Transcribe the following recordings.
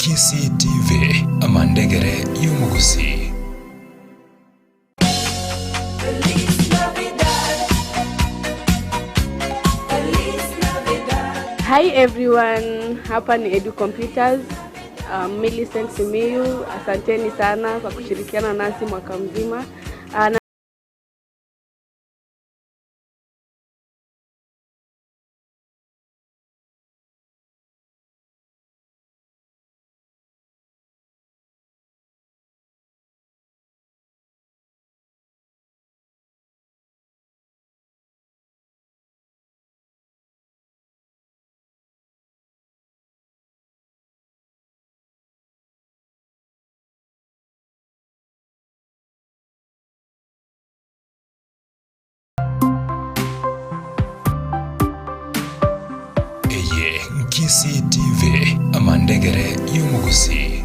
KCTV amandegere y'umugusi. Hi everyone, hapa ni Edu Computers. Millicent Simiyu, asanteni sana kwa kushirikiana nasi mwaka mzima. KCTV amandegere y'umugusi.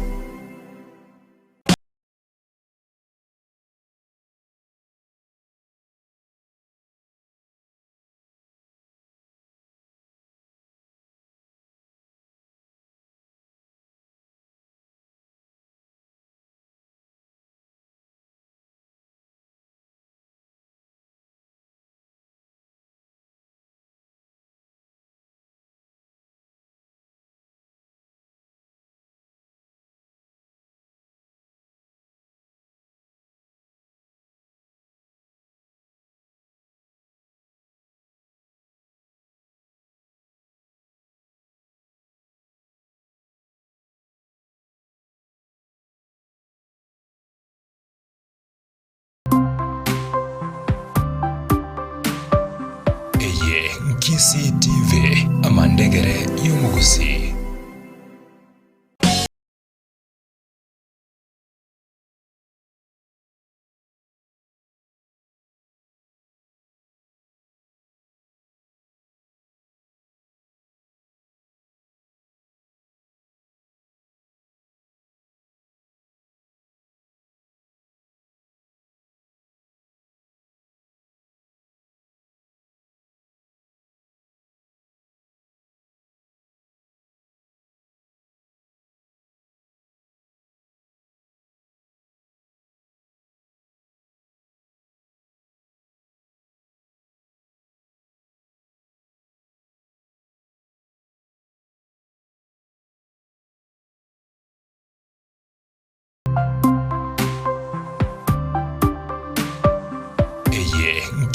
KCTV amandegere y'umugusi.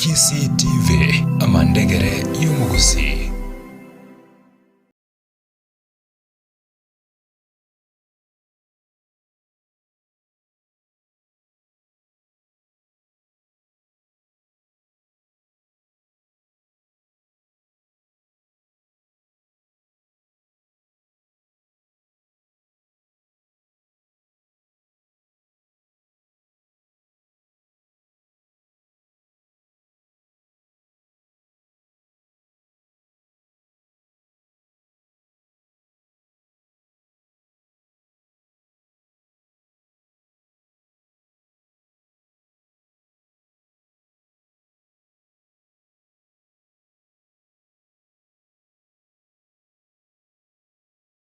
KCTV amandegere y'umugusi.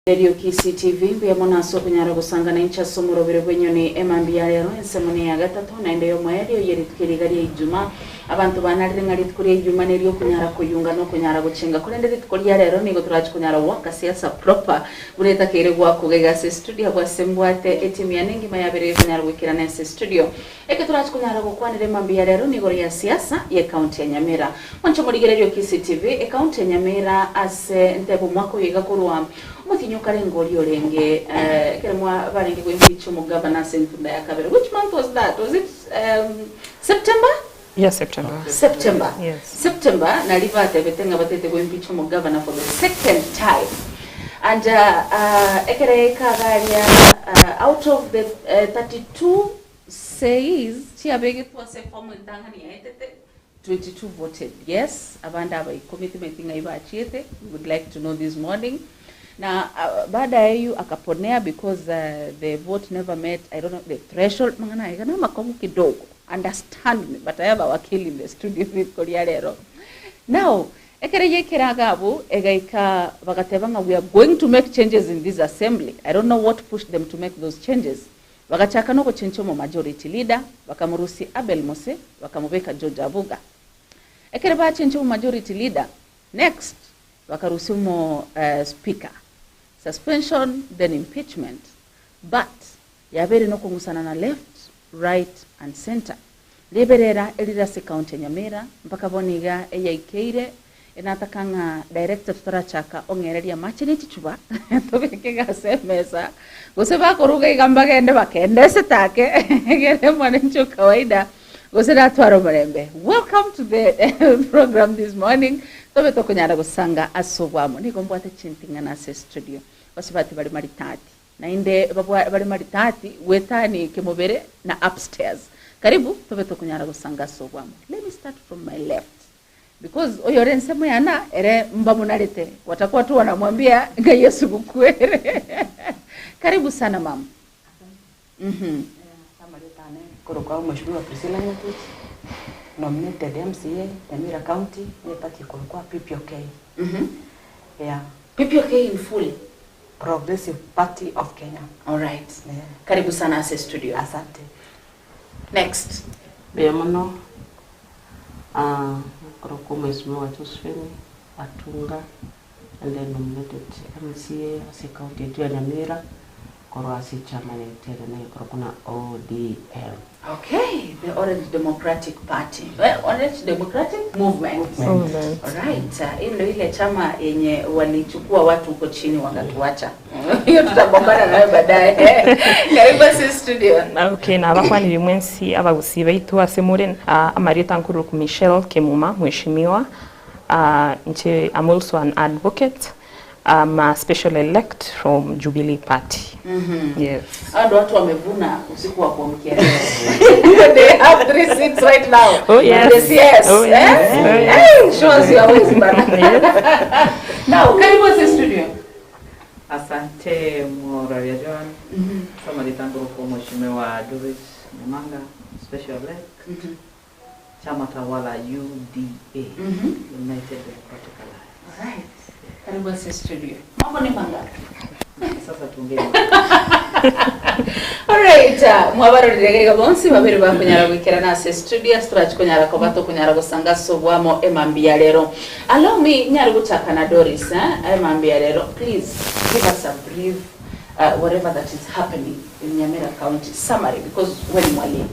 Radio KCTV mbe monaso kunyara gusangana incha somoro bire bwenyoni emambia rero ensemone ya gatatu na endeyo mwerio yeritkirigari ijuma abantu banarire ritkuri ijuma neryo kunyara kuyunga no kunyara gucenga kurende ritkuri rero nigo turaje kunyara waka siasa proper ureta kere gwa kugega se studio gwa sembwate etimia nengi mayabere kunyara gukira na se studio eke turaje kunyara gukwanire mambia rero nigo ya siasa ye county ya Nyamira oncho muri radio KCTV county ya Nyamira ase ntebo mwako yega kurwa mutinyo karengoli olenge keremwa barenge go impeach umugabana sentunda ya kabere. Which month was that? Was it September? Yes, September. September. Yes. September na livate betenga batete go impeach umugabana for the second time. And ekere kagaria out of the 32 says chiabege twase form Tanzania etete 22 voted yes. Abanda by commitment ngaiba achiete. We would like to know this morning. Na baada ya hiyo akaponea because the vote never met, I don't know, the threshold mangana ikana makomu kidogo. Understand me, but I have a wakili in the studio with Korea lero. Now ekere yekiragabu egaika bagatebanga we are going to make changes in this assembly. I don't know what pushed them to make those changes. Bagachaka no kuchencho mu majority leader bakamurusi Abel Mose bakamubeka George Abuga. Ekere ba chencho mu majority leader. Next bakarusi mu speaker. Suspension, then impeachment. But yabere no kungusana na left, right and center. Liberera elira se county Nyamira mpaka boniga eyaikeire enatakanga director tutarachaka ongereria maternity chuba tobekega semesa gose bakoruga igamba gende bakende setake gere mwanencho kawaida gose datwaro marembe. Welcome to the program this morning. Tobe tokonyara gusanga asobwamo nikombwate chintinga na studio basibati bali maritati na inde bali maritati wetani kemobere na upstairs. Karibu tobe tokunyara gusanga asobwamo. Let me start from my left. Because oyore nsemo yana ere mbamu narete watakuwa tu wanamwambia nga Yesu kukwere. Karibu sana mama. Samaritane kuruka mheshimiwa Priscilla Nyakuti nominated MCA Nyamira County ni party kulikuwa PPOK. Yeah. PPOK in full. Progressive Party of Kenya. All right. Yeah. Karibu sana ase studio. Asante. Next. Beamono kuruka mheshimiwa Josephine Atunga and then nominated MCA as a county ya Nyamira korasi chama yetere na kurukuna ODM. Okay, the Orange Democratic Party. Well, Orange Democratic Movement. All right. Ile chama yenye walichukua watu huko chini wakatuacha. Hiyo tutagombana nayo baadaye. Karibu si studio. Okay, na abakwani bimwensi abagusiba itu asemuren amarita nkuru ku Michelle Kemuma mheshimiwa. I'm also an advocate. I'm a special elect from Jubilee Party. Yes. And watu wamevuna usiku wa kuamkia leo. They have 3 seats right now. Oh yes. Yes. Oh yes. Hey, shows you always bana. Now, karibu si studio. Asante Moravia John. Samarita Nguru mheshimiwa Doris Nemanga, special elect. Chama tawala UDA. United Democratic Alliance. All right. Karibu si studio. Mambo ni mangapi? Sasa tuongee. All right. Mwabaro direga bonsi babiri bakunyara wikera na se studio stretch kunyara ko bato kunyara gusanga sobwamo emambia lero. Allow me nyari gutaka na Doris emambia lero. Please give us a brief whatever that is happening in Nyamira County summary because when mwalimu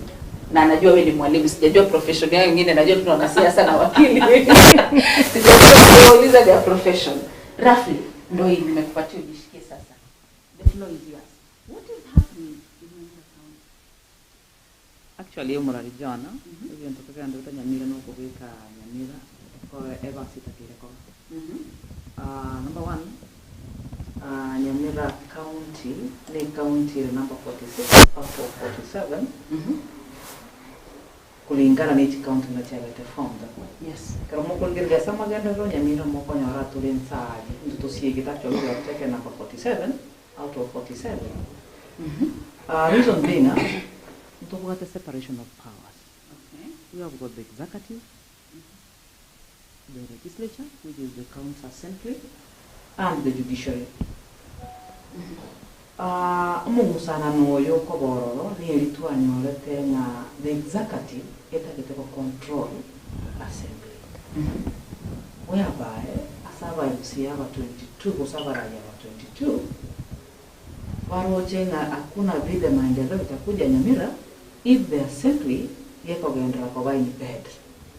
na najua wewe ni mwalimu sijajua profession yangu nyingine najua tunaona siasa na wakili. Sijajua kuuliza their profession. Roughly ndio hii nimekupatia ujishikie sasa. The floor is yours. What is happening in Nyamira County? Actually Moravia John, hiyo nitokea ndio Nyamira no kuweka Nyamira kwa ever sitakile kwa. Number 1 Nyamira County ni county number 46 out of 47. Kulingana na each county na chama formed. Yes. Karo moko ngirga sama ganda ro Nyamira moko nyara tulensaje ndio tusiege actually we have taken number 47 out of 47. Reason being we got the separation of powers. Okay. We have got the executive, the legislature, which is the council assembly, and the judiciary. Mungusana noyo kobororo ni elitwanyolete na the executive etakete control assembly. Whereby asaba MCA wa 22 kusaba raia wa 22 waroje na hakuna vile maendeleo itakuja Nyamira if the assembly yeko gendera kwa in bed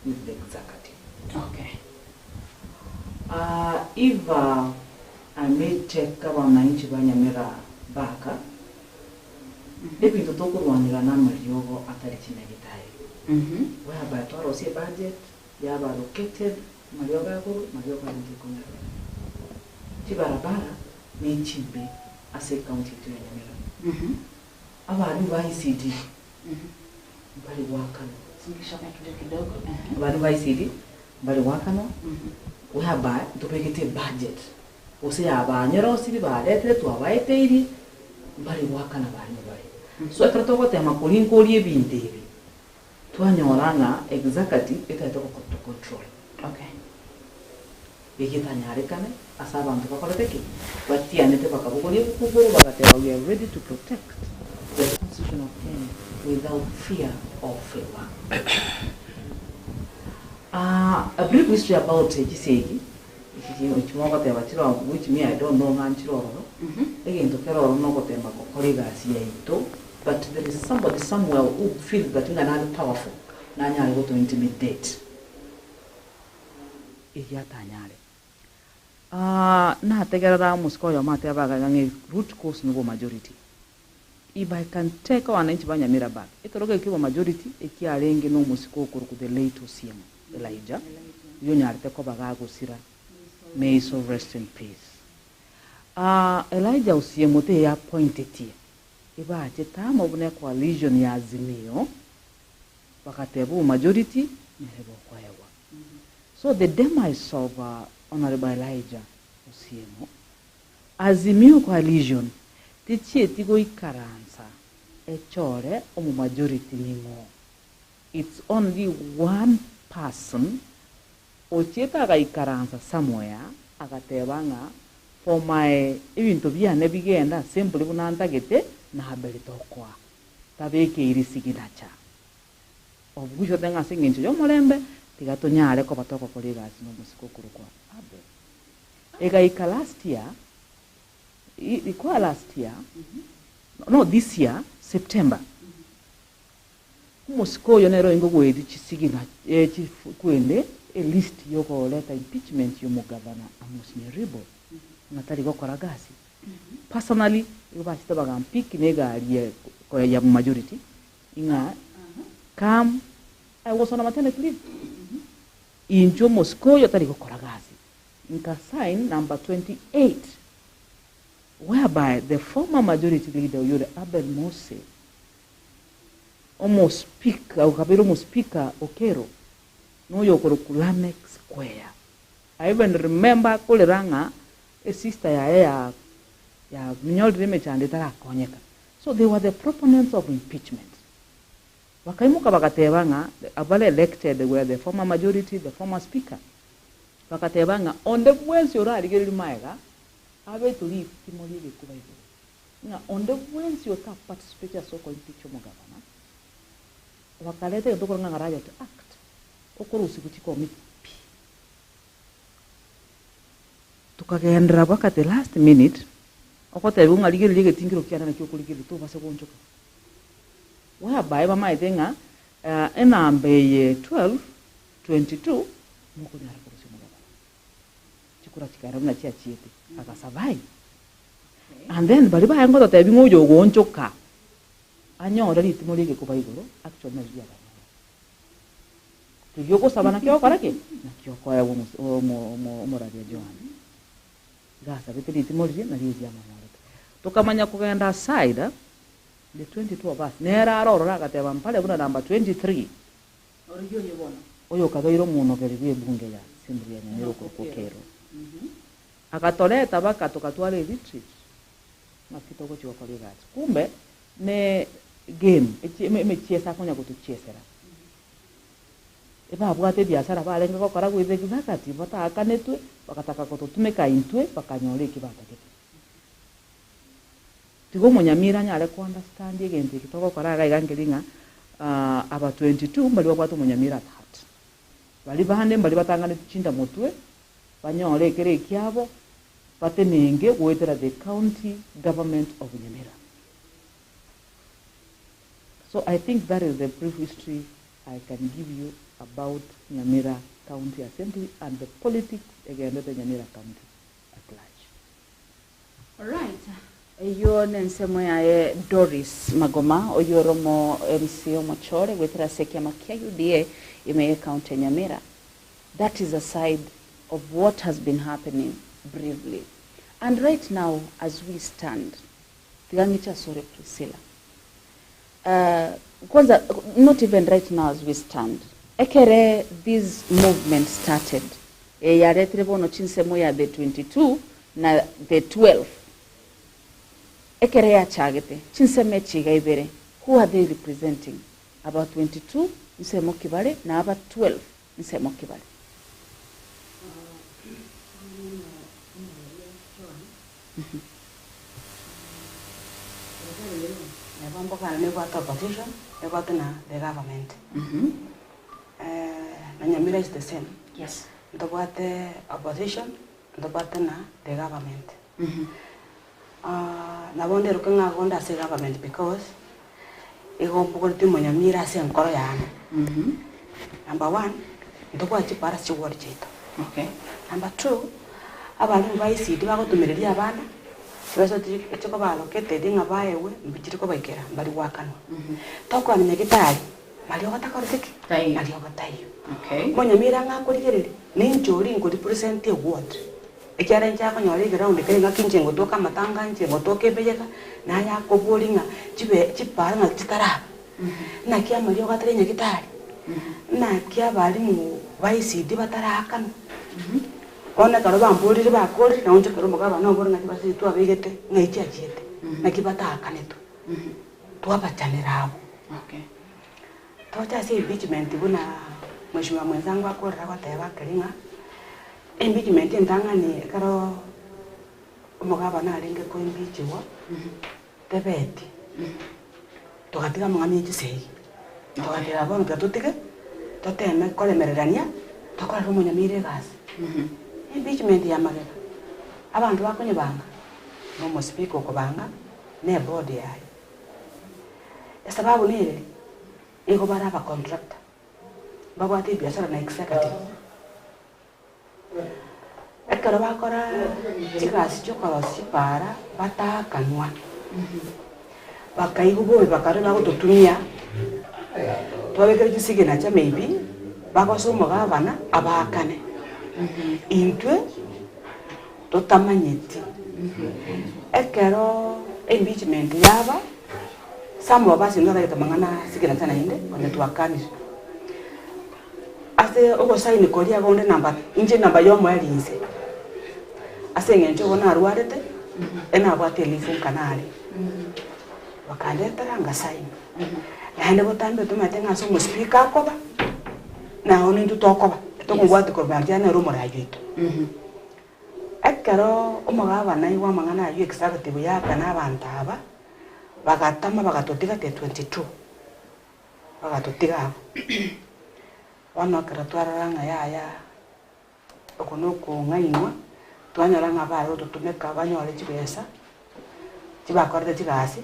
with the executive. Okay. If I may check kama wananchi wa Nyamira baka ebi ndotoko rwanira na mariogo atari kinegitaye whereby twaro si budget yaba allocated mariogo yako mariogo ndiko barabara ni chimbe ase county to Nyamira abantu ba ICD bali wakano Singisha mtu kidogo. abantu ba ICD bali wakano whereby tupekete budget ose abanyero sibi balete twabaeteiri bali wakana bali bali so ekratoko tema kulinkoli ebintu ebi twanyorana executive etaito ko control. Okay. igitanyarikane asa abantu bakoreteki batianete bakabugoria kuguru bagatera we are ready to protect the constitution of Kenya without fear or favor. A brief history about Gisegi, which me I don't know Manchiro. Again, to Keroro no Temba, but there is somebody somewhere who feels that you are powerful. Nanya go to intimidate. Iyatanyale. Na tegerera muskoyo mate abaga ngi root cause no majority. If I can take on inch banyamira back. Itoroge kibo majority ekiarenge no musiko ku the late OCM Elijah. Yonyar te ko baga go sira. May so rest in peace. Elijah OCM te ya appointed here. Iba time of ne coalition ya Azimio. Wakatebu majority Nyaribo kwaewa. So the demise of Honorable Elijah Osiemo, Azimio coalition, tichie tigo ikaransa, echore omu majority ningo. It's only one person, ochieta aga ikaransa somewhere, agatebanga, for my, even to be a nebigenda, simply unantagete, na habelitokwa. Tabeke irisiginacha. Of which of them are singing to Yomolembe, Tigatonya, Recopatoco colleagues, no Musco. Ega last year, no, this year, September. Moscow, Yonero, and go away, Chisigina, Chifuende, a list Yoko letter impeachment, Yomo Governor, Amos Nyaribo, Nataligo Koragasi. Personally, you must have a pick nega, a majority. Come, I was on a maternity leave. In Joe Moscow, Yotarigo Koragasi. In sign number 28, whereby the former majority leader, Yuri Abel Mose, almost speaker, Okero, no Yokorokulame Square. I even remember Koleranga, a sister, ya Minyol Remech and Tara Konyeka. So they were the proponents of impeachment. Wakaimuka Bakatevanga, Abale elected, they were the former majority, the former speaker. Bakatevanga, on the West Yora, Maiga, I went to leave Timori Kubai. Now, on the West you have participated so called impeachment governor. Wakalete Dogonanga to act. Okurusi Kutiko. Tukagendra back at the last minute. Okotelunga ligeli tingi kiana na kyokuligeli to basegonjoka. Whereby mama idenga enambe 12 22 moko nyara kurusi mugaba. Chikura chikara na chia chiete akasabai. And then bali ba yango to ebingo yo gonjoka. Anyora ri timolege ko baigoro actually na bia ba. Tuyoko sabana kyo karake na kyo ko ya mo radio Joan. Gasa beteli timolege na ri ya mama. Tukamanya kugenda side the 22 of us. Nera arora gateba mpale kuna number 23. Oriyo yebona. Oyo kabairo muno keriwe bunge ya Assembly ya Nyamiro kokero. Akatoleta baka tukatwale retreat. Na kitoko chiwa kolega. Kumbe ne game mechiesa konya kutuchiesera. Eba bwate biashara balenga kokora ku executive bata akanetwe bakataka kututumeka intwe bakanyole kibata kete. Tigo Nyamira nyale ku understand egente kitoko koraga igangelinga aba 22 mbali wakwatu Nyamira that. Bali bahande mbali batangane tuchinda mutwe banyole kere kyabo batenenge wetera the county government of Nyamira. So I think that is the brief history I can give you about Nyamira County Assembly and the politics again of the Nyamira County at large. All right. Eyo nensemo ya Doris Magoma oyoromo MCA Mochore wetera sekia makia UDA ime county Nyamira. That is a side of what has been happening briefly. And right now as we stand, Tigangicha Sore Priscilla. Kwanza, not even right now as we stand. Ekere this movement started. Ya no chinsemo ya the 22 na the 12. Ekerea chagete, chinseme chiga ibere. Who are they representing? About 22, nsemo kibale, na about 12, nsemo kibale. Nebambokana nebwate opposition, nebwate na the government. Na Nyamira is the same. Yes. Ndobwate opposition, ndobwate na the government. Nabonde rukenga gonda se government because igompukuriti mu Nyamira ase enkoro yane. Number 1, ndobwate para chiwori cheto. Okay. Number 2, abantu bayisidi bagotumireria abana. Beso chiko balokete dinga baewe mbichiko baikera bali wakano. Tokwa ni gitari. Mali ogotakoriki. Mali ogotayo. Okay. Mo Nyamira ngakurigereri. Ni njori ngodi present award. Ekyara nchako nyori ground kenga kinjengo toka matanga njengo toke beyeka na ya koboringa chibe chipara na chitara. Na kia mali ogatare nyagitari. Na kia bali mu bayisidi batarakano. Ona karo bamburire bakori na unje karo mugaba no bora ngati basi tu abegete ngaichi achiete na kibata kaneto tu abachanira abo. Okay. Tocha si impeachment buna mheshimiwa mwenzangu akora kwa tayaba kelinga impeachment ndanga ni karo mugaba na alinge ko impeachwa tebeti tokatika mungami chisei tokatira abo ngatutike toteme kolemererania tokora rumo Nyamira gasi. Impeachment ya magega abantu bakonye banga no mo speaker ko banga ne board yayo sababu nile iko bara ba contractor baba ati biashara na executive ekara bakora chikasi chokora sipara batakanwa bakaihubo bakara na gututumia twabekere gisige na cha maybe bakosoma gabana abakane intwe totamanyeti ekero impeachment yaba samu abasi ndora yetamangana sigina sana inde onde tuakani ase oversight kolia gonde namba inje namba yomo yalinze ase ngenjo bona arwarete ena abwate lifu kanali wakandetara ngasaini nande botambe tumatenga so mo speaker koba na oni tutokoba tokungwati korbanjana rumo rajuito ekero omugaba nayi wa mangana yu executive ya kana bantaba bagatama bagatotiga te 22 bagatotiga wana karatwaranga ya okonuko ngainwa twanyora ngabaro tutumeka banyore chibesa chibakorde chigasi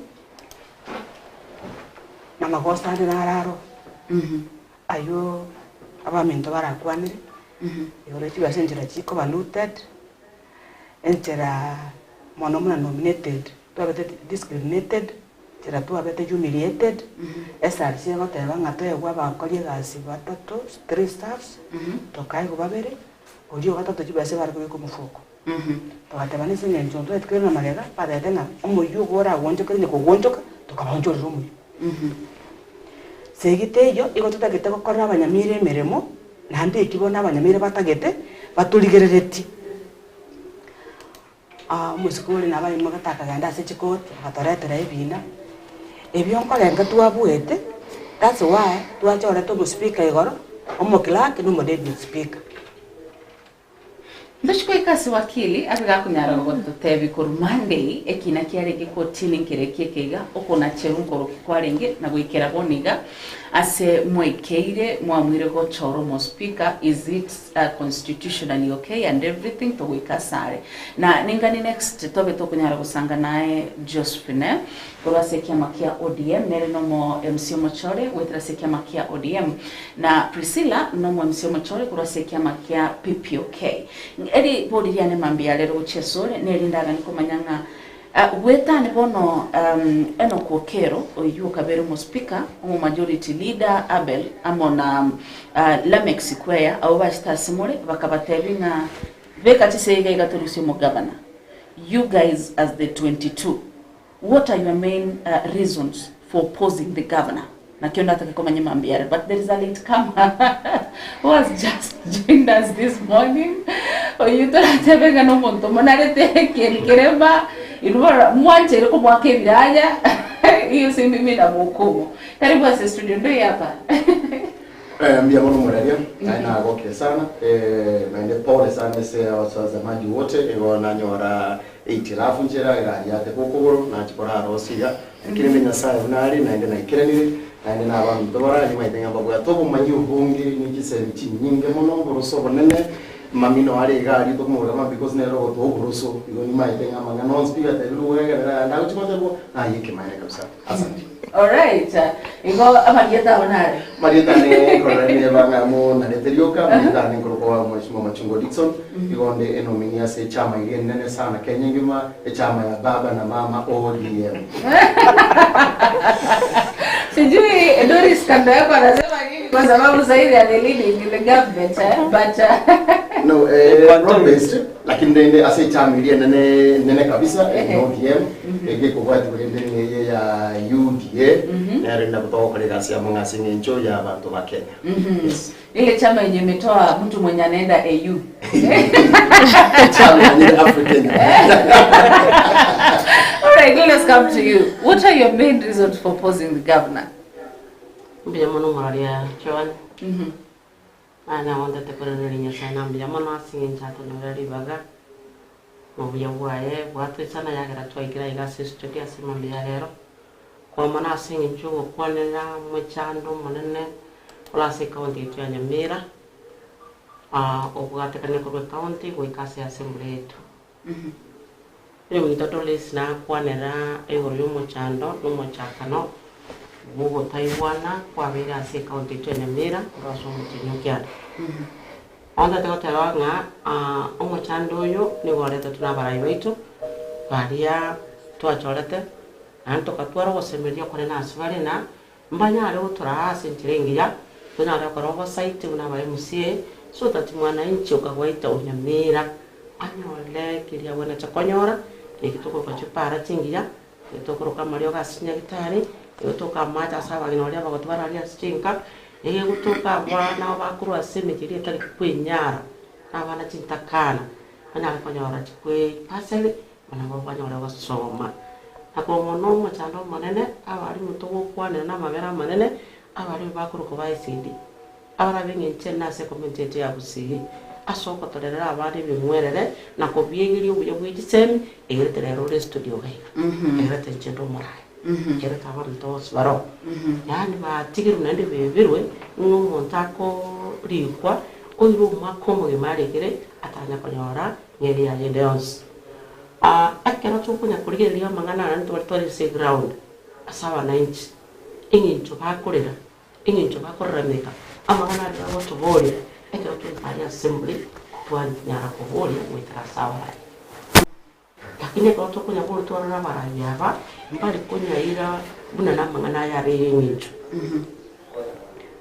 na magosta ndi nararo ayo abamento barakwanire yore chibasa njira chiko baluted entera monomuna nominated twabete discriminated tira twabete humiliated SRC ngoteba ngatoye gwa bakorie gasi batatu 3 staffs tokai go babere odio gatatu chibasa bari ko mufuko twateba ni sinye njondo etkena marega para tena omoyo gora wonjo kene ko wonjoka tukabonjo rumu segiteyo igotutagete gukora abanyamire emeremo nande ikibona abanyamire batagete batuligerereti musikuri nabaye mugataka ganda ase chikoti batoretera ebina ebyo nkolenga twabuete. That's why twachora to speaker igoro omo clerk no mo deputy speaker. Ndashikwa ikasi wakili abiga kunyara gototebi kur Monday ekina kiarege kotini nkirekie keiga okona cherunkoro kwarenge na gwikera boniga ase mwekeire mwamwire go choro mo speaker. Is it constitutionally okay and everything to wikasare na ningani next tobe to kunyara gusanga nae Josephine kurase kiama kia ODM nere no mo MCA Mochore wetrase kiama kia ODM na Priscilla no mo MCA Mochore kurase kiama kia PPOK. Eri bodi yane mambia lero chesore nerindaga nikomanyanga wetane bono eno kokero oyu kabere mo speaker o majority leader Abel amona Lameck Square au basta simole bakabatevinga vekati seiga igatolusio mo governor. You guys as the 22, what are your main reasons for opposing the governor? Na kionda atakomanya mambiare, but there is a late comer who has just joined us this morning. Oyutora tebega no monto monarete keremba inura mwanjere ko mwake biraya hiyo si mimi na mkomo. Karibu ase studio ndio hapa. Mbia mono mwararia, na goke sana, maende pole sana ese watazamaji wote, na nyora itirafu njera yate kokoro na chipora rosia, lakini menya saa unari naende na ikireniri, naende na abantu bara ni maitenga babu ya tobo manyu hungi ni kisenti nyinge mono boroso bonene mamino ari gari to mo rama because ne ro to boroso ni maitenga mangano speaker te ruwega na uchimote na yike maine kabisa. Asante. Alright. Iko Marieta onare. Marieta ne korani banga mo na leterioka Marieta ne kwa mheshimiwa Machungo Dickson iko nde enominia se chama ile nene sana Kenya ngima chama ya baba na mama ODM. Sijui Doris kando yako anasema nini kwa sababu sasa hivi ana leading in the government but no wrong based lakini ndio ase chama ile nene kabisa ODM ege kwa watu ndio ya UDA na renda kutoka kule kasi ya mngasi ncho ya watu wa Kenya. Yes. Ile chama yenye imetoa mtu mwenye anaenda AU. Chama ya African. Alright, let's come to you. What are your main reasons for opposing the governor? Mbia mono mwararia Joan. Ana wanda te korerinya sana mbia mono asinge chato nyorari baga. Mbia wae watu sana yagira twaikira igasi studio asema mbia rero. Kwa mana asinge nchugo kwanera mwechando manene ola se county ya NYAMIRA. Okugate kane kwa county kwa ikasi assembly yetu. Iyo mitotolis na kwanera egoryo mwechando no mwechakano. Mugo Taiwana kwa vile se county ya NYAMIRA kwa so mutinyukiana. Onda teko teranga omwechando yo ni goreta tunabarai wetu. Baria twachorete anto katwara gosemeria kore na aswale na mbanya ale utura sentirengia tuna ala kwa Oversight una ba MCA so that mwananchi ukagwaita NYAMIRA anyole kiria wana chakonyora ikitoko kwa chipara tingia ikitoko kama leo gasinya gitari ikitoko mata sawa ginolia bagotwara ali astinka ege kutoka bwana bakuru aseme kiri tali kwenyara abana cintakana ana konyora chikwe pasele ana banyora basoma ako mono machando manene abari mutogo kwana na mabera manene abari bakuru ko baisidi abara bengenche na se commentate ya busigi asoko torera abari bimwerere na ko biegiri ubuye bw'igitsemi egeretere role studio gai egerete chendo morai egerete abari tos baro yani ba tigiru nande bebirwe ngomontako rikwa oiro makomo gemaregere atanya konyora ngeri ya yendeons akera tukunya kurigeria mangana na twari se ground asawa 90 ingincho bakorera ingincho bakorera meka amangana ya watu bori ekera tu assembly twani nyara ko bori mwitara sawa lakini kwa tukunya bori twara na maranya ba mbali kunya ira buna na mangana ya re ingincho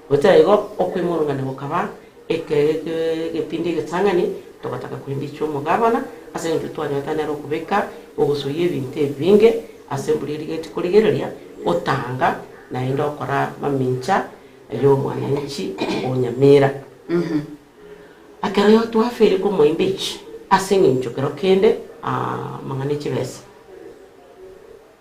wotaigo okwimuru ngane bokaba ekepindi getsangani tokataka kuimbicho mugabana ase ntutwanya tanero kubeka ogusuye binte binge assembly rigeti kurigereria otanga na endo okora mamincha yo mwananchi NYAMIRA akara yo twafere ko moimbechi ase ngincho kero kende mangane chibese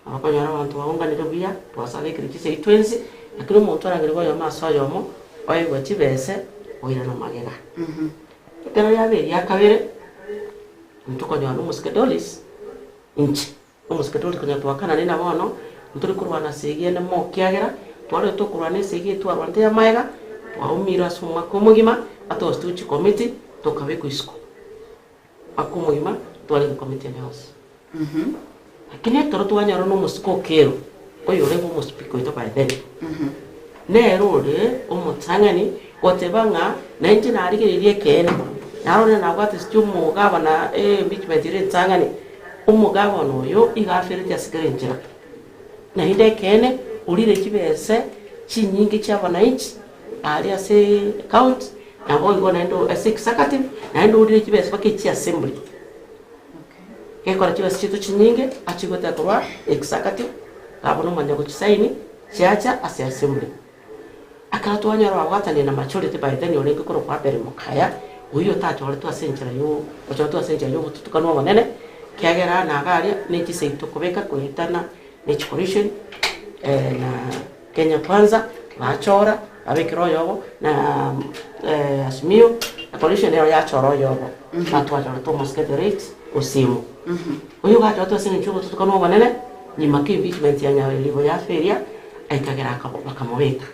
abakonyara abantu baunganira buya twasale kiri kise itwenzi akiro muntu arangirwa yo maso yomo oyo chibese oira no magega kero yabe yakabere mtuko ni wanu muskedolis inchi muskedolis kunya twakana nina mono nturi kurwana segie ne mo kiagera tware to kurwana segie twarwante ya maiga twaumira suma komugima ato stuchi committee tokabe kuisko akomugima tware committee ne house lakini toro twanyaro no musko kero oyo rebo muspiko ito by then ne role omutangani otebanga 19 arigererie kene narone nagwate stumu gabana impeachment ire tsangani umugabano oyo igafirite asigarenjera na inde kene urire kibese chinyingi cyabana inchi ali ase count na bongo nendo executive na ndo urire kibese bakichi assembly okay kekora kibese chitu chinyingi achigota kwa executive gabono manya kuchisaini chacha ase assembly akaratwanya rwagwatane na majority by then yolenga koro kwa bere mukaya uyo tacho wale twasenjera yo ocho twasenjera yo tutukanwa manene kiagera na garia neki seito kubeka kuhitana ni coalition na Kenya kwanza bachora abekiro yobo na Azimio na coalition ya choro yobo atwa to muskete rate osimu uyu gacho to singa chugo tukano banene ni make impeachment ya Nyaribo ya feria aikagera bakamubeka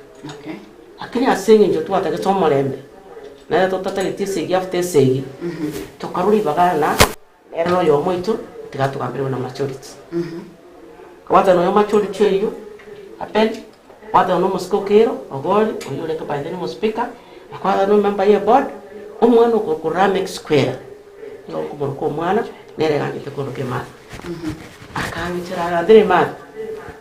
lakini asinga njo twata ke tomolembe na totata litisi after segi tokaruri bagana ero yo moito tikatukambiwa na maturity kwata no maturity yo apel kwata no muskokero ogoli oyo leka by the speaker kwata no member ya board umwana ko Ramex Square yo ko mwana nere gangi te ko ke ma akami tira ndire ma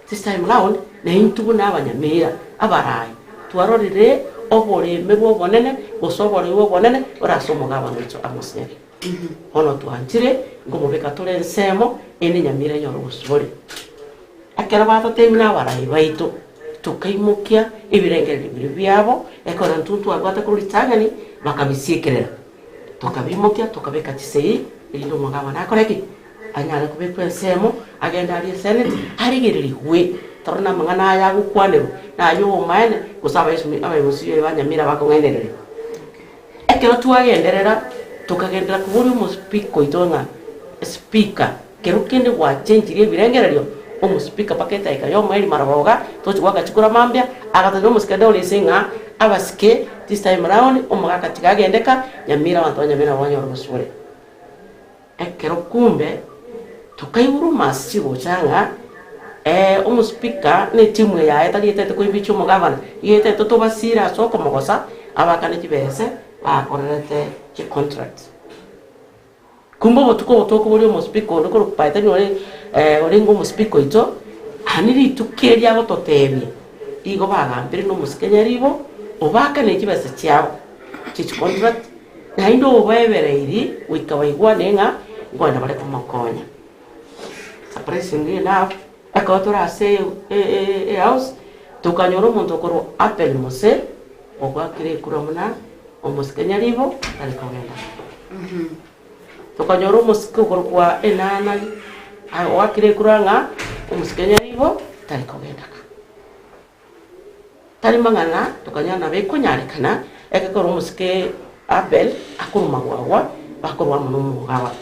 this time round na intu na abanyamira abarai twarorire obore mebo bonene osobore wo bonene orasomo gaba ncho amosere ono tuantire ngomubeka tole nsemo ene Nyamira nyoro gusore akera bato temina barai baito tukaimukia ibirengere byabo ekora ntuntu agwata kulitangani bakabisiekerera tukabimukia tukabeka tisei ilindo mugaba nakoreki anyala kubekwa nsemo agenda ali senate arigiriri hwe torna mangana ya gukwanero na yo maene kusaba ismi abayobozi b'Anyamira bakongenderere ekero tuagenderera tukagendera kuburi umuspiko itonga speaker kero kende wa change ire birengererio umuspika paketa ikayo maili maraboga tochwa chikura mambya agatajo muskeda ulisinga abaske this time round umugaka tikagendeka Nyamira bantu Nyamira banyoro basure ekero kumbe tukaiburu masibo changa umuspika ne timu ya etali etete ko ibicho mugabana yete to basira soko mogosa abakane kibese bakorete ki contract kumbo botuko buri umuspika ndiko rupaita nyore oringo umuspika ito haniri tukeria gototebye igo bagambire no musikenyaribo obakane kibese cyabo ki contract na indo obebereiri wikawaigwa nenga ngwana bare kumakonya surprisingly enough akotora se house tukanyoro muntu koro apel mose ogwakire kuramuna omusikenyaribo alikogenda tukanyoro musiko koro kwa enana awakire kuranga omusikenyaribo talikogenda talimangana tukanyana bekonyarikana ekekoro musike apel akuruma gwawa bakorwa muno mugaba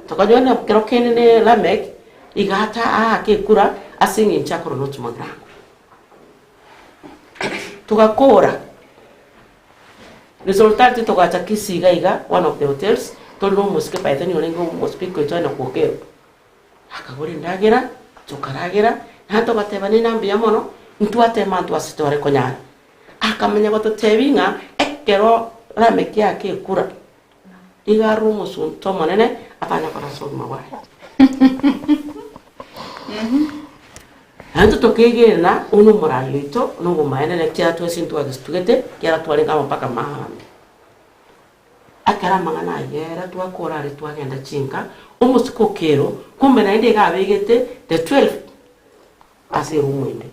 tukanyona kero kenene lamek igata akekura asingi nchakoro notumagra tukakora resultati tokacha kisiga iga one of the hotels tono musike paitani olengo muspiko itwana kokero akagori ndagera tukaragera nato batebani nambia mono ntwate mantu asitore konyara akamenya goto tebinga ekero rameki akekura iga rumo sunto monene apana kora soma wa Anto tokegena uno morayo ito no maana na kia tu sintu agistugete kia tu alenga mpaka mahambi akara mangana yera tu akora ri tu agenda chinka umusiko kero kumbe na inde ga begete the 12 asiru mwende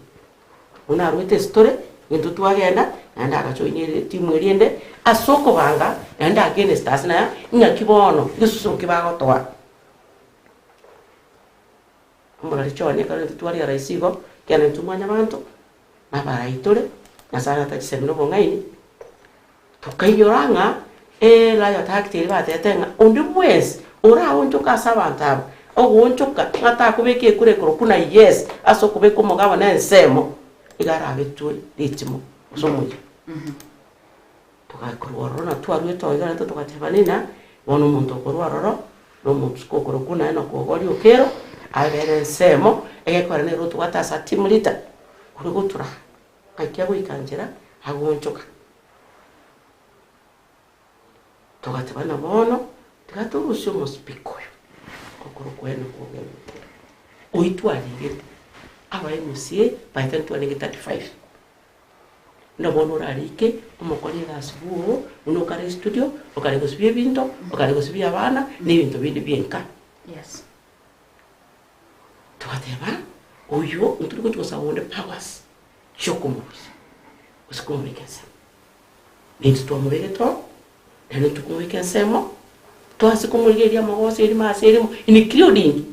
una ruete story into tu agenda anda akachoinye timu eriende asoko banga anda agene stars na nyakibono gisusu kibago toa mbona chone kana tuari ya raisigo kana tumanya bantu na baraitore na sana ta semino bongaini tukaiyoranga la ya takti ba tetenga undumwes ora ontoka sabanta ogontoka ngata kubeke kure kuna yes aso kubeko mugaba na nsemo igara betu litimo somuye tukakorora na tuari to igara to tukatebanina wono muntu kororo no muntu kokoro kuna na kogori okero abere nsemo egekora ne rutu watasa timulita kuri gutura akya guikanjira agonchoka tugatebana bono tugaturusyo muspiko kokoro kwenu kogero oitwarire aba MCA by 2035 ndo bono rarike umukori gasubuo unokare studio okare gusubye binto okare gusubye abana n'ibintu bindi byenka yes tuateba oyo ntuko tukosabonde powers chokumbuzi usikumvikesa nito twamuregeto ene tukumvikesemo twasikumurigeria magose iri maserimo including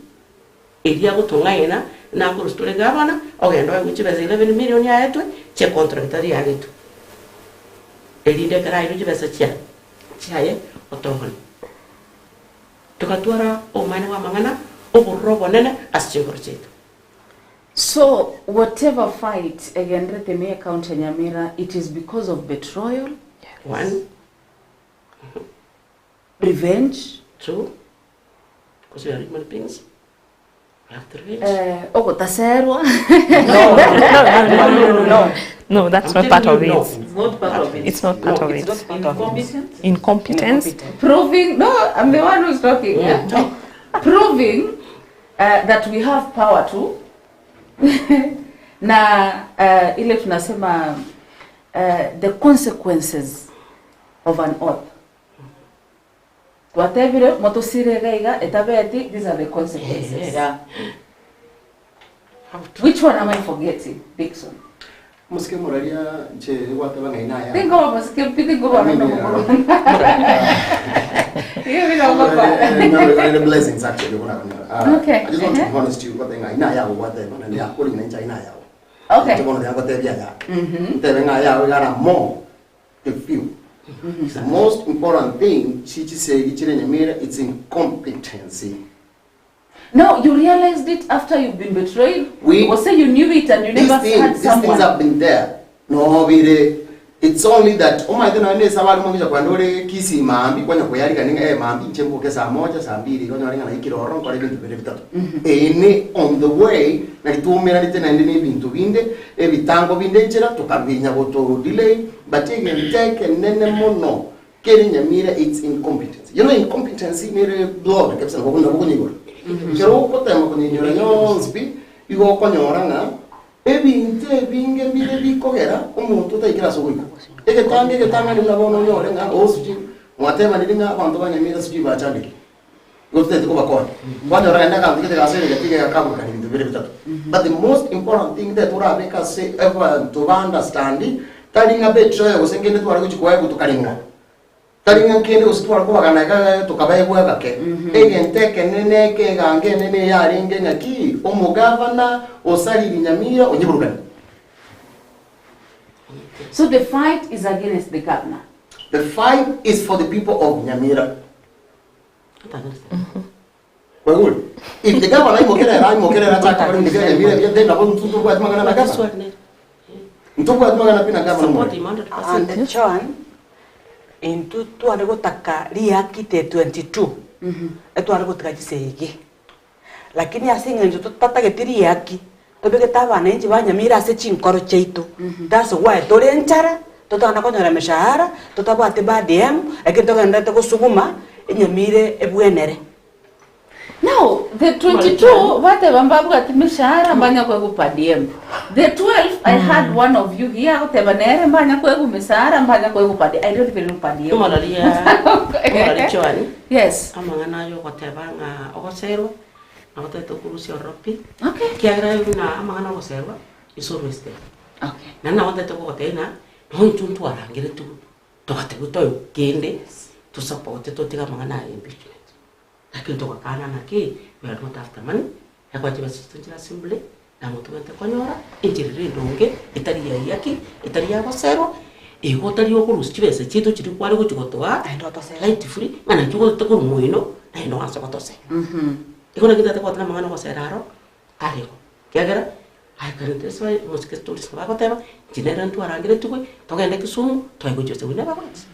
eria gutungaina na kurustule gavana ogendo guchibeza 11 million ya etwe che contractor ya gitu elinde kara iru chibeza chiaye otohon tukatwara omane wa mangana oburrobo nene asichingorchetu. So whatever fight again Remea County Nyamira, it is because of betrayal. One. Revenge. Two. Because we are human beings. We have to revenge. Taserwa. No, that's not part of it. It's not part of it. It's not part of it. It's not part of it. Incompetence. Proving, no, I'm the one who's talking. Yeah. Proving that we have power to. Na ile tunasema the consequences of an oath. Whatever motosire gaiga etabeti, these are the consequences. Yes. Yeah. Which one am I forgetting, Dixon? Muske moralia che whatever ngaina ya. Think of muske piti go on. The blessings actually. Okay. I just want to be honest to you. What ngaina ya whatever na ya kuli na ngaina ya. Okay. Tebono ya kote bia ya. Tebe ngaya we got more to feel. The most important thing she say Nyamira, it's incompetency. No, you realized it after you've been betrayed? Or say you knew it and you never had someone? These things have been there. No, it's only that, oh my goodness, sabali mwisha kwa ndore kisi maambi, kwa nyakuyari kaninga maambi, nchembo kesa moja, sambiri, kwa nyari na ikiro oron, kwa bintu bere bitatu. Ene, on the way, na litumira nite na ndini bintu binde, bitango binde nchira, tukabinya goto delay, but again, take nene mono, keri Nyamira, it's incompetence. You know, incompetency, nere blood, kapsa na wakunda wakunigoro. Kero kote makunyora nyonspi igo konyoranga ebinte binge bile bikogera omuntu taikira sogiko egetanga ni nabono nyorenga osuji mwatema nilinga abantu banyamira suji bachandiki gote ko bakora banyora ndaka ndike gasere gatike akabu kani bintu bile bitatu. But the most important thing that ura make us say ever to understand talinga betrayal gusengende twara kuchikwaye gutukalimwa talinga kende usitwara ko bagana tukabaye bwega ke egente kenene ke gange nene yaringe ngaki omugavana osali Nyamira onyiburugani. So the fight is against the governor. The fight is for the people of Nyamira. Well, if the governor imokera chaka bali ndikira Nyamira then abo mtuntu kwa magana na governor mtuntu kwa magana pina governor and the John into tuare gutaka riakite 22 etware gutaka gisege lakini asinge njo tutata getiri yaki tobeke tabana inji ba Nyamira ase chinkoro cheito that's why torenchara totana konyora meshahara totabate ba DM ekitoka ndate kusuguma Nyamire ebwenere. Now the 22 vate bambabu ati meshahara mbanya kwa kupa DM. The 12 I had one of you here utebanere mbanya kwa meshahara mbanya kwa kupa DM. I don't even know pa DM. Tumalalia chwani. Yes. Amangana yo kotebanga ogosero agoteto kurusi oropi. Okay. Kiagra yuna amangana ogosero isorweste. Okay. Nana woteto kotena ntuntu arangire tu. Tokate butoyo kende to support to tiga mangana impeachment. Lakini tokakana naki we are not after money. Yakwa chiba situnjira assembly na mutu wente konyora injirire ndonge itari yaki itari yabosero igotari okurusi chibese chitu chiri kwari guchigotwa light free ngana chigote ko muino na ino asa gotose igona kita te kwatna mangana goseraro arego kiagera ai karente so muske stories ba goteba jinera ntu arangire tukwe togende Kisumu toigo jose wina ba kwatsi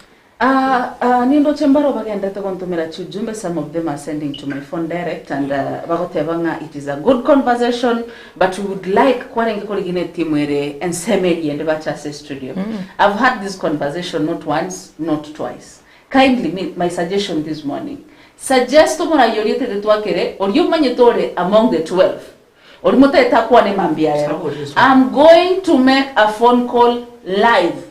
nindo chembaro bagendete kontumira chujumbe. Some of them are sending to my phone direct and bagotebanga it is a good conversation but we would like kwarengi koligine timwere and semedi and bachase studio. I've had this conversation not once not twice. Kindly my suggestion this morning, suggest mona yorite de twakere or you manyetore among the 12 or moteta kwane mambia. I'm going to make a phone call live.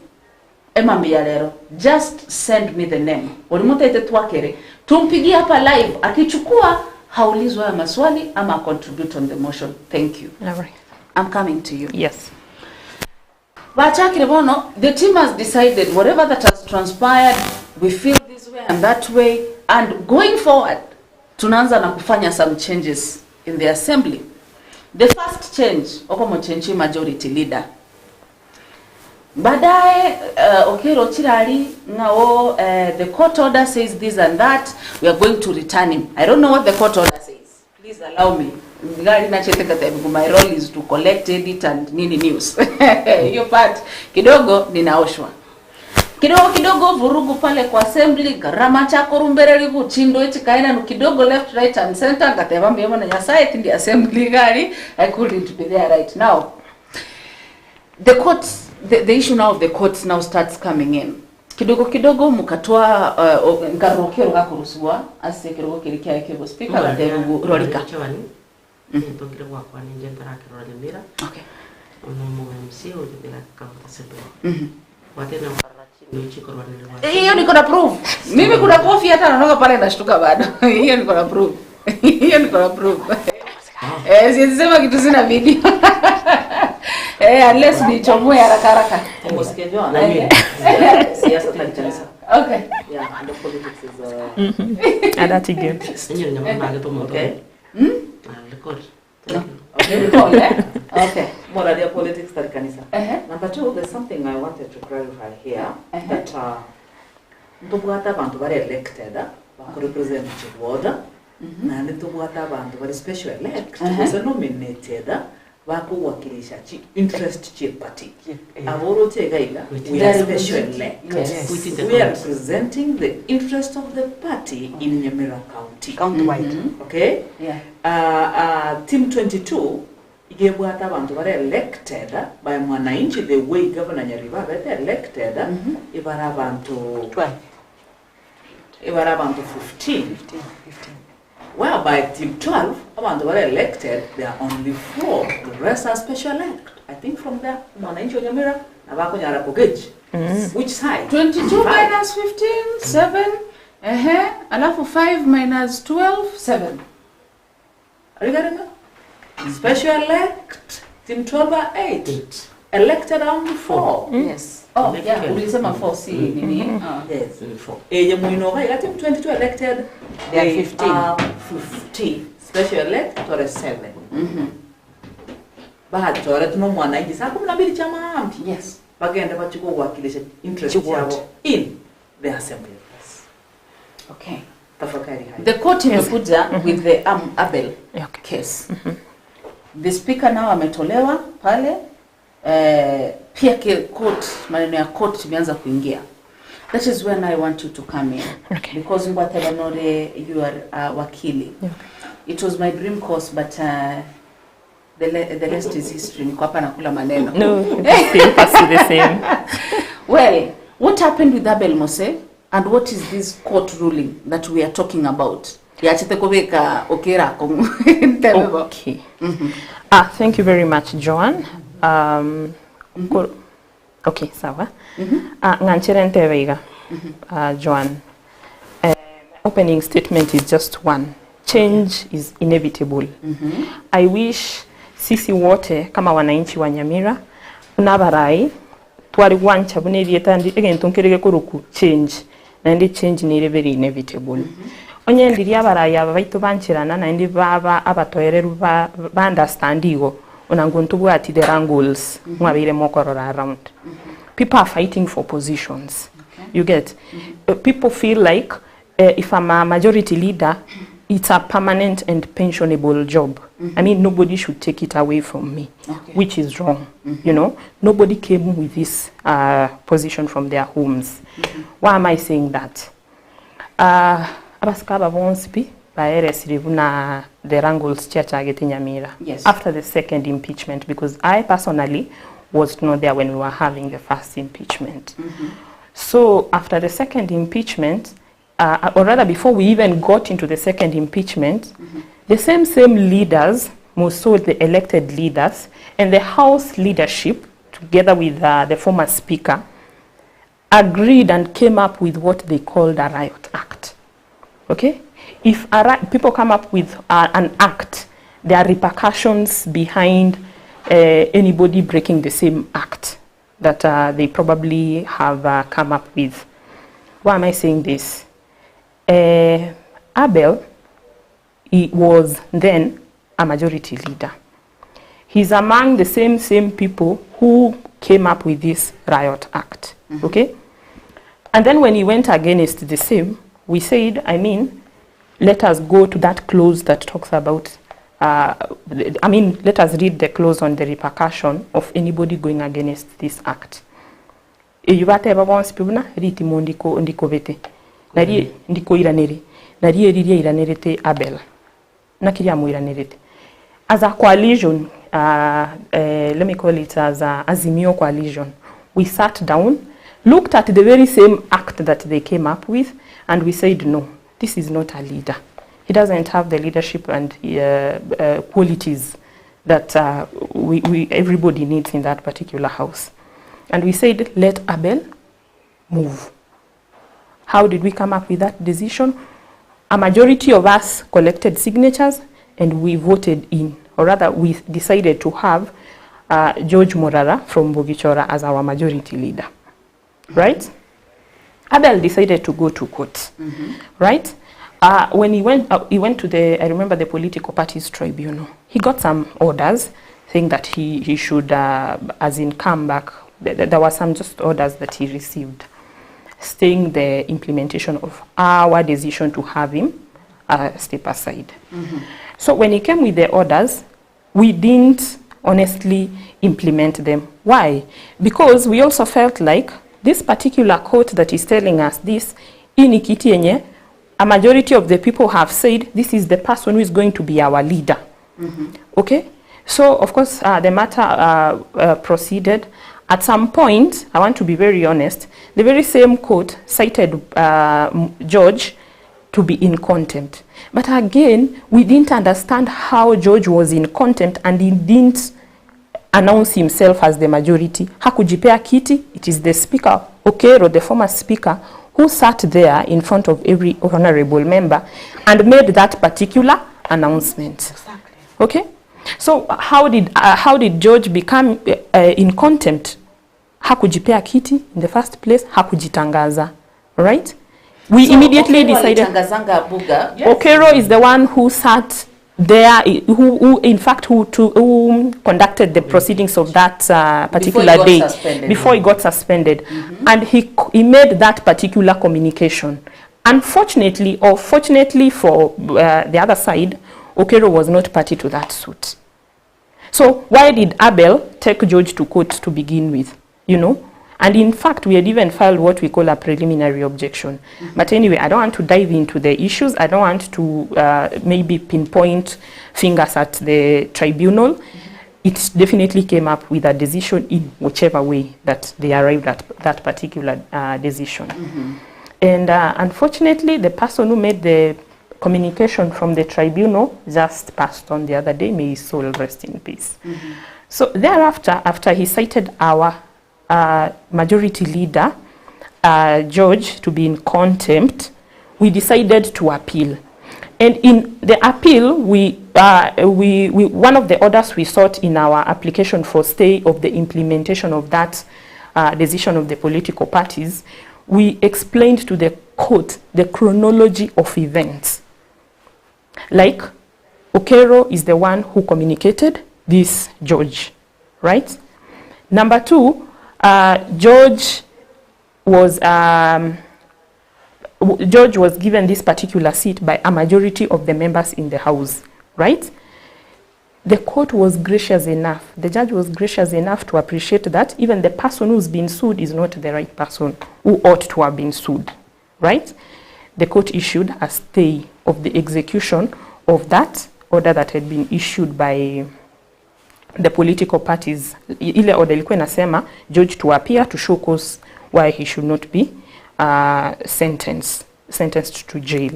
Emambialero, just send me the name. Olimotete twakere, tumpigie hapa live, akichukua haulizwa ya maswali ama contribute on the motion. Thank you. All right. I'm coming to you. Yes. Bachakire bono, the team has decided whatever that has transpired, we feel this way and that way, and going forward, tunaanza na kufanya some changes in the assembly. The first change okomo change majority leader. Baadaye Okero Chirali ngao the court order says this and that, we are going to return him. I don't know what the court order says. Please allow me. My role is to collect, edit and nini news. Hiyo part kidogo ninaoshwa. Kidogo vurugu pale kwa assembly, garama chako rumbereri buchindo eti kaina no kidogo left right and center ngateba mbiyemo na nyasaye in the assembly gari. I couldn't be there right now. The courts, the issue now of the courts now starts coming in. Kidogo mukatoa ngarokero gakuruswa ase kidogo kilikia kebo speaker la derugu rolika. Tongire wakwa ninje ntarakiro Nyamira. Okay. Mu MCA ujibila kaunta sepe. Watena hiyo niko na proof. Mimi kuna coffee hata naonga pale nashtuka bado. Hiyo niko na proof. Hiyo niko na proof. Sisema kitu sina video. Unless nichomoe haraka. Msikijua na siasa tanisa. Okay. Yeah, and the politics is Adati game. Senyo nyama ngeto moto. Okay. Record. Okay, recall, Okay. More idea politics than kanisa. Number 2, there's something I wanted to clarify here that ntubwata abantu bari elected bako represent ward na ntubwata abantu bari special elect so nominated bako wakilisha interest chi party. Aboro tegaiga we are special elect. We are representing the interest of the party in Nyamira County. County-wide. Okay? Yeah. Team 22 igebwata abantu bari elected by mwananchi the way Governor Nyaribo bete elected ibara abantu 12. Ibara abantu 15. Whereby team 12 abantu bari elected, there are only 4. The rest are special elect. I think from there mwananchi Nyamira na bako Nyaribo gauge. Which side? 22 minus 15 7. Alafu 5 minus 12 7. Are you getting it? Special elect, team 12 are 8. Elected only 4. Yes. Oh, yeah. Ulisema 4C. Yes. 4. Muinoga, team 22 elected. They are 15. 50. Special elect, to 7. Bahati tore tuno mwananchi saa 12 chama ampi. Yes. Bagenda bachiko wakilisha interest yao in the assembly. Okay. Tafakari hai. The court imekuja with the Abel case. The speaker now ametolewa pale pia court maneno ya court imeanza kuingia. That is when I want you to come in. Okay. Because whatever nore you are wakili. Okay. It was my dream course but the rest is history. Niko hapa nakula maneno. No, the same. Well, what happened with Abel Mose and what is this court ruling that we are talking about? Okay. Thank you very much, Joan. Okay, sawa. Nganchere ntebeiga. Joan. Opening statement is just one. Change is inevitable. I wish sisi wote kama wananchi wa Nyamira unabarai twari wancha bunerieta ndi egento nkerege kuruku change. And change ni very inevitable. Onye ndiri abarai abaitu banchirana na ndi baba abatoyereru ba understandigo onanguntu bwati the wrangles mwabire mokorora around. People are fighting for positions. You get people feel like if I'm a majority leader it's a permanent and pensionable job. I mean nobody should take it away from me, which is wrong. You know, nobody came with this position from their homes. Why am I saying that? Abaskaba wonspi na the wrangles church Nyamira. Yes. After the second impeachment, because I personally was not there when we were having the first impeachment. So after the second impeachment, or rather before we even got into the second impeachment, the same leaders, most so the elected leaders, and the House leadership, together with the former speaker, agreed and came up with what they called a riot act. Okay? If people come up with an act, there are repercussions behind anybody breaking the same act that they probably have come up with. Why am I saying this? Abel, he was then a majority leader. He's among the same people who came up with this riot act, okay? And then when he went against the same, we said, let us go to that clause that talks about, let us read the clause on the repercussion of anybody going against this act. Eyubate babonsi pibuna riti mondiko ndiko bete. Nari ndiko iranere. Nari eriria iranerete Abel. Nakiria mu iranerete. As a coalition, let me call it as a Azimio coalition, we sat down, looked at the very same act that they came up with, and we said, no, this is not a leader. He doesn't have the leadership and qualities that everybody needs in that particular house. And we said, let Abel move. How did we come up with that decision? A majority of us collected signatures and we voted in, or rather we decided to have George Morara from Bogichora as our majority leader, right? Abel decided to go to court, right? When he went to I remember the political parties tribunal. He got some orders saying that he should, come back. There were some just orders that he received, staying the implementation of our decision to have him step aside. So when he came with the orders, we didn't honestly implement them. Why? Because we also felt like this particular court that is telling us this, inikiti yenye, a majority of the people have said this is the person who is going to be our leader. Okay? So, of course, the matter proceeded. At some point, I want to be very honest, the very same court cited George to be in contempt. But again, we didn't understand how George was in contempt and he didn't announce himself as the majority. Hakujipea kiti, it is the speaker, Okero, the former speaker, who sat there in front of every honorable member and made that particular announcement. Exactly. Okay? So how did George become in contempt? Hakujipea kiti in the first place, hakujitangaza. Right? We immediately decided. Okero is the one who sat there, who conducted the proceedings of that particular day before he got suspended. And he made that particular communication. Unfortunately, or fortunately for the other side, Okero was not party to that suit. So why did Abel take George to court to begin with? You know? And in fact, we had even filed what we call a preliminary objection. But anyway, I don't want to dive into the issues. I don't want to maybe pinpoint fingers at the tribunal. It definitely came up with a decision in whichever way that they arrived at that particular decision. And unfortunately, the person who made the communication from the tribunal just passed on the other day. May his soul rest in peace. So thereafter, after he cited our majority leader, George, to be in contempt, we decided to appeal. And in the appeal, one of the orders we sought in our application for stay of the implementation of that decision of the political parties, we explained to the court the chronology of events. Like, Okero is the one who communicated this George, right? Number two, George was given this particular seat by a majority of the members in the house, right? The court was gracious enough, the judge was gracious enough to appreciate that even the person who's been sued is not the right person who ought to have been sued, right? The court issued a stay of the execution of that order that had been issued by the political parties. Ile order ilikuwa inasema George to appear to show cause why he should not be sentenced to jail.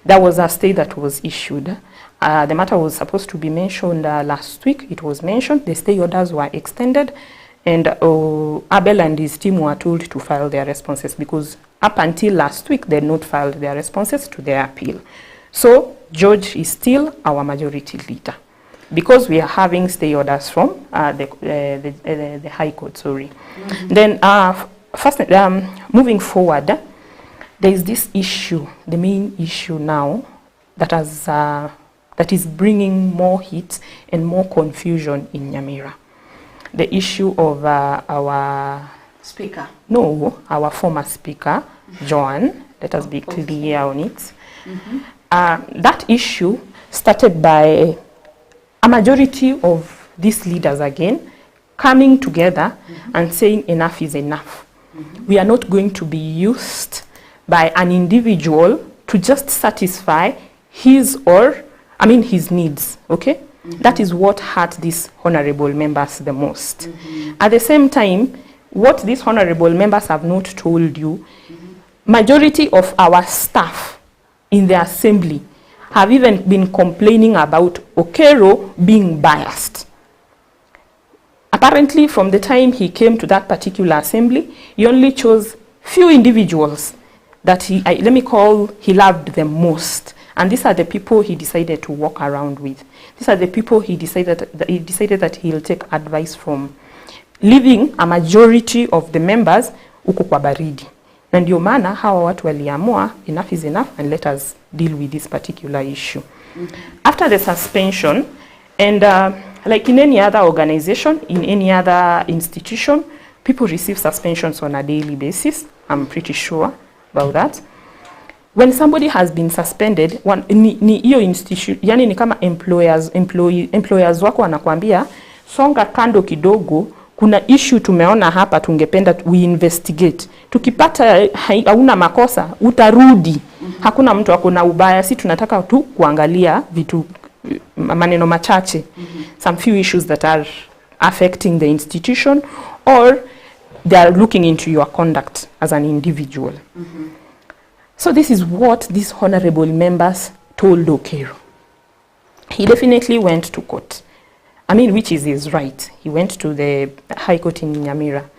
There was a stay that was issued. The matter was supposed to be mentioned last week. It was mentioned. The stay orders were extended, and Abel and his team were told to file their responses because up until last week they had not filed their responses to their appeal. So George is still our majority leader, because we are having stay orders from the High Court, sorry. Then, first, moving forward, there is this issue, the main issue now, that has that is bringing more heat and more confusion in Nyamira. The issue of our Speaker. No, our former speaker, Joan, let us be clear on it. That issue started by a majority of these leaders again coming together and saying enough is enough. We are not going to be used by an individual to just satisfy his needs, okay? That is what hurt these honorable members the most. At the same time, what these honorable members have not told you, majority of our staff in the assembly have even been complaining about Okero being biased. Apparently, from the time he came to that particular assembly, he only chose few individuals that he loved the most. And these are the people he decided to walk around with. These are the people he decided that he'll take advice from, leaving a majority of the members huko kwa baridi. Na ndio maana hawa watu waliamua enough is enough and let us deal with this particular issue. After the suspension, and like in any other organization, in any other institution, people receive suspensions on a daily basis. I'm pretty sure about that. When somebody has been suspended, ni hiyo institution, yani ni kama employers wako wanakuambia songa kando kidogo, kuna issue tumeona hapa tungependa we investigate. Tukipata hauna makosa utarudi. Hakuna mtu akona ubaya, si tunataka tu kuangalia vitu maneno machache. Some few issues that are affecting the institution or they are looking into your conduct as an individual. So this is what these honorable members told Okero. He definitely went to court. Which is his right. He went to the High Court in Nyamira.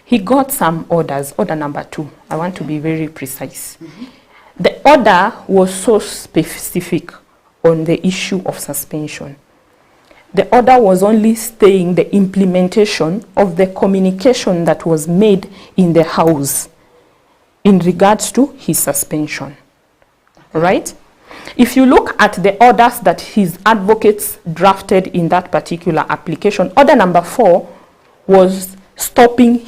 He got some orders, order number 2. I want to be very precise. The order was so specific on the issue of suspension. The order was only staying the implementation of the communication that was made in the House in regards to his suspension. Right? If you look at the orders that his advocates drafted in that particular application, order number 4 was stopping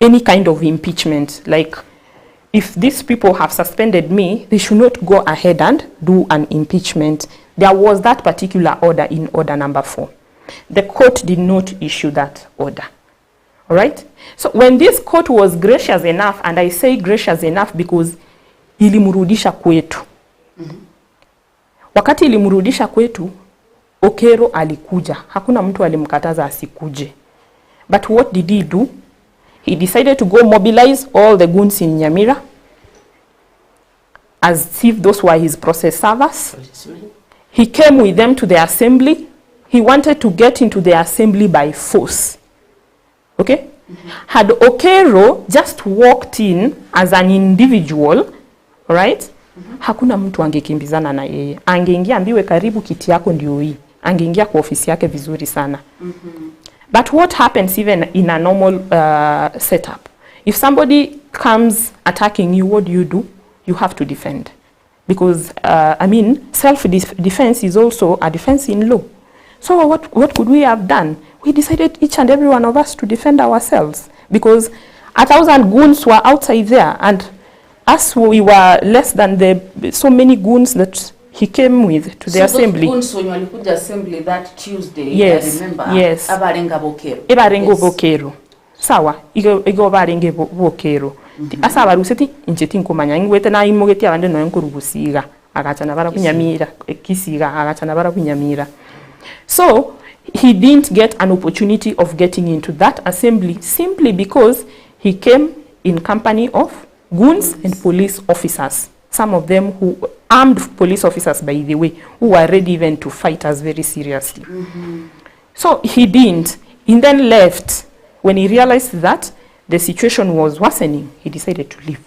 any kind of impeachment. Like, if these people have suspended me, they should not go ahead and do an impeachment. There was that particular order in order number 4. The court did not issue that order. All right? So when this court was gracious enough, and I say gracious enough because ilimurudisha kwetu. Wakati ilimurudisha kwetu, Okero alikuja. Hakuna mtu alimkataza asikuje. But what did he do? He decided to go mobilize all the goons in Nyamira as if those were his process servers. He came with them to the assembly. He wanted to get into the assembly by force. Okay? Had Okero just walked in as an individual, right? Hakuna mtu angekimbizana na yeye. Angeingia ambiwe karibu kiti yako ndio hii. Angeingia kwa ofisi yake vizuri sana. But what happens even in a normal setup? If somebody comes attacking you, what do? You have to defend. Because, self-defense is also a defense in law. So what could we have done? We decided each and every one of us to defend ourselves. Because 1,000 goons were outside there, and us, we were less than so many goons that he came with to the assembly. So those goons when you walikuja assembly that Tuesday, yes, I remember, yes. Abarenga Bokero. Ebarengo Bokero. Sawa, igo barenge Bokero. Asa baruseti incheti nkomanya ngwete na imogeti abande no nkurugusiga agachana bara kunyamira kisiga agachana bara kunyamira. So he didn't get an opportunity of getting into that assembly simply because he came in company of goons and police officers. Some of them who armed police officers, by the way, who were ready even to fight us very seriously. So he didn't. He then left. When he realized that the situation was worsening, he decided to leave.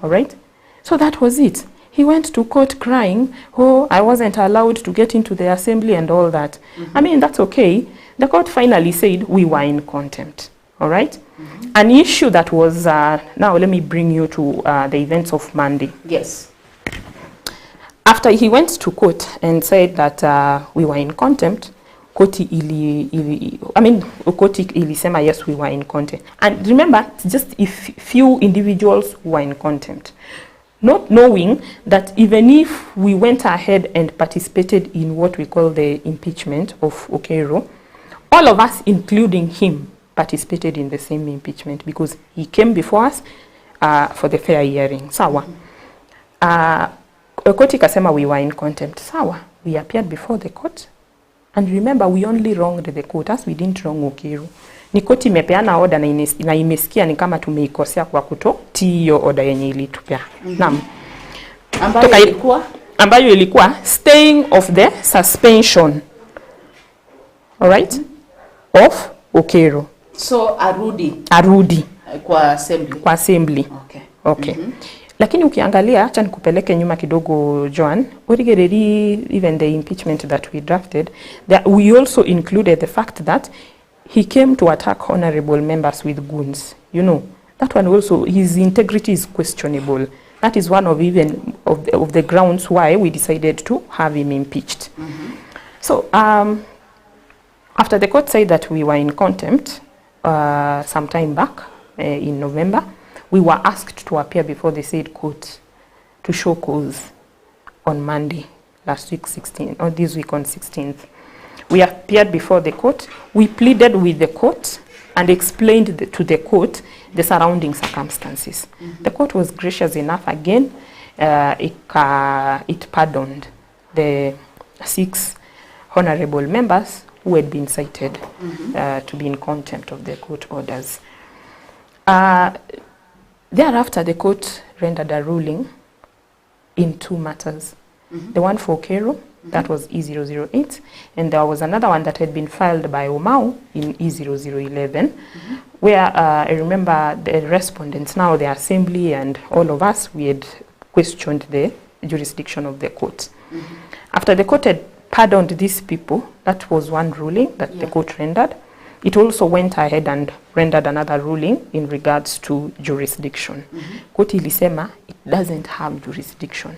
All right? So that was it. He went to court crying, oh, I wasn't allowed to get into the assembly and all that. That's okay. The court finally said we were in contempt. All right? An issue that was, now let me bring you to the events of Monday. Yes. After he went to court and said that we were in contempt, koti ilisema yes, we were in contempt. And remember, just if few individuals were in contempt, not knowing that even if we went ahead and participated in what we call the impeachment of Okeiro, all of us, including him, participated in the same impeachment because he came before us for the fair hearing. Sawa. Koti kasema we were in contempt. Sawa. We appeared before the court. And remember, we only wronged the court, as we didn't wrong Okeiro. Ni koti imepeana order na imesikia ni kama tumeikosea kwa kutotii hiyo order yenye ilitupea. Naam. Ambayo ilikuwa staying of the suspension. All right? Of Okeiro. So arudi kwa assembly. Okay. Lakini ukiangalia, acha nikupeleke nyuma kidogo Joan, origereri even the impeachment that we drafted, that we also included the fact that he came to attack honorable members with goons. You know, that one also, his integrity is questionable. That is one of even of the grounds why we decided to have him impeached. So, after the court said that we were in contempt some time back in November, we were asked to appear before the said court to show cause on Monday, last week 16th, or this week on 16th. We appeared before the court. We pleaded with the court and explained to the court the surrounding circumstances. The court was gracious enough again. It pardoned the 6 honorable members who had been cited to be in contempt of the court orders. Thereafter, the court rendered a ruling in 2 matters. The one for Okeiro, that was E008, and there was another one that had been filed by Omau in E0011, where I remember the respondents, now the assembly and all of us, we had questioned the jurisdiction of the court. After the court had pardoned these people, that was one ruling that the court rendered. It also went ahead and rendered another ruling in regards to jurisdiction. Court ilisema it doesn't have jurisdiction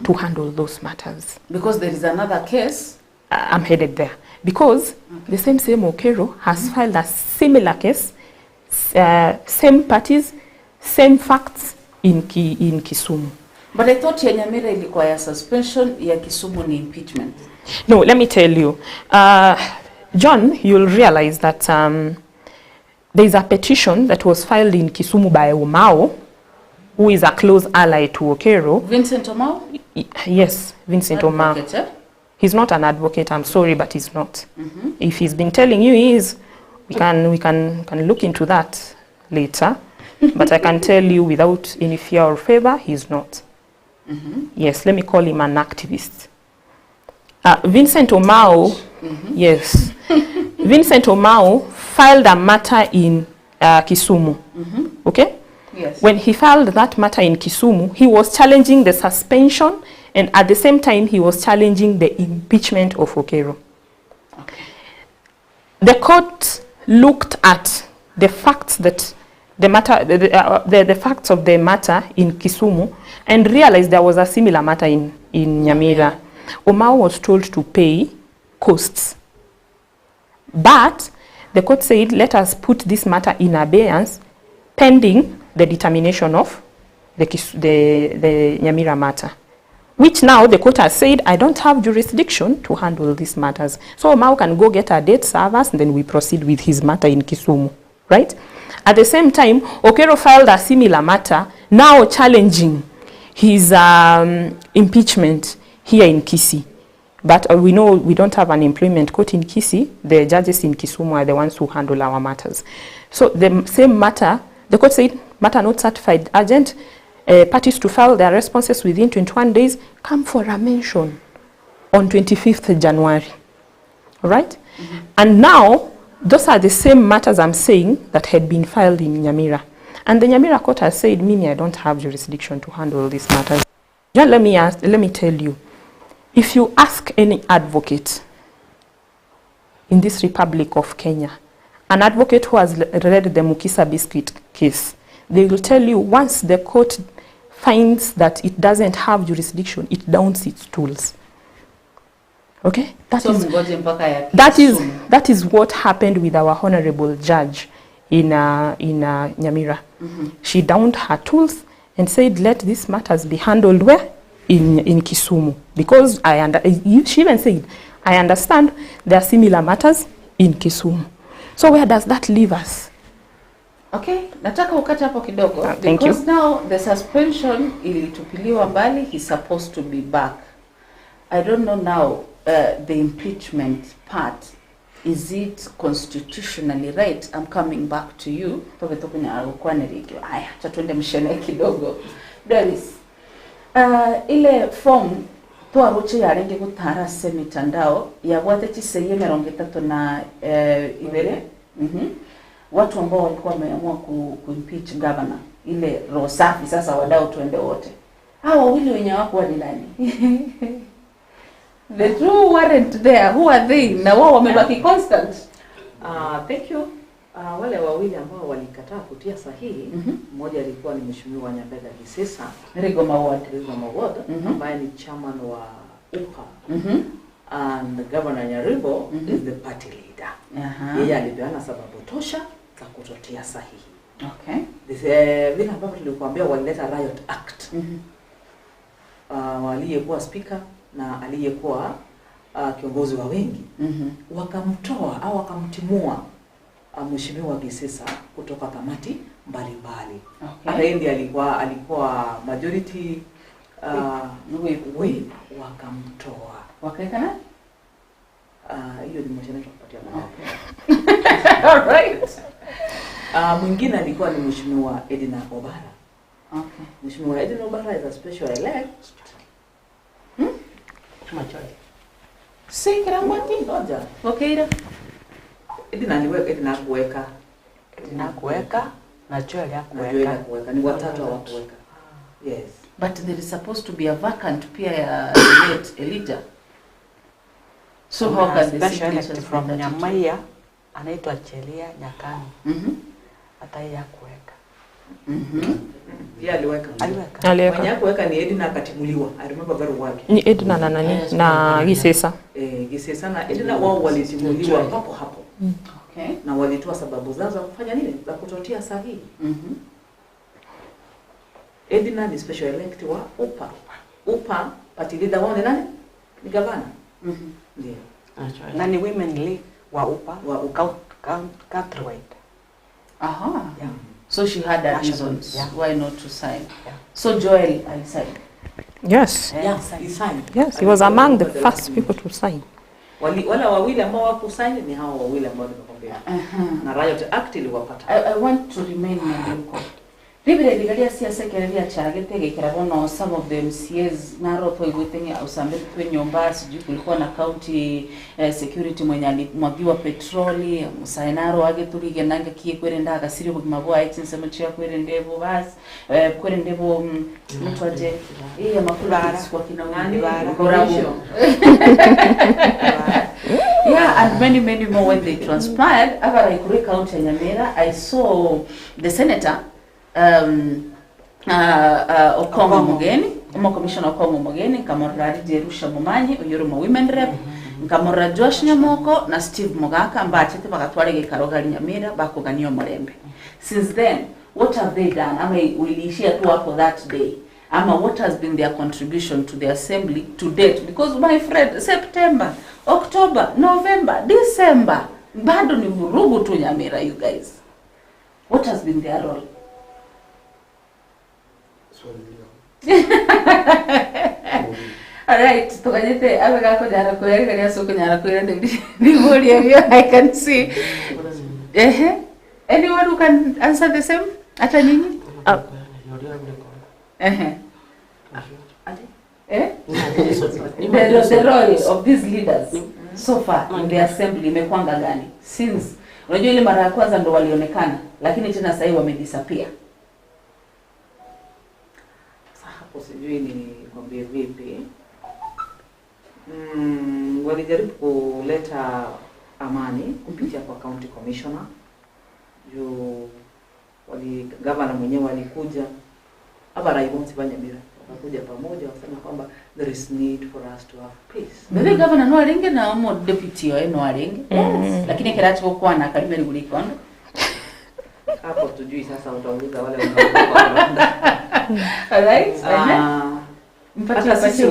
to handle those matters. Because there is another case? I'm headed there. Because the same Okeiro has filed a similar case, same parties, same facts in Kisumu. But I thought NYAMIRA ilikuwa ya suspension, ya Kisumu ni impeachment. No, let me tell you. John, you'll realize that there is a petition that was filed in Kisumu by Omau, who is a close ally to Okeiro. Vincent Omau? Yes, Vincent Omau. He's not an advocate, I'm sorry, but he's not. If he's been telling you he is, we can look into that later. But I can tell you without any fear or favor, he's not. Yes, let me call him an activist. Vincent Omau, yes. Vincent Omau filed a matter in Kisumu. Okay? Yes. When he filed that matter in Kisumu, he was challenging the suspension, and at the same time, he was challenging the impeachment of Okeiro. The court looked at the facts that the matter, the facts of the matter in Kisumu, and realized there was a similar matter in NYAMIRA. Omau was told to pay costs. But the court said, let us put this matter in abeyance pending the determination of the NYAMIRA matter. Which now the court has said, I don't have jurisdiction to handle these matters. So Omau can go get a date, serve us, and then we proceed with his matter in Kisumu. Right? At the same time, Okeiro filed a similar matter, now challenging his impeachment here in Kisii. But we know we don't have an employment court in Kisii. The judges in Kisumu are the ones who handle our matters. So the same matter, the court said, matter not certified urgent, parties to file their responses within 21 days, come for a mention on 25th January. All right? And now, those are the same matters I'm saying that had been filed in NYAMIRA. And the NYAMIRA court has said, Mimi, I don't have jurisdiction to handle these matters. John, let me tell you, if you ask any advocate in this Republic of Kenya, an advocate who has read the Mukisa Biscuit case, they will tell you once the court finds that it doesn't have jurisdiction, it downs its tools. Okay? That is what happened with our honorable judge in NYAMIRA. She downed her tools and said, let these matters be handled where? In Kisumu. Because she even said, I understand there are similar matters in Kisumu. So where does that leave us? Okay, nataka ukata hapo kidogo. Thank because you. Now the suspension ilitupiliwa mbali, he's supposed to be back. I don't know now the impeachment part. Is it constitutionally right? I'm coming back to you. Tobe tokunya alikuwa nirikio. Aya, chatuende mshene kidogo. Doris, ile form to aruche yarenge gutara se mitandao yabwate chiseye 30 na ibere. Watu ambao walikuwa wameamua kuimpeach governor, ile roho safi. Sasa wadau tuende wote. Hao wawili wenye wako ni nani? The true warrant there, who are they? Na wao wamebaki constant. Thank you. Wale wawili ambao walikataa kutia sahihi, mmoja alikuwa ni Mheshimiwa Nyambega Gisesa, Rigoma Ward, ambaye ni chairman wa UPA. And the Governor Nyaribo is the party leader. Yeye alipeana sababu tosha za kutotia sahihi. Okay. Vile ambavyo tulikuambia walileta Riot Act. Aliyekuwa speaker na aliyekuwa kiongozi wa wengi wakamtoa au wakamtimua Mheshimiwa Gisesa kutoka kamati mbalimbali. Hata yeye alikuwa majority whip wakamtoa. Wakaekana? Hiyo ni mmoja wetu kupatia Okay. All right. Mwingine alikuwa ni Mheshimiwa Edina Obara. Okay. Mheshimiwa Edina Obara is a special elect. Si kirangwati ngoja. Okay. Edina kuweka na Joel ya kuweka. Ni watatu wa kuweka. Yes. But there is supposed to be a vacant pia ya Elijah. So how can the special elect from Nyamaya anaitwa Chelia Nyakani. Hata yeye kuweka. Yeye aliweka. Mwenye kuweka ni Edina akatimuliwa. I remember very well. Ni Edina na nani? Na Gisesa. Gisesa na Edina wao walitimuliwa hapo hapo. Okay. Na walitoa sababu zao za kufanya nini? Za kutotia sahihi. Edina ni special elect wa UPA. UPA party leader wao ni nani? Ni governor. Ndio. Na ni women league wa UPA countrywide. Yeah. So she had a reasons why not to sign. Yeah. So Joel signed. Yes. He signed. Yes, he was among the first people to sign. Wale wawili ambao wako sign ni hao wawili ambao nimekwambia. Na Riot Act iliwapata. I want to remain Nyaribo. Ribire digalia siasa kereria charagete gekirabono some of the MCAs naro to igwetenya usambiri twe nyomba siju kulikuwa na county security mwenye alimwagiwa petroli musainaro ageturige nange kiye kwerenda agasiri bugima bwa itinse muchya kwerendevo bas kwerendevo mtu aje ya makulara kwa kina korabo. Yeah, and many more when they transpired. Aba Ikure County Nyamira, I saw the senator Okongo Mugeni, Commissioner Okongo Mugeni, Kamorra Jerusha Mumanyi, Oyuruma Women Rep, Kamorra Josh Nyamoko na Steve Mogaka ambaye chete bakatwale Karoga Nyamira bakoganio Morembe. Since then, what have they done? Ama uliishia tu hapo that day. Ama what has been their contribution to the assembly to date? Because my friend, September, October, November, December, bado ni vurugu tu Nyamira, you guys. What has been their role? Alright, tukajete abaga ko jara ko yari kariya soko nyara ko yari I can see. Anyone who can answer the same? Ata nini? The role of these leaders so far in the assembly imekwanga gani? Since unajua ile mara ya kwanza ndo walionekana, lakini tena sasa hivi wamedisappear. Sijui ni kwambie vipi. Walijaribu kuleta amani kupitia kwa county commissioner. Governor mwenyewe alikuja Abaraibu wa Nyamira wakakuja pamoja wakasema kwamba there is need for us to have peace. Bebe governor no aringe na omo deputy yo no aringe. Lakini kiracho kwa na kalimeri gulikondo. Hapo tujui sasa utauliza wale wanaokuwa. Alright. Hata sisi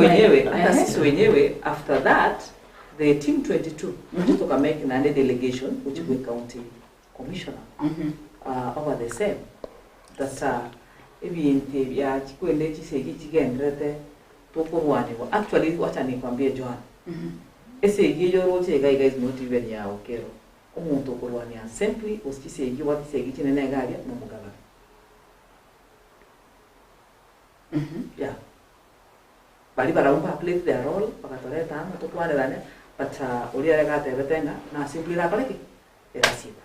wenyewe after that the team 22 kutoka make na delegation which we county commissioner over the same that ebintu ya chikwende chisegi chigendrete tokorwane actually wacha nikwambie Johan esegi yoro chega is not even ya okero umuntu okorwane simply usisegi what segi chinene galia no mugaba yeah bali barumba play their role bakatoreta amu tokwane dane but uliere gate betenga na simply la paleki era sipa.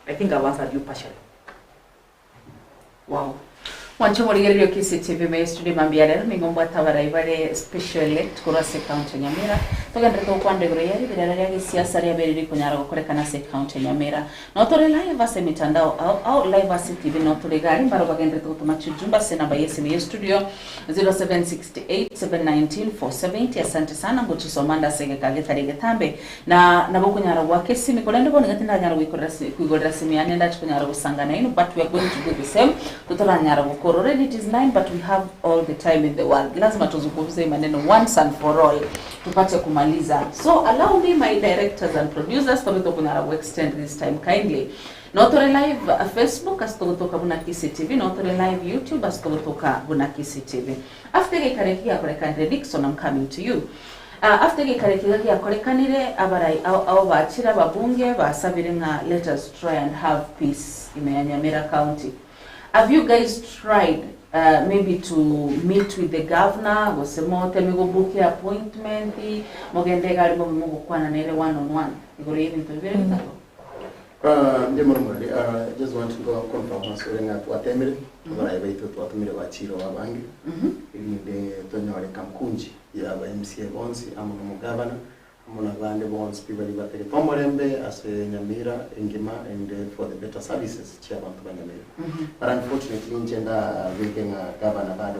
I think I've answered you partially. Wow. Wancho morigerio KCTV me studio mambiare mingomba tabaraibare special elect kurase county Nyamira togendre to kwande groyeri birara ya siasa ya beriri kunyara gukorekana se county Nyamira no tore live ase mitandao au live ase TV no tore gari mbaro bagendre to tumachujumba sena ba yesi studio 0768790470 asante sana mbutu somanda sege kage tarige tambe na bokunyara wake simi kolende boni gatinda nyara wikorasi simi anenda kunyara gusangana ino but we are going to do the same tutora nyara already it is 9 but we have all the time in the world. Lazima tuzungumze maneno once and for all tupate kumaliza. So allow me my directors and producers to extend this time kindly. Notore live Facebook astotoka buna KCTV, notore live YouTube astotoka buna KCTV. After gekarekia korekande Dixon, I'm coming to you. After gekarekia korekanire abarai au bachira babunge basabirenga let us try and have peace in Nyamira County. Have you guys tried maybe to meet with the governor? Was more temigo book appointment? Mogende gari mo kwana nere one on one. Igore even to very just want to go confirm us during at Watemiri, but I waited to Watemiri Wachiro Wabangi. In the Tonyore Kamkunji, you have MCA bonds, among governor. Monavande bonds people libateri pomorembe as Nyamira Ngima and for the better services chairman to Nyamira. But unfortunately Njenda making a governor bad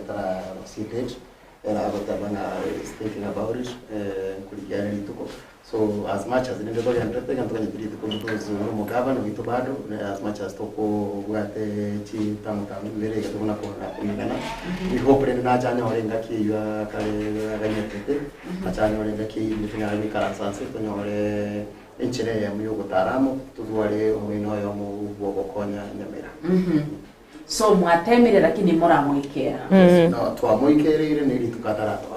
seated and Abana is thinking about it so as much as the Neboli and Repeg and Tony to come governor with Tobado as much as Toko Wate Chi Tamutam very we hope in Najana or in Gaki you are Kare Achano in Gaki between Arabic Sunset when you're in Chile and Yogotaramo to Wale or in Oyomo Bogokonya Nyamira. So mwatemire lakini mora mwikera. No, to amoikere ile nili tukatarato.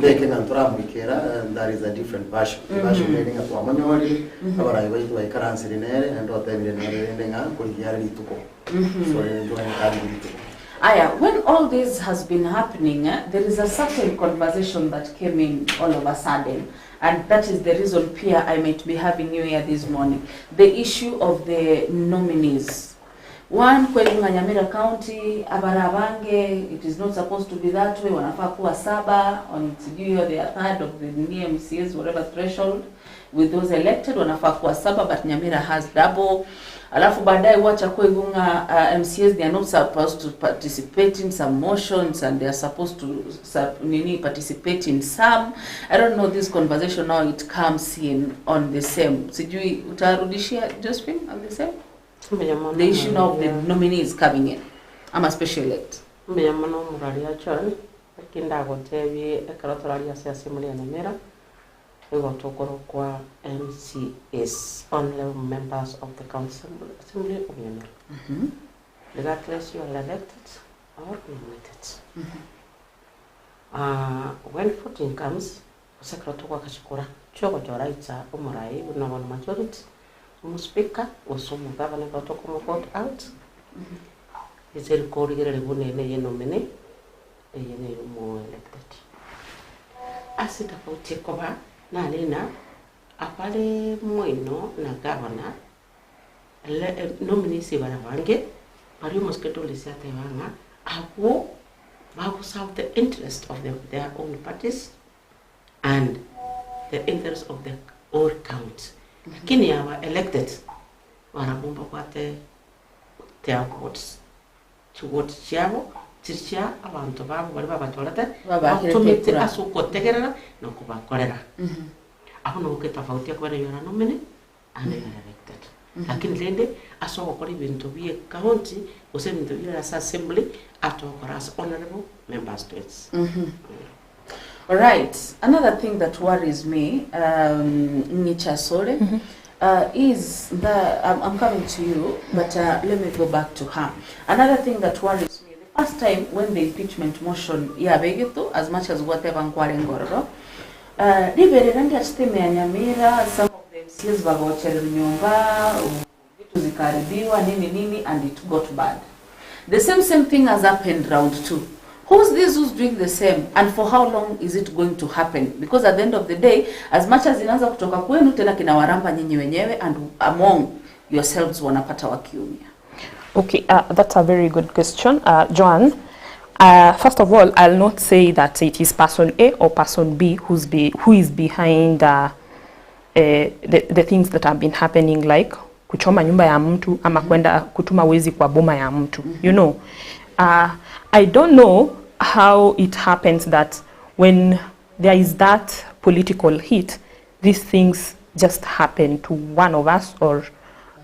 Leke na ntora mwikera there is a different version. Version nili to amonyori abara iwe to ikaransi nere and otemire nere ndenga kuliara lituko. So ndio nkali lituko. Aya, when all this has been happening, there is a certain conversation that came in all of a sudden, and that is the reason, Pia, I might be having you here this morning. The issue of the nominees. One, kweli Nyamira County, Abarabange, it is not supposed to be that way. Wanafaa kuwa saba, on Tidio, they are third of the MCAs, whatever threshold. With those elected, wanafaa kuwa saba, but Nyamira has double. Alafu baadaye wacha kuigunga MCAs, they are not supposed to participate in some motions, and they are supposed to participate in some. I don't know this conversation now, it comes in on the same. Sijui utarudishia Josephine on the same? The issue of the nominees coming in. I'm a special elect. Meyamano Muraria Chan, Kinda Gotevi, Ekaratoria Assembly and Nyamira. We got to go to MCAs, on-level members of the Council Assembly of Nyamira. Regardless, you are elected or nominated. When voting comes, Secretary Wakashikura, Chogo Joraita, Umurai, with no one majority. Speaker was some governor got to come out. He said, Corrier Bune nominee, a more elected. As it about take over, Nalina, a pale moino, na governor, nominee Sivaravange, but you must get to Lisatevanga, who serve the interest of their own parties and the interest of the old count. Lakini hawa elected wanabumba kwate their votes chivote chiavo chiria abantu babo bari babatorete Babahire batumite tekura. asukotegerera no kubakorera aho no tofauti ya kwera yona nomene and elected lakini lende asokora ibintu bie county ose ibintu bie as assembly atokora as honorable member states. All right. Another thing that worries me, Nichasore, is that I'm coming to you, but let me go back to her. Another thing that worries me, the first time when the impeachment motion, as much as whatever Ngwarengoro, Riverandi Asteme Nyamira, some of the MCAs Bagocher Nyumba, vitu zikaribiwa, nini, and it got bad. The same thing has happened round 2. Who's doing the same, and for how long is it going to happen? Because at the end of the day, as much as inaanza kutoka kwenu tena kinawaramba nyinyi wenyewe, and among yourselves wanapata wakiumia. Okay, that's a very good question, Joanne. First of all, I'll not say that it is person A or person B who is behind the things that have been happening, like kuchoma nyumba ya mtu ama kwenda kutuma wezi kwa boma ya mtu. You know, I don't know how it happens that when there is that political heat, these things just happen to one of us or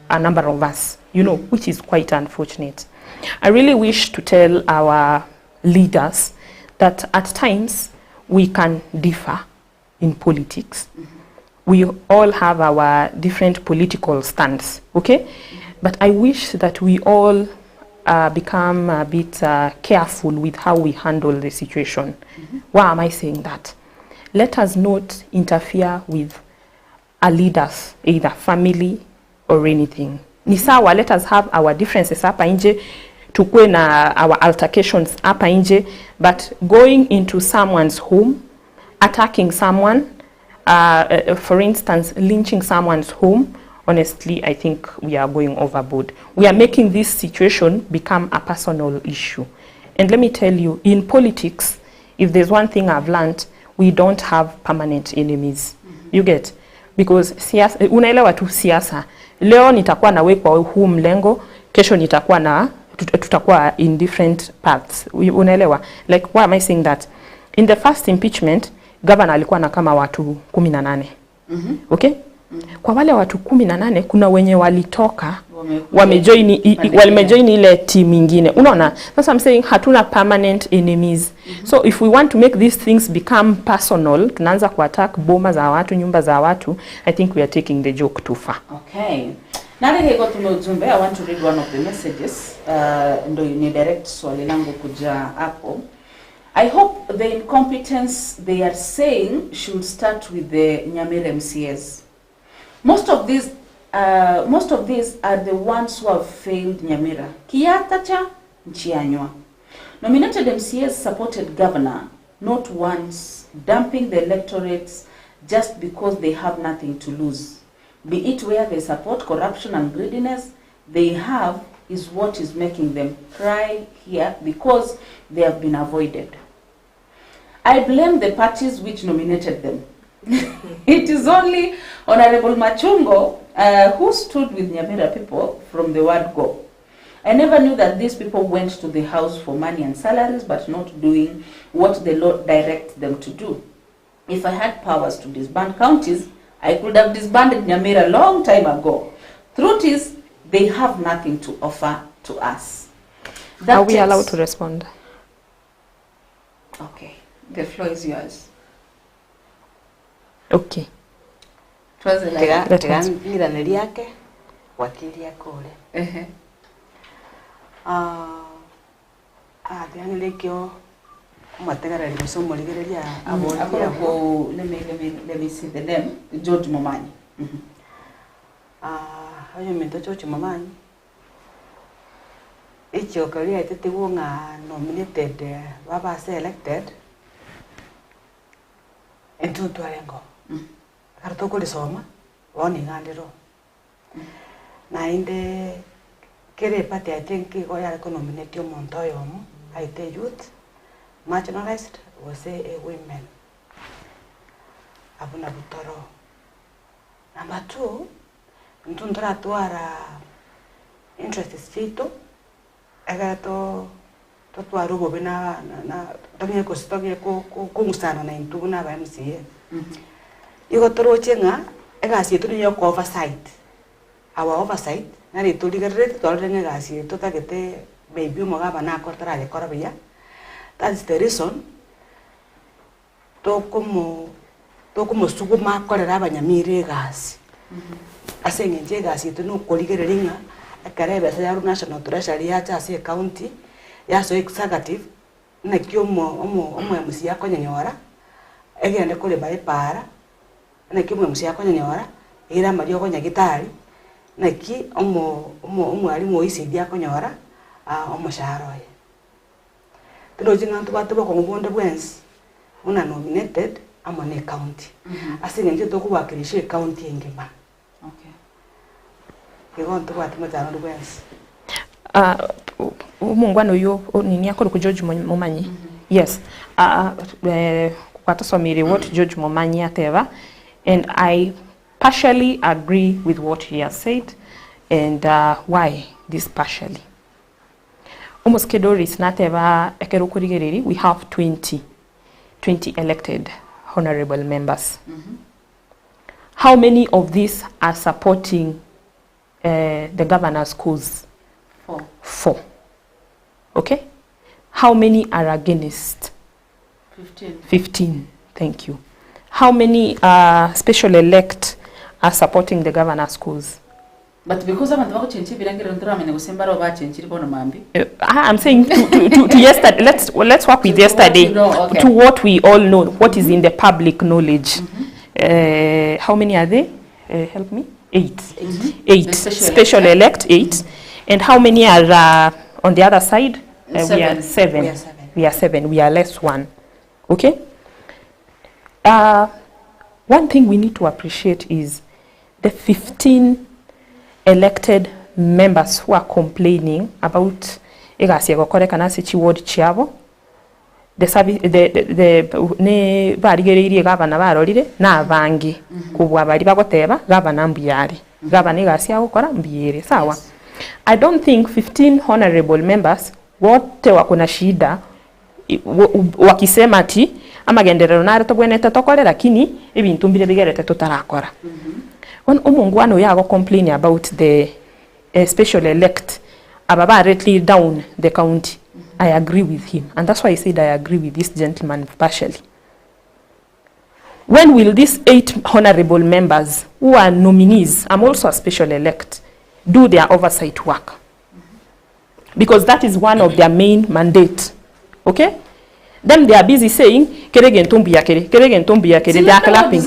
a number of us, you know, which is quite unfortunate. I really wish to tell our leaders that at times we can differ in politics. We all have our different political stands, okay? But I wish that we all become a bit careful with how we handle the situation. Why am I saying that? Let us not interfere with our leaders, either family or anything. Ni sawa, let us have our differences hapa nje, tukue na our altercations hapa nje, but going into someone's home, attacking someone, for instance, lynching someone's home, honestly, I think we are going overboard. We are making this situation become a personal issue. And let me tell you, in politics, if there's one thing I've learned, we don't have permanent enemies. You get? Because siasa, unaelewa tu siasa. Leo nitakuwa na kwa huu mlengo, kesho nitakuwa na tutakuwa in different paths. Unaelewa? Like, why am I saying that? In the first impeachment, governor alikuwa na kama watu 18. Okay? Kwa wale watu 18 kuna wenye walitoka wamejoin ile team nyingine. Unaona? Sasa I'm saying hatuna permanent enemies. So if we want to make these things become personal, tunaanza kuattack boma za watu, nyumba za watu, I think we are taking the joke too far. Okay. Now that I got to know Zumbe, I want to read one of the messages. Ndo ni direct swali langu kuja hapo. I hope the incompetence they are saying should start with the NYAMIRA MCAs. Most of these are the ones who have failed NYAMIRA. Kiatacha nchianywa. Nominated MCAs supported governor, not once dumping the electorates just because they have nothing to lose. Be it where they support corruption and greediness, they have is what is making them cry here because they have been avoided. I blame the parties which nominated them. It is only Honorable Machungo who stood with NYAMIRA people from the word go. I never knew that these people went to the house for money and salaries but not doing what the law directs them to do. If I had powers to disband counties, I could have disbanded NYAMIRA a long time ago. Truth is, they have nothing to offer to us. Are we allowed to respond? Okay, the floor is yours. Okay. Ngiranĩria yake wakili akore. Tiganĩria kĩo mategarari gũcomorigĩrĩria Let me see the name. George Momanyi. Oyo mento George Momanyi. Icho karia itetegwo nga nominated baba elected. Entuntu arengo. Karto kulisoma woni ngandiro. Na inde kere pati I think go ya nominate omuntu oyomu aite youth marginalized was a women. Abuna butoro. Number 2, ntundra tuara interest sito agato twarugo bina na tangi ko stogi ko ngusana na intu na ba MCA igo toro chenga egasi tu yo oversight our oversight na ri tu digere to renga gasi to tagete baby mo ga bana ko tara le korabia. That's the reason to como suguma korera abanyamire gasi asenge gasi tu no koligere ringa akarebe sa national treasury ya ase county ya so executive na kiomo MCA yako nyanyora egende kule bai para na kiomo MCA yako nyanyora ira mario ko nyagitari na ki ali mo isidi yako nyora shaharo ye tino jinga ntu ko ngubonde bwensi una nominated amone county asenge nje to kuwakilisha county ngima. Ntu batimo bwensi umungwano yo nini akoro ku George Mumanyi. Yes, kwatasomire what George Mumanyi ateva, and I partially agree with what he has said. And why this partially? Almost kedoris nateva ekerukurigereri, we have 20 elected honorable members. How many of these are supporting the governor's cause? 4. Okay? How many are against? 15. Thank you. How many special elect are supporting the governor's cause? But because I'm about to change, I'm saying to yesterday. Let's work with yesterday. To what we all know, what is in the public knowledge. How many are they? Help me. 8 special elect 8. And how many are on the other side? We are 7. We are 7. We are less 1. Okay? One thing we need to appreciate is the 15 elected members who are complaining about ward chiavo the service ne barigereire gavana barorire na bangi kubwa bari bagoteba gavana mbiyari gavana igasi agukora mbiyere sawa. I don't think 15 honorable members wote wako shida wakisema ati amagenderero nare tobwenete tokore lakini ebintu mbire bigerete tutarakora. Umungwano yago complain about the special elect ababa rately down the county. I agree with him, and that's why I said I agree with this gentleman partially. When will these 8 honorable members who are nominees, I'm also a special elect, do their oversight work? Because that is one of their main mandate. Okay? Then they are busy saying, keregen tumbiya kere. They are clapping.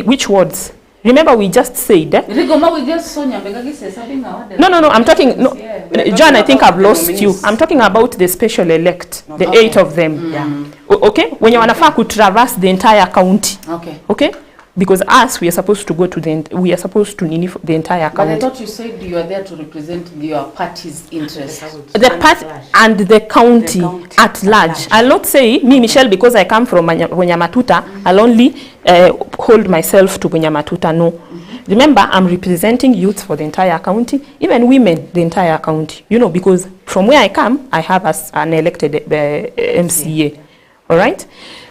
Which words? Remember we just said. No, I'm talking. No, John, I think I've lost you. I'm talking about the special elect, the 8 of them. Okay? When you wanna could traverse the entire county. Okay? Because us, we are supposed to go to the entire county. But I thought you said you are there to represent your party's interest. The party and the county at large. I'll not say me, Michelle, because I come from Bunyamatuta. I'll only hold myself to Bunyamatuta. No. Remember, I'm representing youth for the entire county, even women, the entire county. You know, because from where I come, I have an elected MCA. All right?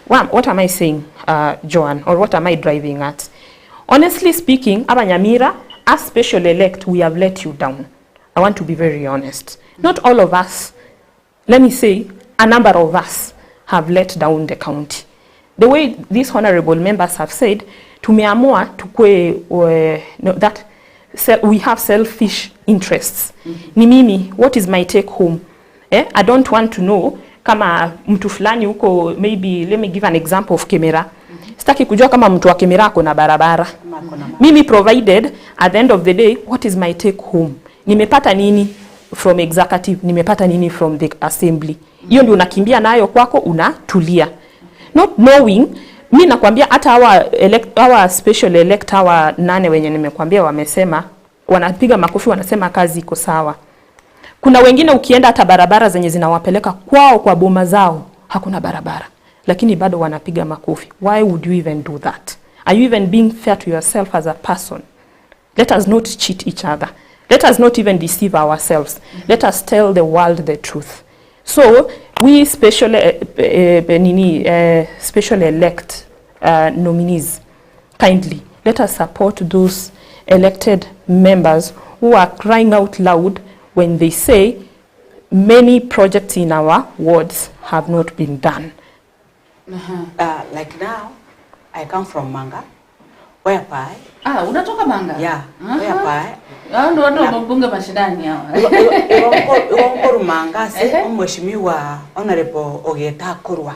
Well, what am I saying, Joanne, or what am I driving at? Honestly speaking, NYAMIRA, as special elect, we have let you down. I want to be very honest. Not all of us, let me say, a number of us have let down the county. The way these honorable members have said, tumeamua that we have selfish interests. Ni mimi, what is my take home? I don't want to know kama mtu fulani huko, maybe let me give an example of Kemera. Sitaki kujua kama mtu wa Kemera ako na barabara. Mimi provided at the end of the day, what is my take home? Nimepata nini from executive, nimepata nini from the assembly. Hiyo ndio unakimbia nayo kwako, unatulia. Not knowing, mimi nakwambia hata hawa special elect hawa 8 wenye nimekwambia wamesema, wanapiga makofi wanasema kazi iko sawa. Kuna wengine ukienda hata barabara zenye zinawapeleka kwao kwa boma zao, hakuna barabara. Lakini bado wanapiga makofi. Why would you even do that? Are you even being fair to yourself as a person? Let us not cheat each other. Let us not even deceive ourselves. Let us tell the world the truth. So we special elect nominees, kindly let us support those elected members who are crying out loud when they say many projects in our wards have not been done. Like now, I come from Manga, whereby unatoka Manga? Yeah, whereby ndo mabunge mashindani hao. Iwonkuru Manga si omweshimiwa Honorable Ogeta Kurwa.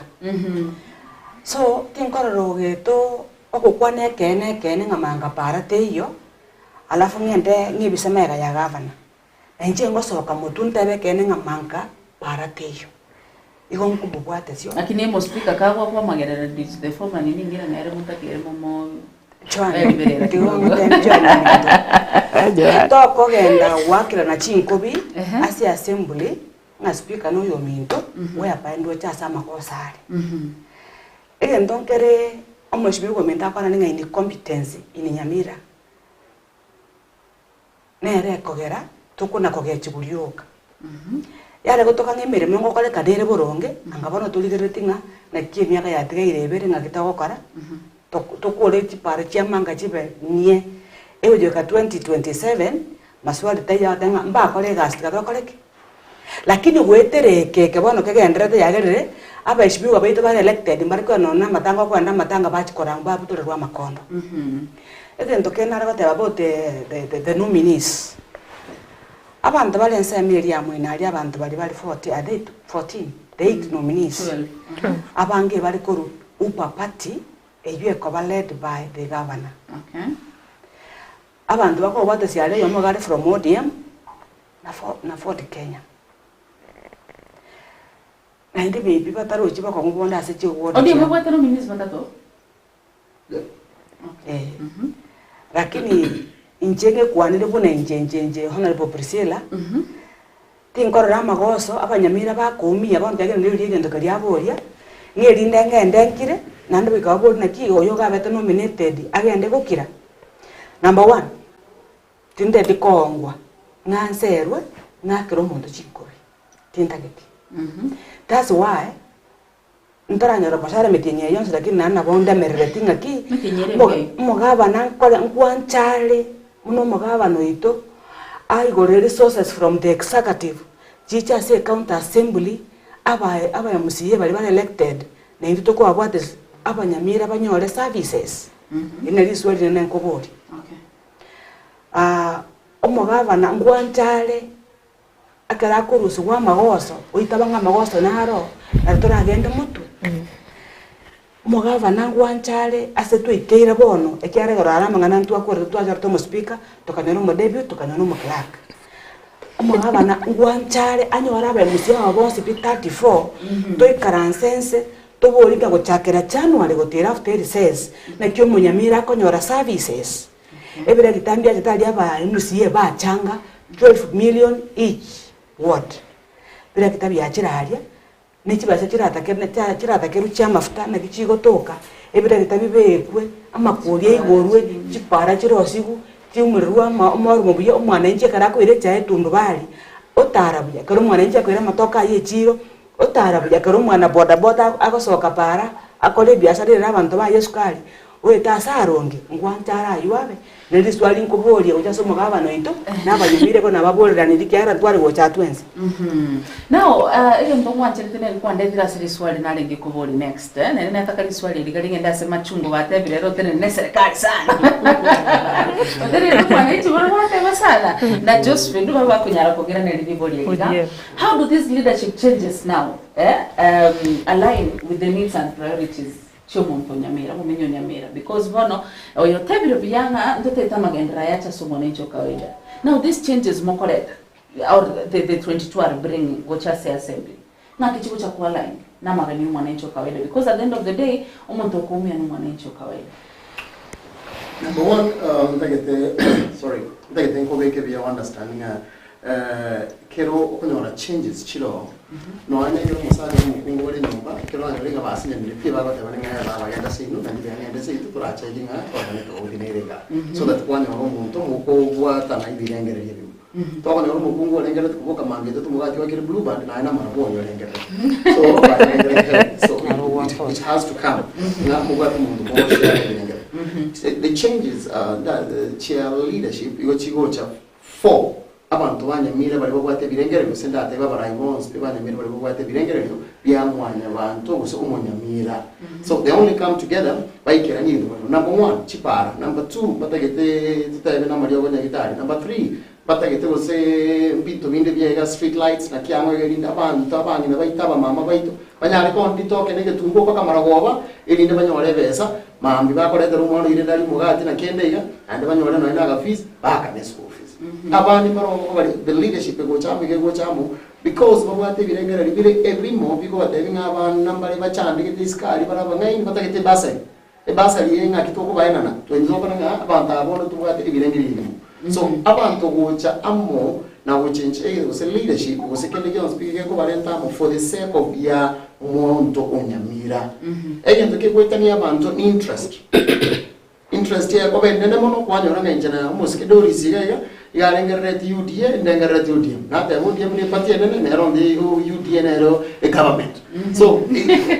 So tinkororo Ogeto okukwane kene ngamanga parate iyo alafu ngende ngibisemeka ya governor. Enje ngosoka mutuntebe kene ngamanga parate iyo. Iko nkububwate sio. Lakini mo speaker kawa kwa magerera the former nini ngira na ere mutakire momo chwana tiwo mutenjana. Toko genda wakira na chinkobi asi assembly na speaker no yo minto whereby ndo chasa makosari. Ege ndonkere omweshimiwa komenta kwa ninga ini competence ini Nyamira. Nere kogera tukuna kogechibulyoka. Yale gotoka ngemirimo ngokole kadere boronge angabona tuligeretinga na kiemyaka yatigaire ibere ngakitagokora tukole chipare chiamanga chibe nie ewe ka 2027 maswali taya tanga mbakole gas kadokoleke lakini gwetereke kebono kegenderete yagerere abeshimiwa baito ba elected mariko nona matanga kwa ndama matanga bachikora mbabu turerwa makondo ete ndokena rabate babote the nominees abantu balensa emiri ya mwina ali abantu bali 40 are they 14 the 8 nominees abange bali koru upa party eyue ko led by the governor. Abantu bako bate siale yomo gari from ODM na Ford Kenya na ndi bibi bataro chiba ko ngubonda ase chiwona ODM bwate nominees batato lakini injenge kwanire buna injenjenje Honorable Priscilla tinkorora magoso abanyamira bakumia abantu yagene ndirigende kali aboria ngerinde ngendengire nande bikabo na kigo yoga bete nominated agende gukira. Number 1 tinde dikongwa nganserwe ngakiro mundu chikobi tindageti. That's why ntaranyara basara metinye yonse lakini nana bonda merretinga ki mogaba nankole nkwanchale muno mogaba noito I got resources from the executive chicha se county assembly aba MCA bali elected na into ko abwate abanyamira banyore services ine liswali nene nkobori omogaba na ngwanchale akara kurusu wa magoso uitabanga magoso naro natora agende mutu mogava nangwanchale asetu iteira bono ekyare gorara mangana ntu akore twaja tomo speaker tokanyano mo debut tokanyano mo clerk mogava na ngwanchale anyora ba musia abonse pi 34 to ikaransense to bolika go chakera January go tira after says na kyo munyamira konyora services ebere kitambia kitali aba musia ba changa 12 million each what bere kitabi ya chiraria nichibasa chiratakeru cha mafuta na kichigo toka ebira kitabibekwe amakoria igorwe chipara chirosigu chimurwa amaru mubuye omwana enche karako ire cha etundu bali otarabuya karo mwana enche akwira matoka ye chiro otarabuya karo mwana boda boda akosoka para akole biashara ira abantu ba yesukali weta saronge ngwantara yuabe nedi swali nkoboli ujaso mugaba noito nabanyumire ko nababolera ndikyara twari go cha twenzi now iyo ndo mwanche tene kwa ndendira siri swali nalenge koboli next nene nataka swali ligalinge ndase machungu batebire ro tene ne serikali sana tene ndo mwana ichi bora wate basala na just ndu baba kunyara kogera ne liboli yiga how do these leadership changes now align with the needs and priorities chomonto Nyamira mumenyo Nyamira because bono oyo tebiro biyanga ndoteta magendera yacha somone ncho kawaida. Now these changes mokoreda or the 22 are bringing gocha say assembly na kichiko cha kualign na magani mwananchi kawaida because at the end of the day umuntu okumia ni mwananchi kawaida. Number one, ndagete nkobeke bya understanding kero okunyora changes chilo no ane yo musale mukungu wali nyumba kero angalinga basinya nilipi baba tabanenga baba yenda sinu na ndiye yenda sinu turacha ilinga kwa ne to ordinary ga so that one yo muntu muko bwa tana ibirengere yebi Toko ni orumo kungu olengere tukuboka mangete tumugati wakiri blue band na ina marabonyo olengere. So it has to come. Na mugati mundu mwoshi olengere. The changes the chair leadership igo chigocha 4 abantu banyamira bali bwate birengere gusenda ate babarayimons banyamira bali bwate birengere byamwanya abantu guso umonyamira. So they only come together by kiranyiro. Number 1 chipara, number 2 batagete tutabe na Mario gonya gitari, number 3 batagete gose mpito binde byega street lights na kyangwe gerinda abantu abandi nabayitaba mama bayito banyale kondi toke nege tumbo paka maragoba erinde banyole besa mambi bakorete rumwana ire ndali mugati na kendega ande banyole no ina fees baka ne school fees abandi barongo bali the leadership go chamu because babwate birengera libire every mo biko batevinga abantu nambale bachandike diskali baraba ngai batagete basai e basali yenga kitoko bayenana twenzoka nga abantu abono tubwate birengera libire. So abantu gocha amo na uchenche was a leadership was a John speaking ko barenta for the sake of ya monto onyamira. Egento ke kwetani abantu interest ya ko benene mono kwanya ora ngenjana musike dori siga ya rengereti UDA ndengereti UDA na te UDA ni party nene nero ndi UDA nero a government. So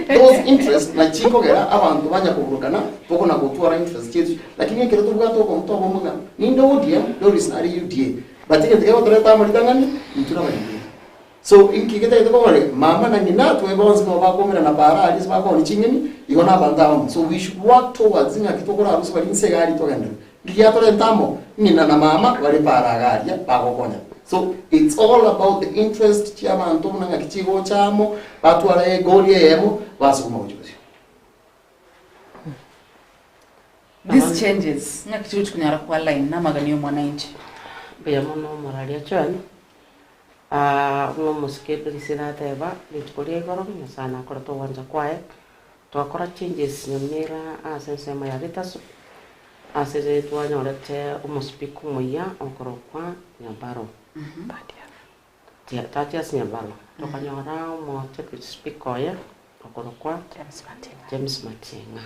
those interests na chiko gera abantu banya kugurukana poko na kutuara interest yetu lakini kero tugato ko mtobo munga nindo UDA dori snari UDA batike ndike otoreta amalitangani mtura bali. So inkigeta ito ko mama na ngina to ebonzi mo bakomera na para ali ba ko ni chingeni igona banda. So we should work towards inga kitokora arusi bali nsegari to ganda ndiyato ntamo ngina na mama bali para gari ya bakokonya. So it's all about the interest chama antomo na kichigo chamo batu ale goli yemo basukuma ujuzi. These changes ngakichigo kunyara kwa line na maganio mwananchi beyamono moralia chani uno musike lisina teba litkolie goro sana kora to wanja kwae to akora changes nyamira asensema ya ritasu aseze tuanya olete umuspiku moya okoro kwa nyabaro tatia nyabaro to kanyora mo take speak oya okoro kwa James Matinga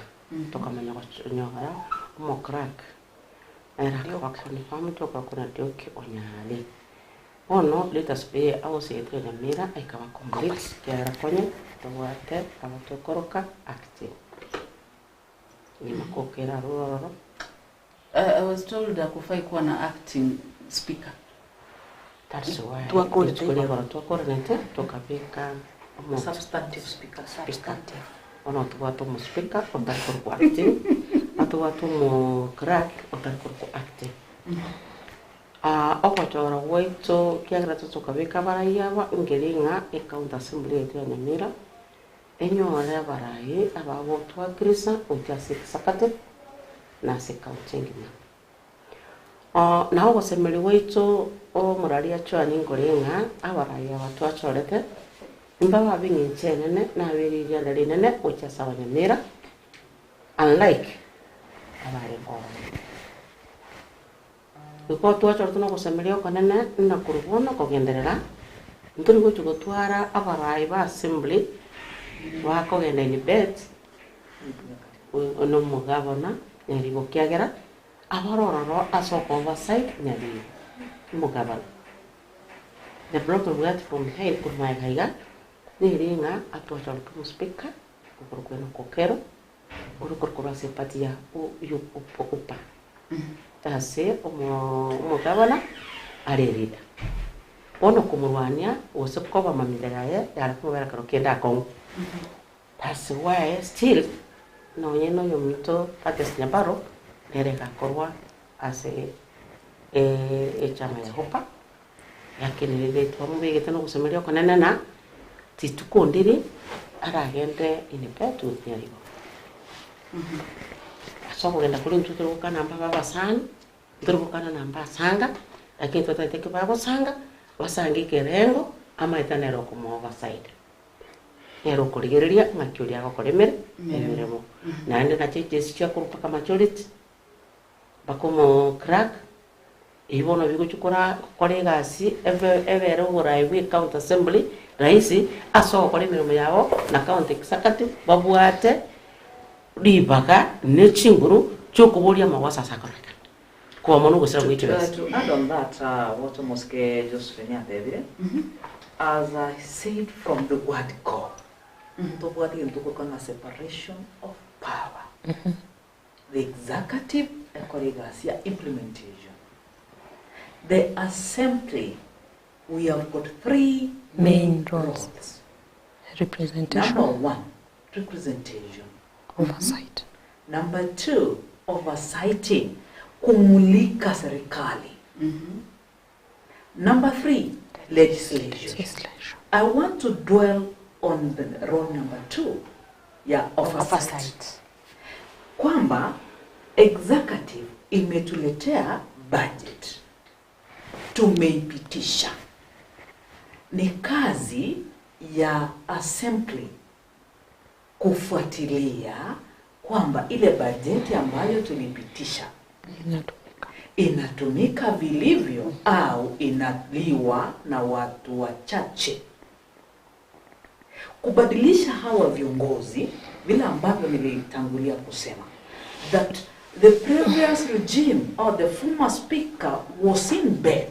to kamanya nyora mo crack era kwa kanifamu to kwa kuna doki onyale ono letas be au se entre la mira ai kama complete kiara konye to wate kama to koroka active ni makokera roro. I was told that kufai kuwa na acting speaker. That's why tuakore nete tukapika substantive speaker substantive ono tuwatu mu speaker otakoro ku active atu mu crack otakoro ku active. Okochora waito kiagra tukabika barayaba ingeringa account assembly ya Nyamira enyora baraye ababo twa krisa utasi sakate na counting na ho semeli waito o muraria chwani ngorenga abaraye abatu achorete mbaba bingi chenene na biriria nene uchasa wa Nyamira unlike abare bo ko to achorete no kusemelio kanene na kurubona kogenderera nturi go tugotwara abaraye ba assembly wa kogenda ni bet ono mugabona Nyaribo kiagera abarororo asoko Oversight Nyaribo mugabana the problem went from here to my haiga niringa atwacha ku speaker kukorkwena kokero urukorkora sepatia upa tase mugabana arerida ono kumurwania usokoba mamidagaye yarakubera karokenda akon. That's why still no yeno yomito ates nyabaro nereka korwa ase chama ya hopa yakini le twamubege tano kusemelio kanana na titukondiri aragende inipetu Nyaribo. So kugenda kuli ntuturuka namba baba sana nturuka namba sanga lakini tutateke baba sanga wasangi kerengo ama itanero como Oversight. Ero kurigereria makiuria gokoremere emeremo nande na changes cia kurupaka majority bakomo crack ibono bigo chukura kolegasi evero urai we count assembly raisi aso koremere yabo na count executive babwate ribaga ne chinguru chokuboria mawasa sakaraka Kwa manu gusira witness. To add on that, what Mosque Josephine David, as I said from the word go, a separation of power. The executive and implementation. The assembly, we have got 3 main roles. Representation. Number 1, representation. Oversight. Number 2, oversighting. Kumulika serikali. Number 3, legislation. I want to dwell on the role number 2, oversight. Kwamba executive imetuletea budget, tumeipitisha. Ni kazi ya assembly kufuatilia kwamba ile budget ambayo tulipitisha inatumika vilivyo au inaliwa na watu wachache. Kubadilisha hawa viongozi vile ambavyo nilitangulia kusema, that the previous regime or the former speaker was in bed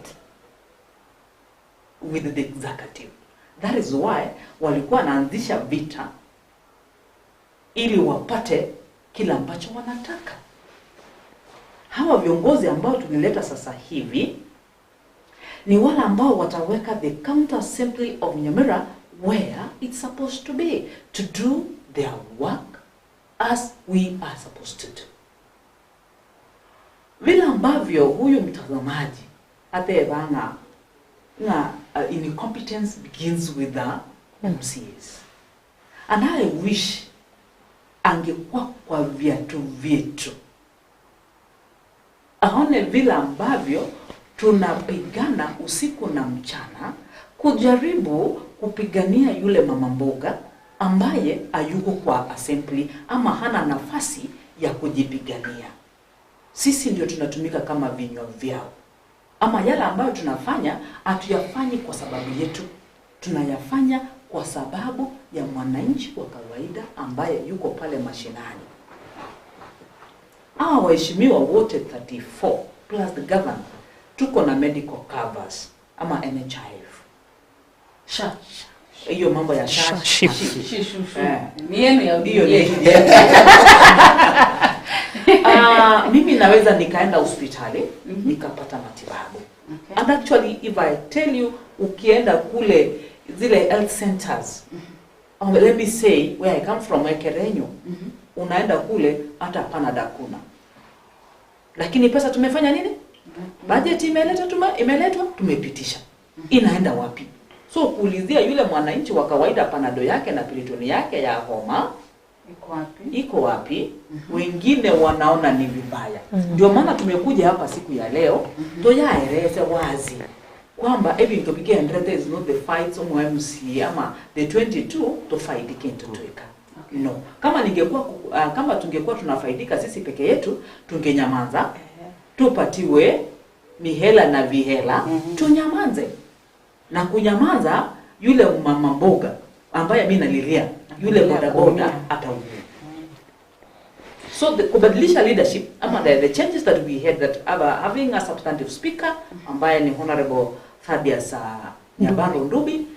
with the executive. That is why walikuwa wanaanzisha vita ili wapate kila ambacho wanataka. Hawa viongozi ambao tulileta sasa hivi ni wale ambao wataweka the counter assembly of NYAMIRA where it's supposed to be, to do their work as we are supposed to do. Vile ambavyo huyu mtazamaji atebanga na incompetence begins with the MCAs. And I wish angekuwa kwa viatu vyetu, aone vile ambavyo tunapigana usiku na mchana kujaribu kupigania yule mama mboga ambaye hayuko kwa assembly ama hana nafasi ya kujipigania. Sisi ndio tunatumika kama vinywa vyao. Ama yale ambayo tunafanya hatuyafanyi kwa sababu yetu, tunayafanya kwa sababu ya mwananchi wa kawaida ambaye yuko pale mashinani. Hawa waheshimiwa wote 34 plus the governor tuko na medical covers ama NHIF. Hiyo mambo ya mieno ya hiyo mimi naweza nikaenda hospitali nikapata matibabu. And actually if I tell you, ukienda kule zile health centers, let me say where I come from, Ekerenyo, unaenda kule hata Panada kuna. Lakini pesa tumefanya nini? Budget imeletwa tumepitisha. Inaenda wapi? So kuulizia yule mwananchi wa kawaida Panado yake na pilitoni yake ya homa iko wapi? Wengine wanaona ni vibaya. Ndio maana tumekuja hapa siku ya leo tuyaeleze wazi kwamba every topic is not the fight on MCA ama the 22 to fight kintu tuika. No. Kama tungekuwa tunafaidika sisi peke yetu, tungenyamaza, tupatiwe mihela na vihela, tunyamanze. Na kunyamaza yule mama mboga ambaye mimi nalilia, yule bodaboda ataumia. So the kubadilisha leadership ama the changes that we had, that having a substantive speaker ambaye ni Honorable Thaddeus Nyabaro Ndubi,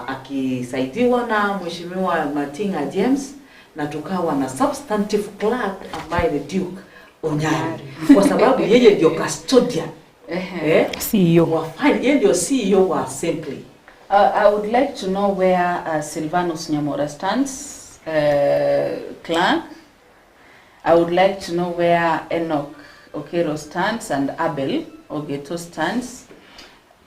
akisaidiwa na Mheshimiwa Matinga James, na tukawa na substantive clerk ambaye ni Duke Onyari, kwa sababu yeye ndio custodian CEO yeye ndio CEO wa assembly. I would like to know where Silvanus Nyamora stands, clerk. I would like to know where Enoch Okero stands and Abel Ogeto stands,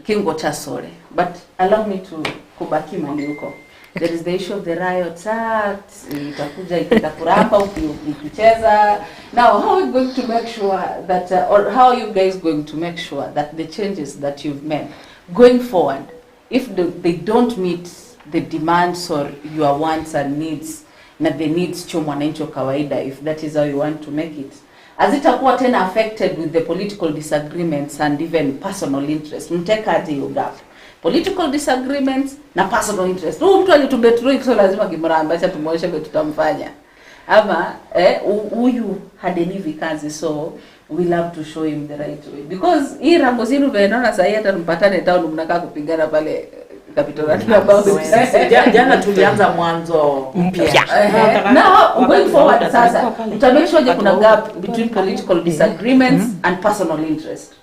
Kingo Chasore. But allow me to kubaki manduko. There is the issue of the Riot Act, itakuja itakuramba ukicheza. Now, how are we going to make sure that, or how are you guys going to make sure that the changes that you've made going forward, if they don't meet the demands or your wants and needs, na the needs cha mwananchi kawaida, if that is how you want to make it, azitakuwa tena affected with the political disagreements and even personal interest? Mteka ati ugap political disagreements na personal interest. Mtu alitubetrui so lazima kimramba acha tumuonyeshe kwa tutamfanya. Ama huyu hadelivi kazi, so we'll have to show him the right way, because hii rambo zenu venona sahi hata mpatane town mnakaa kupigana pale Capitol jana tulianza mwanzo mpya. Now going forward sasa utamake sure kuna gap between political disagreements and personal interest.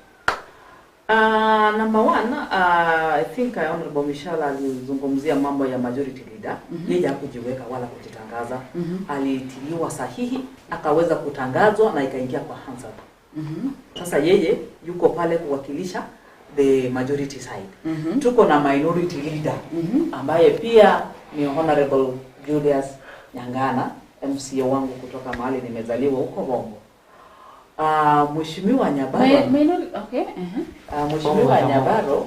Number one, I think Honorable Michelle alizungumzia mambo ya majority leader. Yeye hakujiweka wala kujitangaza. Alitiliwa sahihi, akaweza kutangazwa na ikaingia kwa Hansard. Sasa yeye yuko pale kuwakilisha the majority side. Tuko na minority leader ambaye pia ni Honorable Julius Nyangana, MCA wangu kutoka mahali nimezaliwa huko Bongo. Mheshimiwa Nyabaro. Mheshimiwa Nyabaro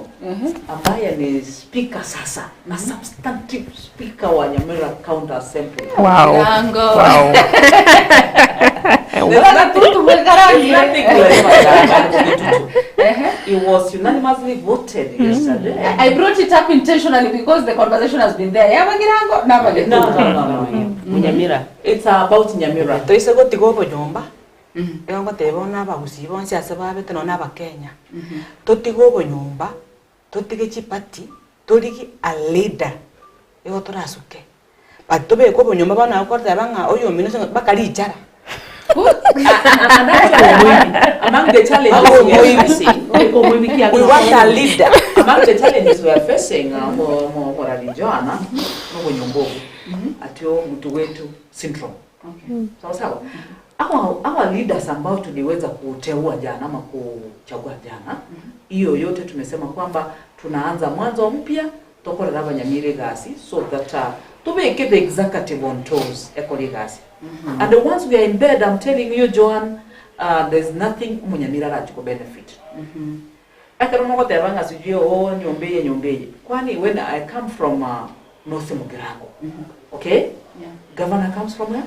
ambaye ni speaker sasa, na substantive speaker wa Nyamira County Assembly. Wow. Wow. It was unanimously voted yesterday. I brought it up intentionally because the conversation has been there. No. Nyamira. It's about Nyamira. Toise gotigo nyumba. Ngo tebona abagusi bonse asababete no n'abakenya. Totigo nyumba, totige chipati, torigi a leader. Ego torasuke. But tobe ko nyumba bana akorda banga oyo mino bakali ichara. Among the challenges we want a leader. Among the challenges we are facing for Ralijana no nyombovu atio mtu wetu syndrome. Sawa. Our leaders ambao tuliweza kuteua jana ama kuchagua jana, hiyo yote tumesema kwamba tunaanza mwanzo mpya tokora raba Nyamire gasi, so that to make the executive on toes ekoli gasi. And once we are in bed, I'm telling you, Joan, there's nothing Nyamira rachiko benefit. Akaromo ko tebanga sijio nyombeye. Kwani when I come from North Mugirango. Okay? Yeah. Governor comes from where?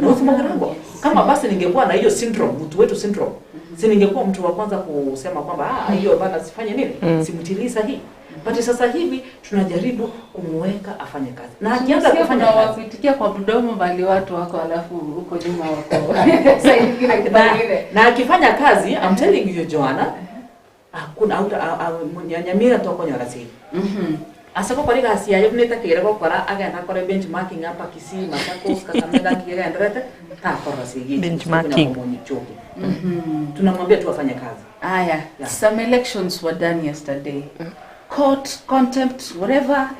North Mugirango. Kama basi ningekuwa na hiyo syndrome, mtu wetu syndrome. Si ningekuwa mtu wa kwanza kusema kwamba hiyo bana sifanye nini? Simtilii sahihi. But sasa hivi tunajaribu kumweka afanye kazi. Na akianza kufanya kazi, kuitikia kwa mdomo bali watu wako alafu huko nyuma wako. Sasa ingine kidangine. Na akifanya kazi, I'm telling you Joanna, hakuna Nyamira toko nyorasi. Asako kwa riga asia yo neta kire ko para agenda kore benchmarking hapa Kisii Machakos Kakamega kire endelete ta kora sigi benchmarking. Tunamwambia tu afanye kazi. Aya, some elections were done yesterday. Court, contempt, whatever,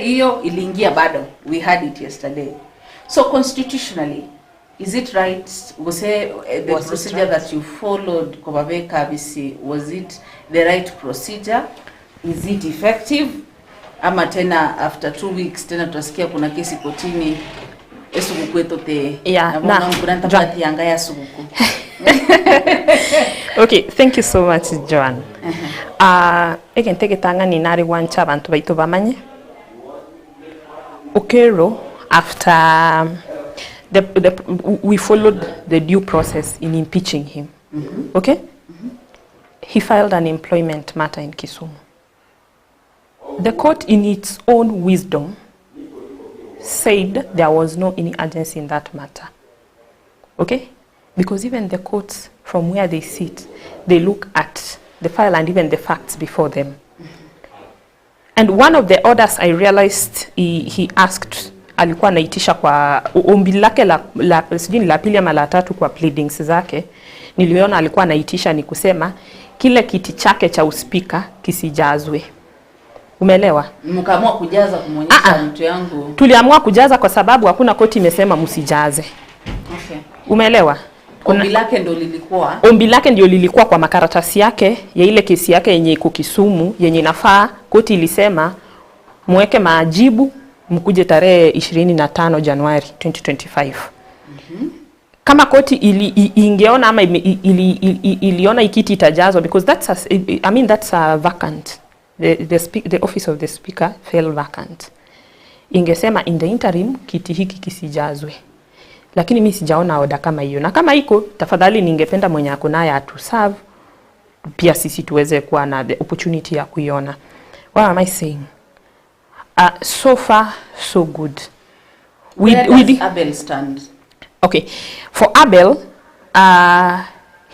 hiyo iliingia bado. We had it yesterday. So constitutionally, is it right? Was the procedure that you followed, Kobabeka BC, was it the right procedure? Is it effective? Ama tena after 2 weeks tena tutasikia kuna kesi kotini esugukweto te na kuranta yanga ya suguku. Okay, thank you so much, Joan. Again, take tanga ni nari wancha abantu baitu bamanye. Okero, after we followed the due process in impeaching him. Okay? He filed an employment matter in Kisumu. The court, in its own wisdom, said there was no any urgency in that matter. Okay? Because even the courts, from where they sit, they look at the file and even the facts before them. And one of the orders I realized he asked, alikuwa naitisha kwa ombi lake la pili ama la tatu kwa pleadings zake, niliona alikuwa naitisha ni kusema kile kiti chake cha uspika kisijazwe. Umeelewa? Mkaamua kujaza kumwonyesha mtu yangu. Tuliamua kujaza kwa sababu hakuna koti imesema msijaze. Okay. Umeelewa? Ombi lake ndio lilikuwa. Ombi lake ndio lilikuwa kwa makaratasi yake ya ile kesi yake yenye iko Kisumu, yenye nafaa koti ilisema muweke majibu mkuje tarehe 25 Januari 2025. Kama koti ingeona ama iliona ikiti itajazwa, because that's a vacant. The office of the speaker fell vacant. Ingesema in the interim kiti hiki kisijazwe. Lakini mimi sijaona oda kama hiyo. Na kama iko, tafadhali ningependa mwenye ako naye atu serve pia sisi tuweze kuwa na the opportunity ya kuiona. What am I saying? So far so good. Where does Abel stand? Okay. For Abel,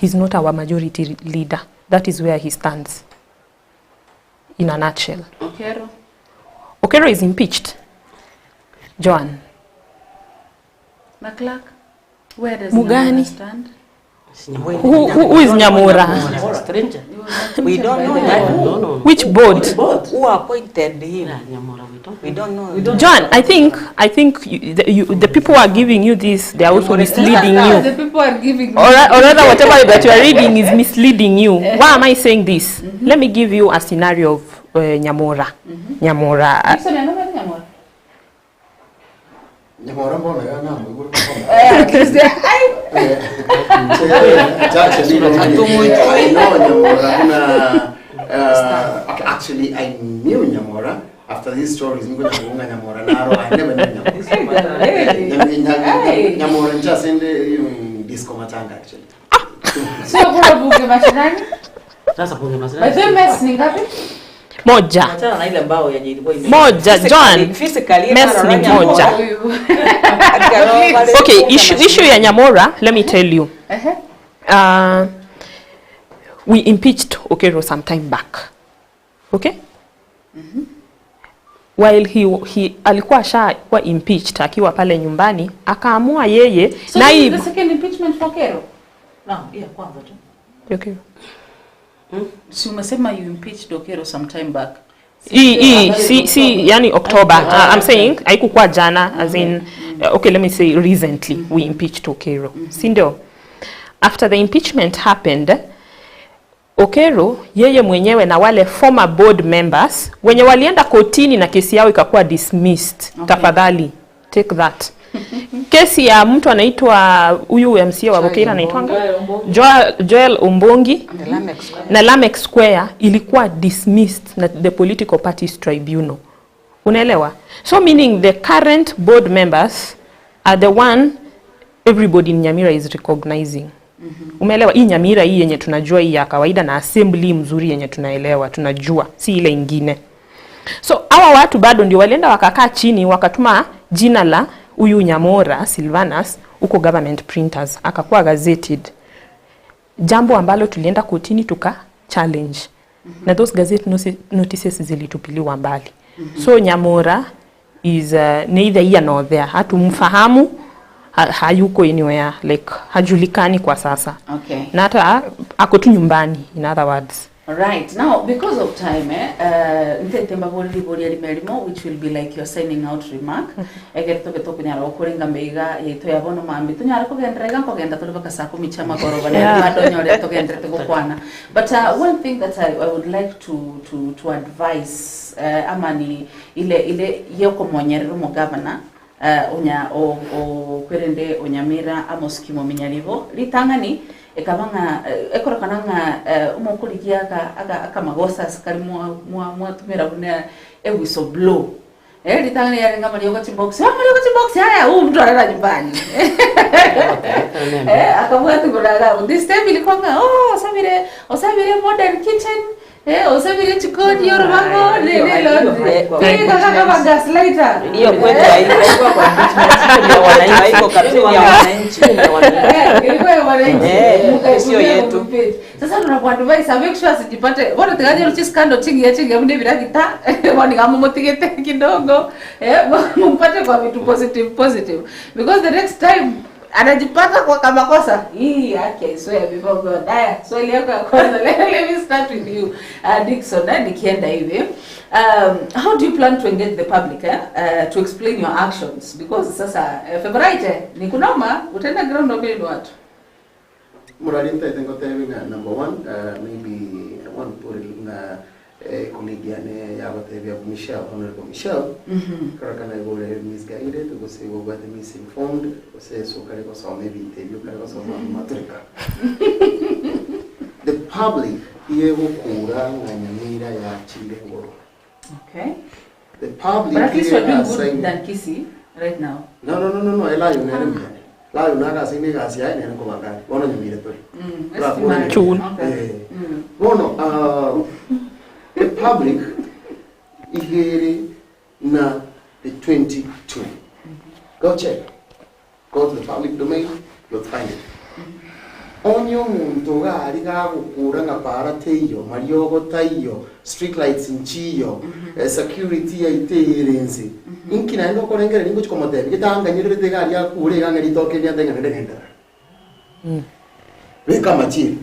he's not our majority leader. That is where he stands, in a nutshell. Okero is impeached. Joan. Clark, where does Mugani Nyamura stand? Who is Nyamura? Stranger. We don't know. Which board? Who appointed him? We don't know. John, I think the people who are giving you this, they are also misleading you. The people are giving Or rather, whatever that you are reading is misleading you. Why am I saying this? Let me give you a scenario of Nyamura. Nyamura. Nyamora mbona ya namu iguru actually I knew Nyamora after these stories. Nyamora naro I never knew Nyamora. Nyamora just in the disco matanga actually. Sio kwa bunge mashinani? Sasa bunge mashinani. But mess ni ngapi? Moja. Achana na ile mbao yenye ilikuwa moja, John. Physically Mess ni moja. Okay, issue ya Nyamora, let me tell you. We impeached Okero some time back. Okay? While he alikuwa kwa impeached akiwa pale nyumbani, akaamua yeye so the second impeachment for Okero? No, yeah, kwanza tu. Okay. Si umesema you impeached Okero some time back. Yani October. I'm saying haikuwa jana, as in okay, let me say recently we impeached Okero. Sindio? After the impeachment happened, Okero yeye mwenyewe na wale former board members wenye walienda kotini na kesi yao ikakuwa dismissed. Okay. Tafadhali take that. Kesi ya mtu anaitwa huyu MCA wa Bokera anaitwanga Joel Umbongi na Lameck Square ilikuwa dismissed na the political parties tribunal. Unaelewa? So meaning the current board members are the one everybody in Nyamira is recognizing. Umeelewa? Hii Nyamira hii yenye tunajua hii ya kawaida na assembly mzuri yenye tunaelewa, tunajua, si ile ingine. So hawa watu bado ndio walienda wakakaa chini wakatuma jina la huyu Nyamora Silvanus uko government printers akakuwa gazetted. Jambo ambalo tulienda kotini tuka challenge. Na those gazette notices zilitupiliwa mbali. So Nyamora is neither here nor there. Hatumfahamu, hayuko anywhere, like hajulikani kwa sasa. Okay. Na hata ako tu nyumbani, in other words. Right. Now, because of time, which will be like your signing out remark. But one thing that I would like to advise, amani ile yoko mwanyerero mo governor, kwerende Nyamira Amos Kimo Nyaribo litangani ekabanga ekorokananga umukurikia aka magosa skari mwa tumera bune whistleblow litangani yarenga Mario box haya mtu analala nyumbani akamwata kulaga this time ilikuwa osabire modern kitchen osabire chikoni yorbango kama gaslighter hiyo kwetu haikuwa kwa impeachment ya wananchi, haiko kabisa ya wananchi. Ilikuwa ya wananchi, sio yetu. Sasa tunakuadvise make sure sijipate bora tegaje ruchi scandal chingi ya mde bila kita wani kama motigete kidogo mpate kwa vitu positive because the next time anajipata kwa kama kosa hii yake swear before God. Swali yako ya kwanza, let me start with you Dickson, nikienda hivi how do you plan to engage the public to explain your actions, because sasa February ni kunoma utaenda ground obili watu Muralinta itengo tevi na number one, maybe one puri na colleague ane yabatevi ya Michelle, Honorable Michelle. Karakana igore misguided, gose igore misinformed, gose so kare ko so maybe interview kare ko so maturika. The public yego kura na Nyamira ya Chile ngoro. Okay. The public. But at least we're doing good than Kisi right now. No. Ela yo nere mbiane. La yo naga sini ga sia ene ko bakari. Wono Nyamira to. Wono the public igere na the 22. Go check. Go to the public domain, you'll find it. onyo muntu gari gagukura nga para teyo mariogo tayo street lights nchiyo security ya iterenzi inkina ndo korengere ningo chikomote gitanga nyirire gari ya kure ganga litoke nya ndenga ndenda weka machiri.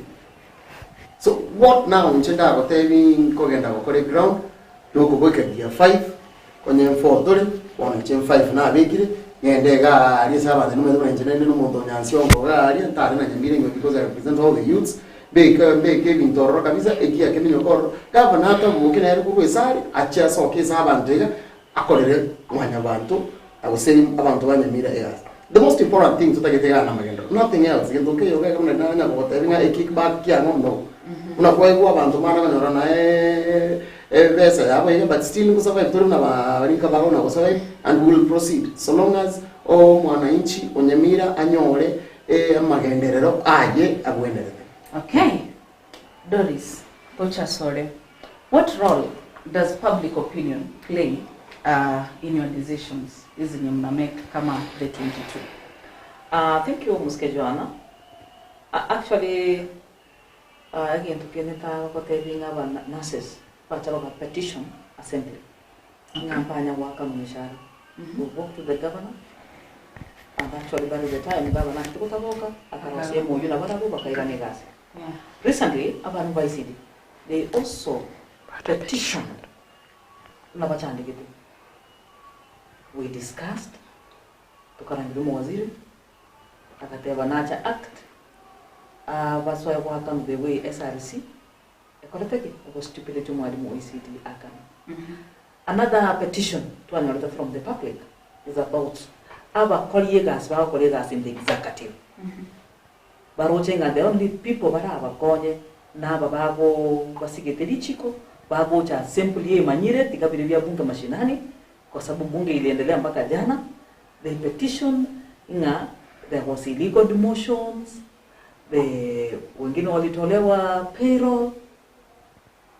So what now nchenda ko tevi ko genda ko kore ground doko boke dia 5 konye 4 dole wana chen 5 na bekire ngende ga ali saba no medo engineer no mondo nyansio ko ga ali ntare na nyambire ngo because I represent all the youths beke vintoro kabisa ekia keminyo koro governor ta buke na ko kwesari acha so ke saba ndega akolere mwanya bantu I was saying abantu banyamira yes. The most important thing tutagetega na magendo nothing else gendo ke yoga kama na na ko teringa e kickback kia no unakuwa kwa abantu mara banyora na besa yabo yeye but still ngo survive turi na barika barona ko survive and we will proceed so long as mwananchi onyamira anyore magenderero aje agwenderere. Okay, Doris Pochasore, what role does public opinion play in your decisions hizi ni mnamake kama the 22? Thank you Muske Joanna. Actually again tukienda kwa tebinga ba nurses patalo ka petition assembly ngampanya waka mshahara. We walk to the governor and actually by the time governor tukutaboka akarose mo yuna barabu bakairani gasi. Recently abantu ba ICD they also petitioned na bachandi gitu. We discussed tukarangiru mawaziri akateba nacha act baswa ya waka the way SRC ekoloteki ko stipulate mwalimu ICD akana. Another petition to another from the public is about our colleagues in the executive. Barochenga the only people baraba konye na bababo basigete chiko babo cha simply ye manyire tikabilia bunge mashinani kwa sababu bunge iliendelea mpaka jana. The petition there was illegal demotions, wengine walitolewa payroll.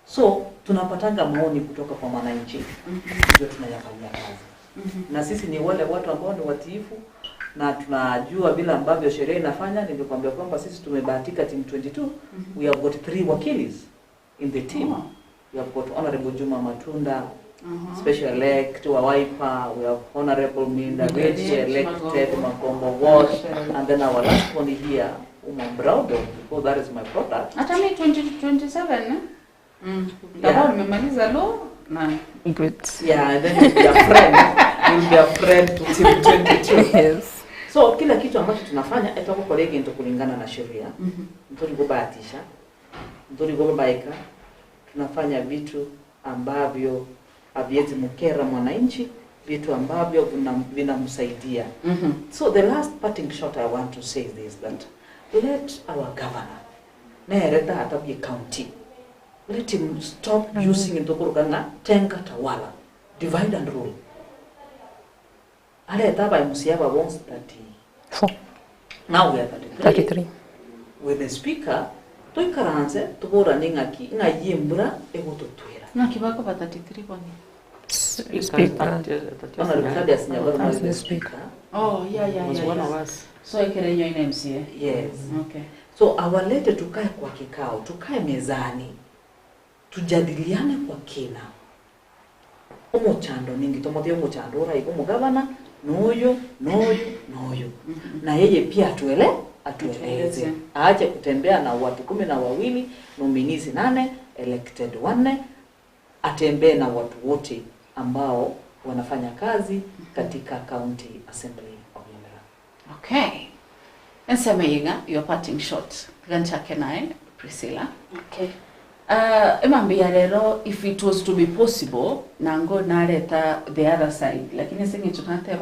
So tunapatanga maoni kutoka kwa wananchi ndio tunayafanyia kazi. Na sisi ni wale watu ambao ni watiifu na tunajua vile ambavyo sheria inafanya. Nilikwambia kwamba sisi tumebahatika team 22 we have got 3 wakilis in the team. We have got Honorable Juma Matunda, special elect wa Wiper, we have Honorable Minda Gretchen elected Makombo Wash, and then our last one here Umambraudo, because that is my product. Atami 2027 Yeah. Memaliza lo na Good. Yeah, and then you'll be a friend. You'll be a friend to team 22. Yes. So kila kitu ambacho tunafanya itakuwa kolege ndio kulingana na sheria. Ndio kubahatisha. Ndio kubabaika. Tunafanya vitu ambavyo haviwezi mkera mwananchi, vitu ambavyo vinamsaidia. So the last parting shot I want to say is that let our governor Nereta hatabi county, let him stop using intokuruganga tenga tawala, divide and rule. Aleta by MCA wants 34. Now we are 33. With the speaker toikaranze tubora ningaki ngayimbura egototwera. na kibako ba 33 kwani. Speaker. Oh, yeah. Was one of us. So ikirenyo ina MCA. Yes. Okay. So awalete tukae kwa kikao, tukae mezani, tujadiliane kwa kina. Umuchando ningi tomothio umuchando ora iko mugavana noyo. Na yeye pia atueleze. Aache kutembea na watu 12, nominees 8, elected 4, atembee na watu wote ambao wanafanya kazi katika county assembly of NYAMIRA. Okay. Nsemeiga your parting shot. Ganchake nae Priscilla. Okay. Emambia lero if it was to be possible nango naleta the other side lakini singe chukante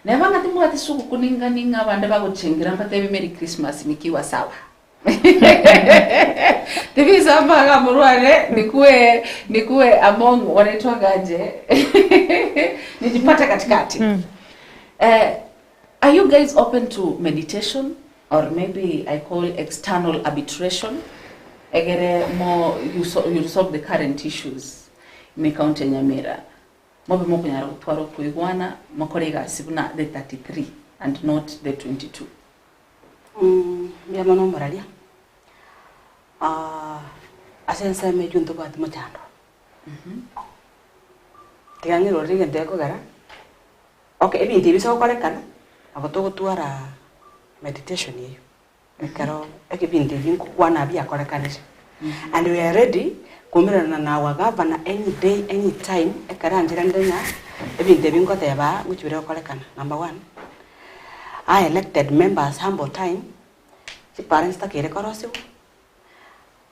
nevanga timu ati suku kuninga bande baguchingira mpate Merry Christmas nikiwa sawa. Tivi samba murwane nikue among wanaitwa gaje. Nijipata katikati. Are you guys open to meditation or maybe I call external arbitration? Egere more you solve the current issues in county NYAMIRA. Mobe mo kunyara kutwaro kuigwana makorega sibuna the 33 and not the 22. ya mono moralia asensa me junto bat mochando tigangi lo ringe ndeko gara okay ebinti biso kolekana agoto tuara meditation yeyo ekaro ekibinti binko kwana bya kolekanisa and we are ready kumirana na our governor any day any time ekara njira ndenya ebinti binko teba guchire kolekana. Number 1, I elected members humble time si parents takere korosiu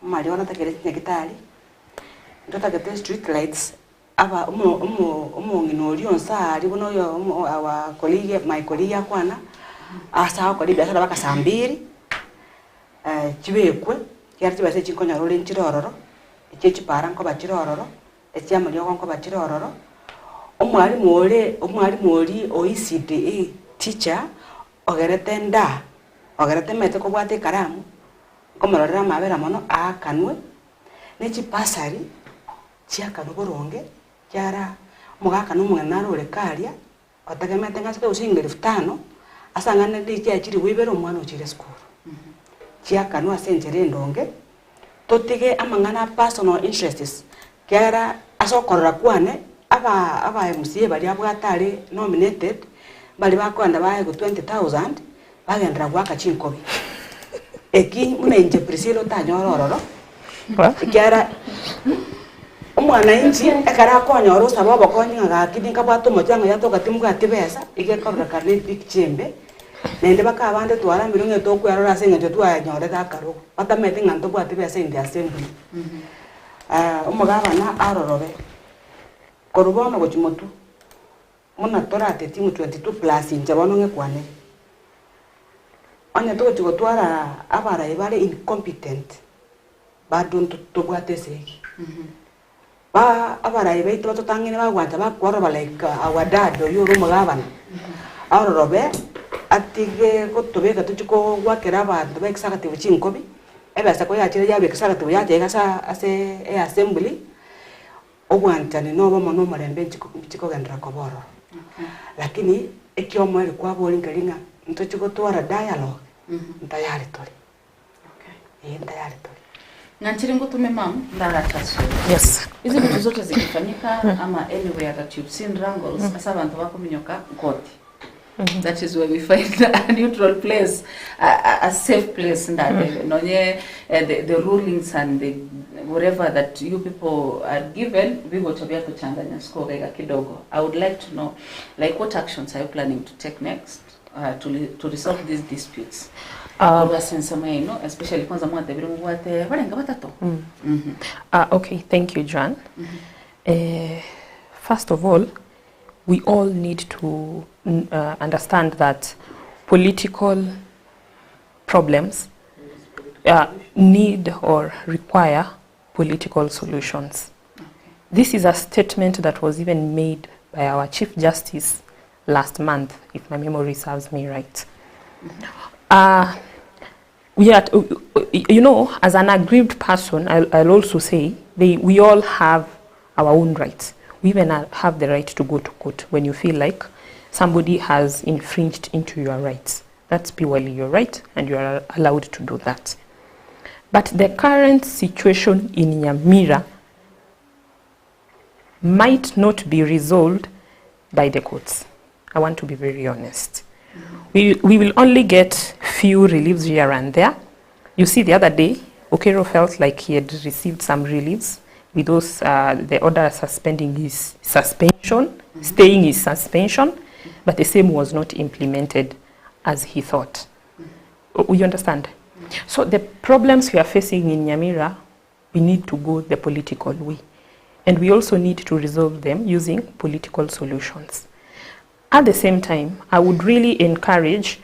mali wana takere nyekitali ndota gete street lights aba ngino onsa ali bono yo our colleague my colleague akwana asa ko libya sala baka sambiri chibekwe kyari tibase chinkonya role nchirororo echechi paranko bachirororo echiamali yoko bachirororo omwali mori OECD teacher ogerete nda ogerete mete ko bwate karamu komorora mabera mono akanwe nechi pasari chiaka noboronge kyara mugaka numwana role karia otagemete ngasike usingere 5 asangane ndi cyakiri wibero omwana ukire school chiaka no asenjere ndonge totige amangana personal interests kyara asokorora kwane aba MCA bali abwatari nominated bali bakwanda baye go 20,000 bagendra gwaka chinkobi eki muna inje prisilo tanyorororo kyara umwana inji ekara konyoro sababu konyi ngakidinga bwato mojanga yatoka timugwa tibesa igekorora kane big chembe nende baka abande twara mirunge toku yarora senge twa nyore dakaro batamete nganto bwa tibesa indi assembly umugabana arorobe korubono go chimotu muna torate timu 22 plus inje bono ngekwane anya to chigo twara abara ibare incompetent badon to bwate seki ba abara ibe to tangine ba gwanta ba kwaro like our dad yoro mugabana arorobe atige ko tobeka tuchiko gwakera abantu ba executive chinkobi ebasa ko yachire yabe executive yaje gasa ase assembly ogwantane nobo mono marembe chiko gendra koboro lakini ekiomo eri kwa boli ngalinga ntochiko twara dialogue ntayari tori ntayari tori Nanchiri ngutume mam ndara chasu. Yes. Hizi vitu zote zikifanyika ama anywhere that you've seen wrangles asa abantu bako minyoka koti. That is where we find a neutral place, a safe place in that nonye the rulings and the whatever that you people are given we go to be able to changanya score kidogo. I would like to know like what actions are you planning to take next to resolve these disputes? Especially okay, thank you, John. First of all, we all need to understand that political problems need or require political solutions. Okay. This is a statement that was even made by our Chief Justice last month, if my memory serves me right. We are, you know, as an aggrieved person, I'll also say we all have our own rights. We even have the right to go to court when you feel like somebody has infringed into your rights. That's purely your right, and you are allowed to do that. But the current situation in NYAMIRA might not be resolved by the courts. I want to be very honest. We will only get few reliefs here and there. You see, the other day, Okero felt like he had received some reliefs with those, the order suspending his suspension, staying his suspension, but the same was not implemented as he thought. You understand? So the problems we are facing in NYAMIRA, we need to go the political way. And we also need to resolve them using political solutions. At the same time, I would really encourage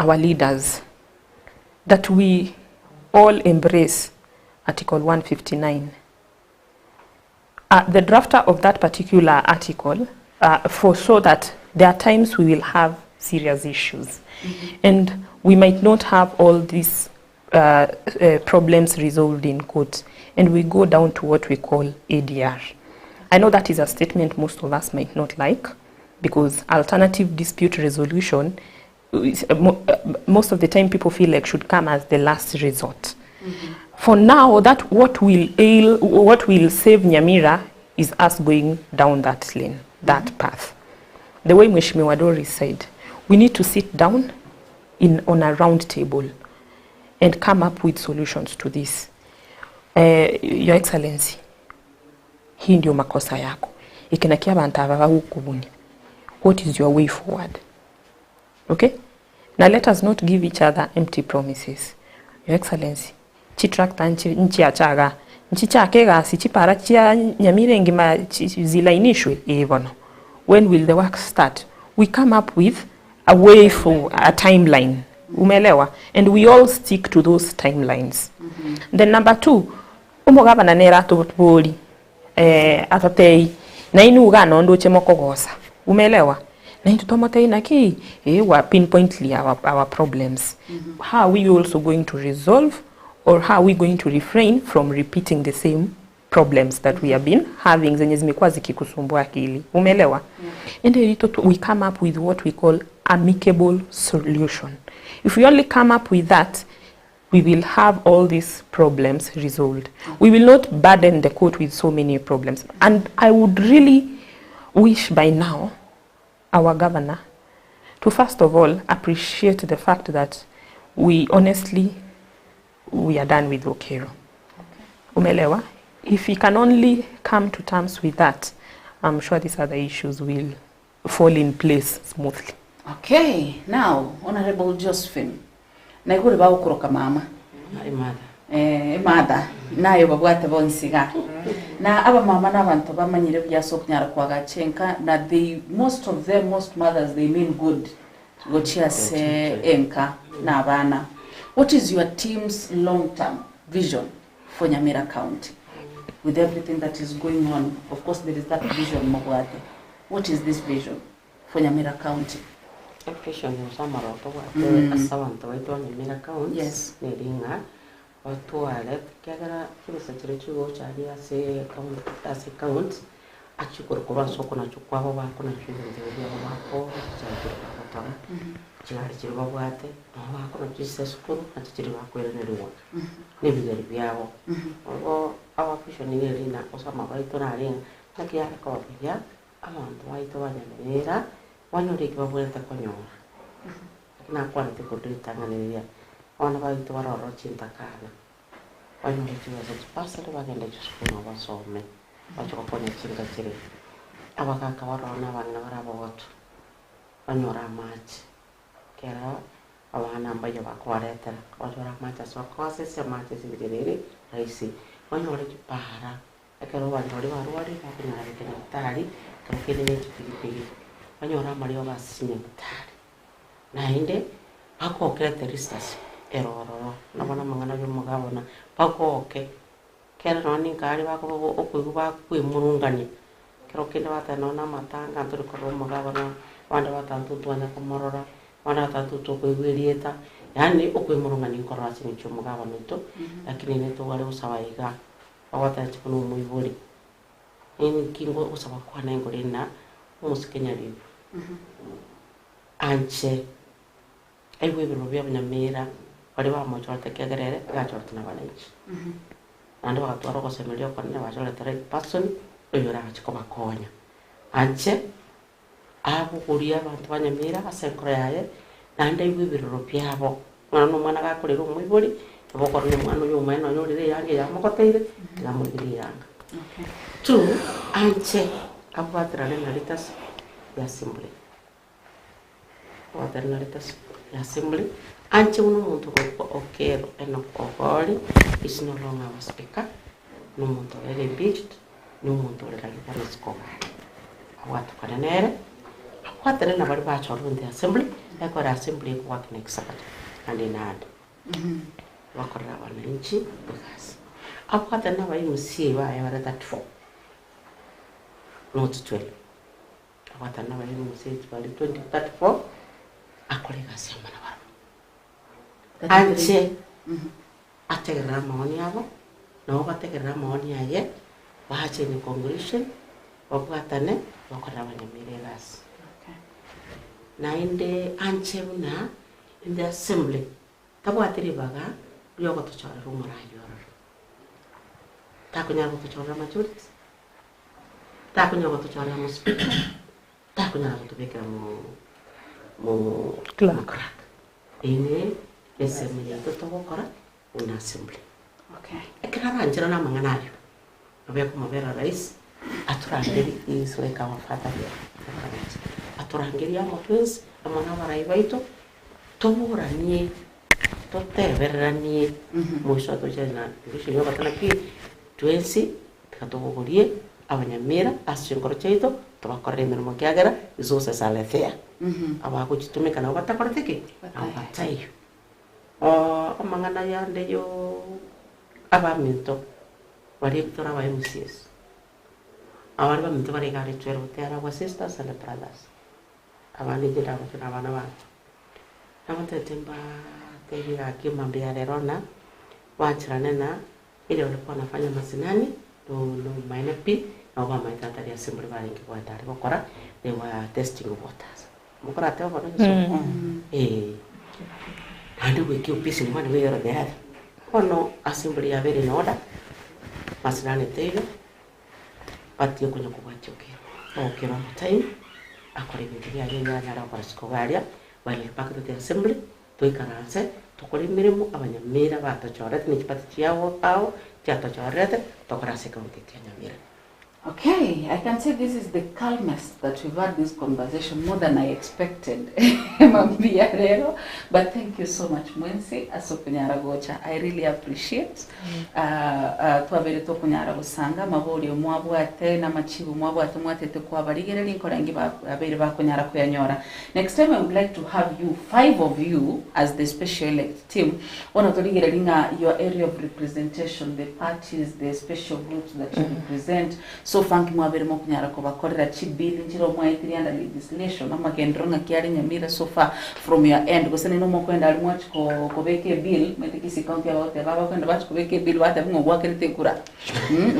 our leaders that we all embrace Article 159. The drafter of that particular article foresaw that there are times we will have serious issues. And we might not have all these problems resolved in court. And we go down to what we call ADR. I know that is a statement most of us might not like, because alternative dispute resolution most of the time people feel like should come as the last resort. For now, that what will save Nyamira is us going down that lane, that path. The way Mheshimiwa Doris said, we need to sit down on a round table and come up with solutions to this. Your Excellency, hii ndio makosa yako. Ikinakia bantava hukubuni. What is your way forward? Okay? Now let us not give each other empty promises. Your Excellency, chitrakta nchi achaga. Nchi chakega si chipara chia Nyamira ngima zilainishwe evono. When will the work start? We come up with a way for a timeline. Umelewa, and we all stick to those timelines. Then number 2, umugabana nera tubuli atatei na inu gano ndo chemokogosa. Umelewa, na into tomotei na ki wa pinpointly our problems. How are we also going to resolve, or how are we going to refrain from repeating the same problems that we have been having zenye zimekuwa zikikusumbua akili. Umelewa? And we come up with what we call amicable solution. If we only come up with that, we will have all these problems resolved. We will not burden the court with so many problems. And I would really wish by now our governor to first of all appreciate the fact that we are done with Okero. Umelewa? If we can only come to terms with that, I'm sure these other issues will fall in place smoothly. Okay, now, Honorable Josephine, naigure ba ukuroka mama. Mother, nayo babwate bonsiga. Na aba mama n'abantu bamanyire byasoknyara kwa gachenka na most mothers they mean good. Gochias enka na abana. What is your team's long-term vision for Nyamira County? With everything that is going on, of course there is that vision Mogwate. What is this vision for Nyamira County? Vision is Samaroto, Asavanto, Nyamira County. Yes. Needinga, or toilet, Kagara, Philosophy, Chadia, say, as a count, Achukura Sokona Chukwa, Kona children, the Wako, Chariwate, Wako, Jesus School, and Chiriwako, and everyone. Maybe the Riviao, or our vision in Irina, or some of Itonarian, Takiako, yeah, among White Nyamira. One week of winter conor. Not quality could do Tanzania. One of our Rochin Takana. One week was a parcel of an education of us all men. What you upon a children. Our Kawarona, one never what. When you are much. Kera, our number of aquaretta, what you are much as what causes your matches in the lady. I see. When you are para, I can one or what is happening at the tally, can feel it to be. Wanyora Mario was singing tari. Nainde, Paco characteristics, error, Navana Mangana Mugavana, Paco, okay. Kerroning Kariwako, Okuba, Murungani, Krokina, Nona Matanga, to the Koromagavana, Wandavata to Komorora, Wanata to Tokuilieta, and Okumurungani Korasi in Chumagavanito, like in it to Sawaiga, or what I told me. In Kingo Usawakwana, almost Nyaribo. Anche, I will be of Nyamira, whatever much or take a graduate navanage. And what was a million person, or your Achikomaconia. Anche, Abu Kuria, Nyamira, a secretary, and they will be Rupiavo. One no man I could room with body, the vocal one of your men or your young Yamocotated, Lamogriang. 2, Anche, about Ranaritas. Assembly. Waternaritas assembly. Anche uno monto Okero and Okori is no longer our speaker. No monto impeached, no monto Ralisco. What Canere? What then about bachelor in the assembly? Like what assembly work next Saturday and in ad. Walk around an inch because. I've got another MCA why I read that for. Not 12. What another say it's valid 2034. A colleague has him. And say, I take a Ramonia, no, I take a Ramonia yet, watching the congregation of Watane, walk around the mirrors. na inde anchemna in the assembly tabwatiri baga yoko tuchora rumara yoro takunya tuchora majority takunya tuchora mo speaker takunya tubeka mo clerk ini assembly to kora una assembly Okay. Ekara anjira na manganayo abeko mabera rais aturangeri iswe kama fata ya aturangeri ya mopes amana baraibaito toburanie toteberanie mwisho tojana bishiyo batana pi twensi katobogorie abanyamira asingoro chaito tobakoremera mokiagera izose salethea abako chitumika na batakorteke abatayo amangana ya ndeyo abaminto bari kutora ba MCS abari baminto bari gari twero tera wa sisters and brothers abandi jira batuna bana ba namate temba tegi akimambe ya lerona wachirane na ile walikuwa wanafanya masinani no mainepi na ba maitata ya assembly bari kwa tari bokora they were testing waters mukora teo bana so andi wiki upisi mwana we yoro there ono assembly ya very in order masinani teo patio kunyo kubwacho okay no time akore bintu ya nyara kwa sikogaria bali pakete the assembly toikaranse tokore mirimo abanyamira batachorete ni kipati chiao au chatachorete tokarase kaunti ya Nyamira. Okay, I can say this is the calmest that we've had this conversation, more than I expected. But thank you so much, Mwensi Asokunyaragocha. I really appreciate. Twabere tokunyaragosanga mabori omwabwate na machibu mwabwate mwatete kwa barigere linkorangi babere bakunyara kuyanyora. Next time I would like to have you, 5 of you, as the special elect team. One of the your area of representation, the parties, the special groups that you represent. So fanki mwabere mokunyara ko bakorera chibili njiro mwaitirianda legislation ama gendronga kiari Nyamira so far from your end gosene no mokwenda ali mwach ko beke bill metikisi county about baba kwenda bach ko beke bill wata bungo bwakerete kura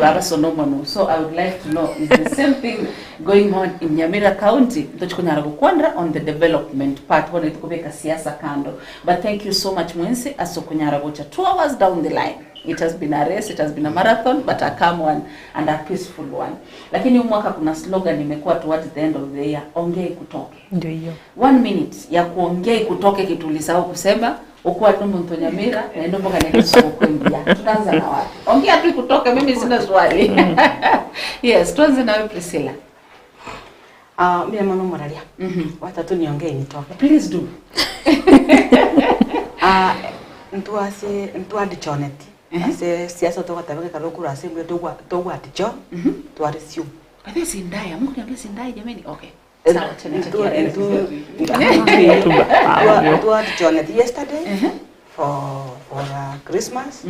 baba sonomono. So I would like to know, is the same thing going on in Nyamira County tochikunyara ko kwandra on the development part when it kubeka siasa kando. But thank you so much Mwensi Asokunyara gocha 2 hours down the line. It has been a race, it has been a marathon, but a calm one and a peaceful one. Lakini mwaka kuna slogan imekuwa towards the end of the year, ongei kutoke. Ndio hiyo. 1 minute ya kuongei kutoke kitulisahau kusema, ukuwa tumbo Nyamira na ndio mboga nekeso kuingia. Tunaanza na wapi? Ongea tu kutoke, mimi sina swali. Yes, tuanze na wewe Priscilla. Mimi mama Moralia. Watatu niongee nitoke. Please do. Ntua dichoneti. Ase siasa toka tabaka karokura assembly togwa aticho. Tuare siu. Basi sindaya, Mungu niambie sindaya jameni. Okay. Tua dichoneti yesterday for Christmas.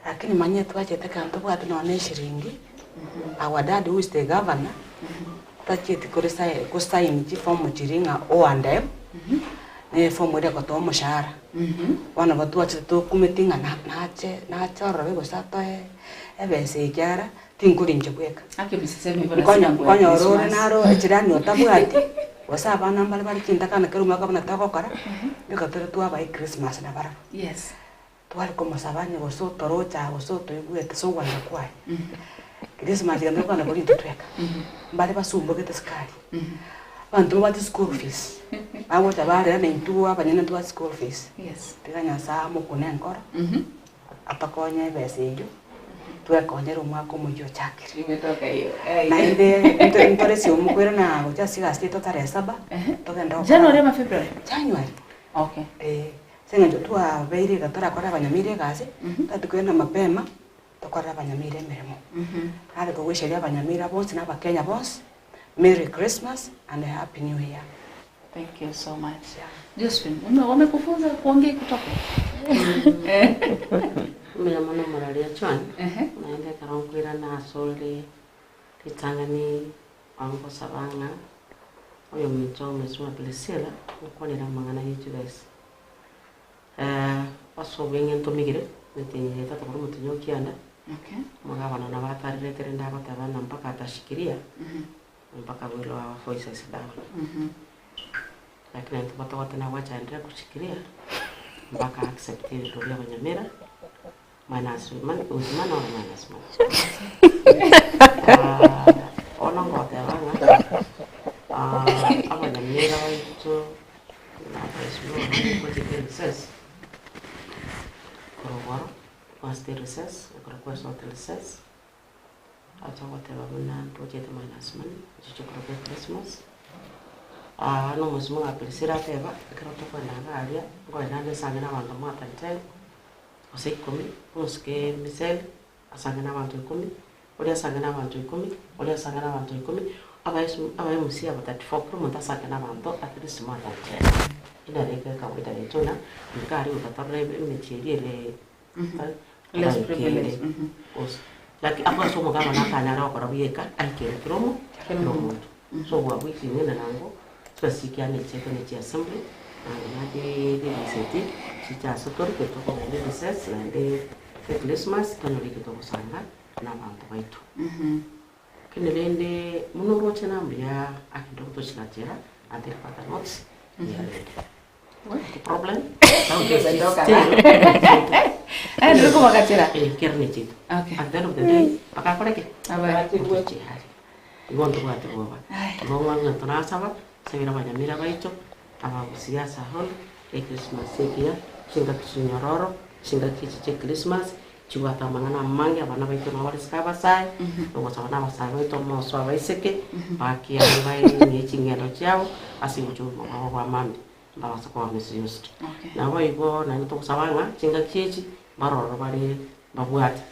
Lakini manye tuache kanto kwa tunaone shiringi. Our dad who is the governor. Tacheti kusaini chifomu chiringa O&M. Ne fomu de ko to mushara wana batu ache to kumetinga na chora bego sato ebese ikara tinkuri njebweka ake bisiseme bana konya orore naro echirani otabwati wasa bana mbali bali kinda kana keruma ka bana takokara beka tere tu aba Christmas na bara. Yes, twali como sabanye goso torocha goso to ibwete so wala kwai Christmas ngando kana boli tutweka mbali basumbo kete skali bantu bati school fees abo tabare na intua banyana tu school fees. Yes, Tiganya saa mukune nkoro atakonya besejo twekonye rumwako mujo chakiri imetoka hiyo na inde ntore si umukwera na gocha siga state tare saba togenda January ama February. January. Okay. Senga jotua beire gatora kora banyamire gazi tatukwenda mapema tokora banyamire meremo hali ko wisheria banyamira bonse na bakenya bonse. Merry Christmas and a Happy New Year. Thank you so much. Josephine, wamekufunza kuongea kutoka? Mimi mwana Moralia chwan. Naende karonkwira na solde litangani ango sabanga. Oyo mito mesuma Priscilla ukonera mangana yitu guys. Paso wengen to migire niti tata kwa mtu nyokianda. Okay. Magabana na batari terenda bataba mpaka atashikiria. Mpaka wilo wa voices down. lakini nitapata tena wacha endelea kushikilia mpaka accept ile ndio ya Nyamira minus uzimana wala minus ona ngote wanga aba Nyamira wetu na pesa kwa ticket recess korowaro was the recess kwa hotel recess acha whatever mna project minus money chicho kwa Christmas no musimo apelisira teba akara to kwa nagaria ngo nande sangena abantu mata ntel ose 10 uske misel asangena abantu 10 oli asangena abantu 10 oli asangena abantu 10 abaye musia batati fokro monta sangena abantu at least mata ntel ina reka kawaida yetu na mkari utatarebe imechiri ile less privilege like apa so mugaba nakanyara okora biyeka aikere kiromo so wa wiki nena nango spesikia ni cheke ni chia assembly na de visiti chicha sotor ke to ko de recess na de Christmas kana liki to kusanga na bantu baitu kinelende munoro chena mbia akindo to chikatera ante pata notes the problem ndio kama katera kerni chito okay at the end of the day pakakoreke abati wechi hari igonto kwate baba ngoma ngantona saba sevira Nyamira baito abagusia sahol Christmas sekia singa tusinyororo singa kichi Christmas chiwata mangana mangi abana baito na wali skaba sai ngo sabana basai baito mo so abaiseke baki abai ni chingero chao asimucho mo wa mami ndawasa kwa misused na waibo na nito kusabanga singa kichi maroro bali babwati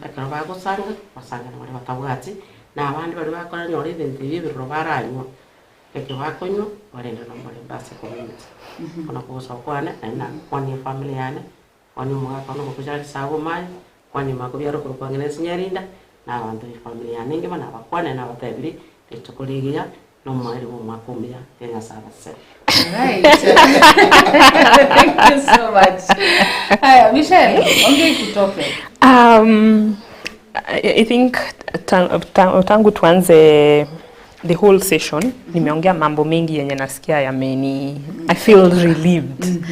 akara bago sanga basanga na bali batabwati na abandi bali bakora nyori bintu bibiro baranyo eke wakonyo barenda no mbale base community ona kusa kwana na kwani family yana kwani mwaka no kujali sawo mai kwani makobyaro ko kwangene sinyarinda na abantu family yana ngi bana bakwana na batabiri echokolegia no mwali wo makomya tena saba se right thank you so much haya Michelle ongea kutoke I think tangu tuanze the whole session nimeongea mambo mengi yenye nasikia I feel relieved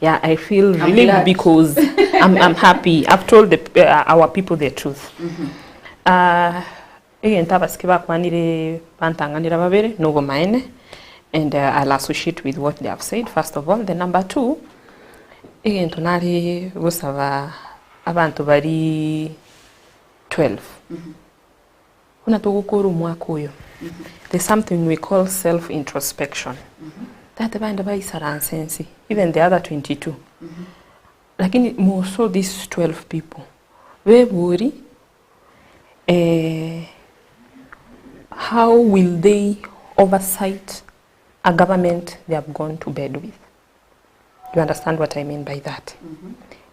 yeah I feel relieved because I'm happy. I've told our people the truth again tabasikiba kwanire pantanganira babere nogo maene and I'll associate with what they have said first of all. The number 2 again tunari gusaba abantu bari 12 kuna tugukuru mwaka uyo there's something we call self introspection that band by saransensi even the other 22 lakini most of these 12 people we worry how will they oversight a government they have gone to bed with? You understand what I mean by that?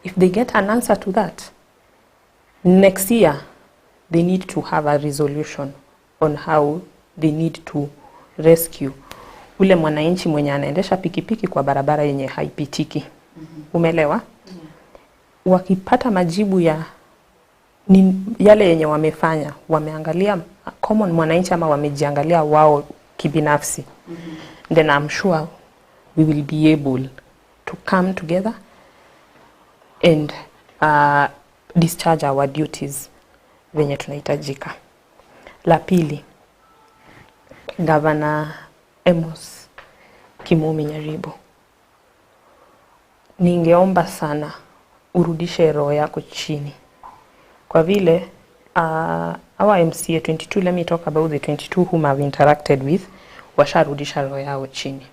If they get an answer to that, next year they need to have a resolution on how they need to rescue ule mwananchi mwenye anaendesha pikipiki kwa barabara yenye haipitiki. Umeelewa? Wakipata majibu ya yale yenye wamefanya, wameangalia common mwananchi ama wamejiangalia wao kibinafsi, then I'm sure we will be able to come together and discharge our duties venye tunahitajika. La pili, Governor Amos Kimumi Nyaribo, ningeomba sana urudishe roho yako chini. Kwa vile our MCA 22, let me talk about the 22 whom I've interacted with, washarudisha roho yao chini.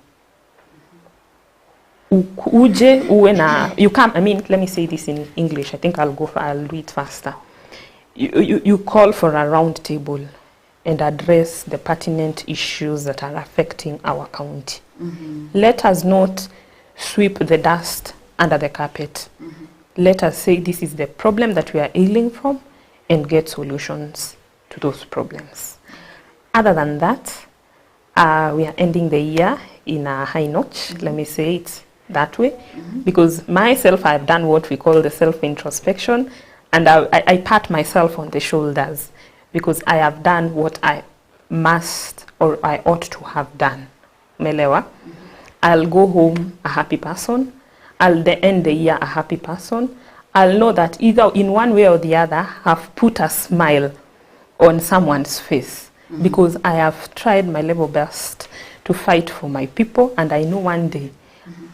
Uje uwe na, you come, I mean, let me say this in English, I think I'll do it faster. You call for a round table and address the pertinent issues that are affecting our county. Let us not sweep the dust under the carpet. Let us say this is the problem that we are ailing from and get solutions to those problems. Other than that, we are ending the year in a high notch, let me say it that way, because myself, I've done what we call the self-introspection, and I pat myself on the shoulders because I have done what I must or I ought to have done. Melewa. I'll go home a happy person. I'll end the year a happy person. I'll know that either in one way or the other, I've put a smile on someone's face because I have tried my level best to fight for my people, and I know one day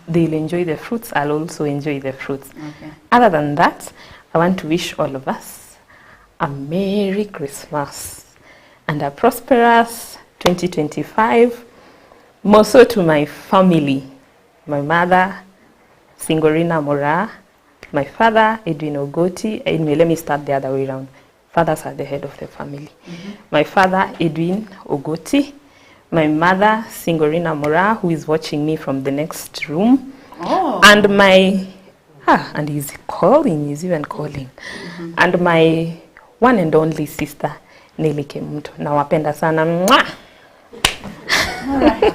they'll enjoy the fruits. I'll also enjoy the fruits. Okay. Other than that, I want to wish all of us a Merry Christmas and a prosperous 2025. More so to my family, my mother, Singorina Mora, my father, Edwin Ogoti. Anyway, let me start the other way around. Fathers are the head of the family. My father, Edwin Ogoti. My mother, Singorina Mora, who is watching me from the next room. Oh. And my, and he's calling, he's even calling. And my one and only sister, Nelly Kemuto. Nawapenda sana. Mwah! All right.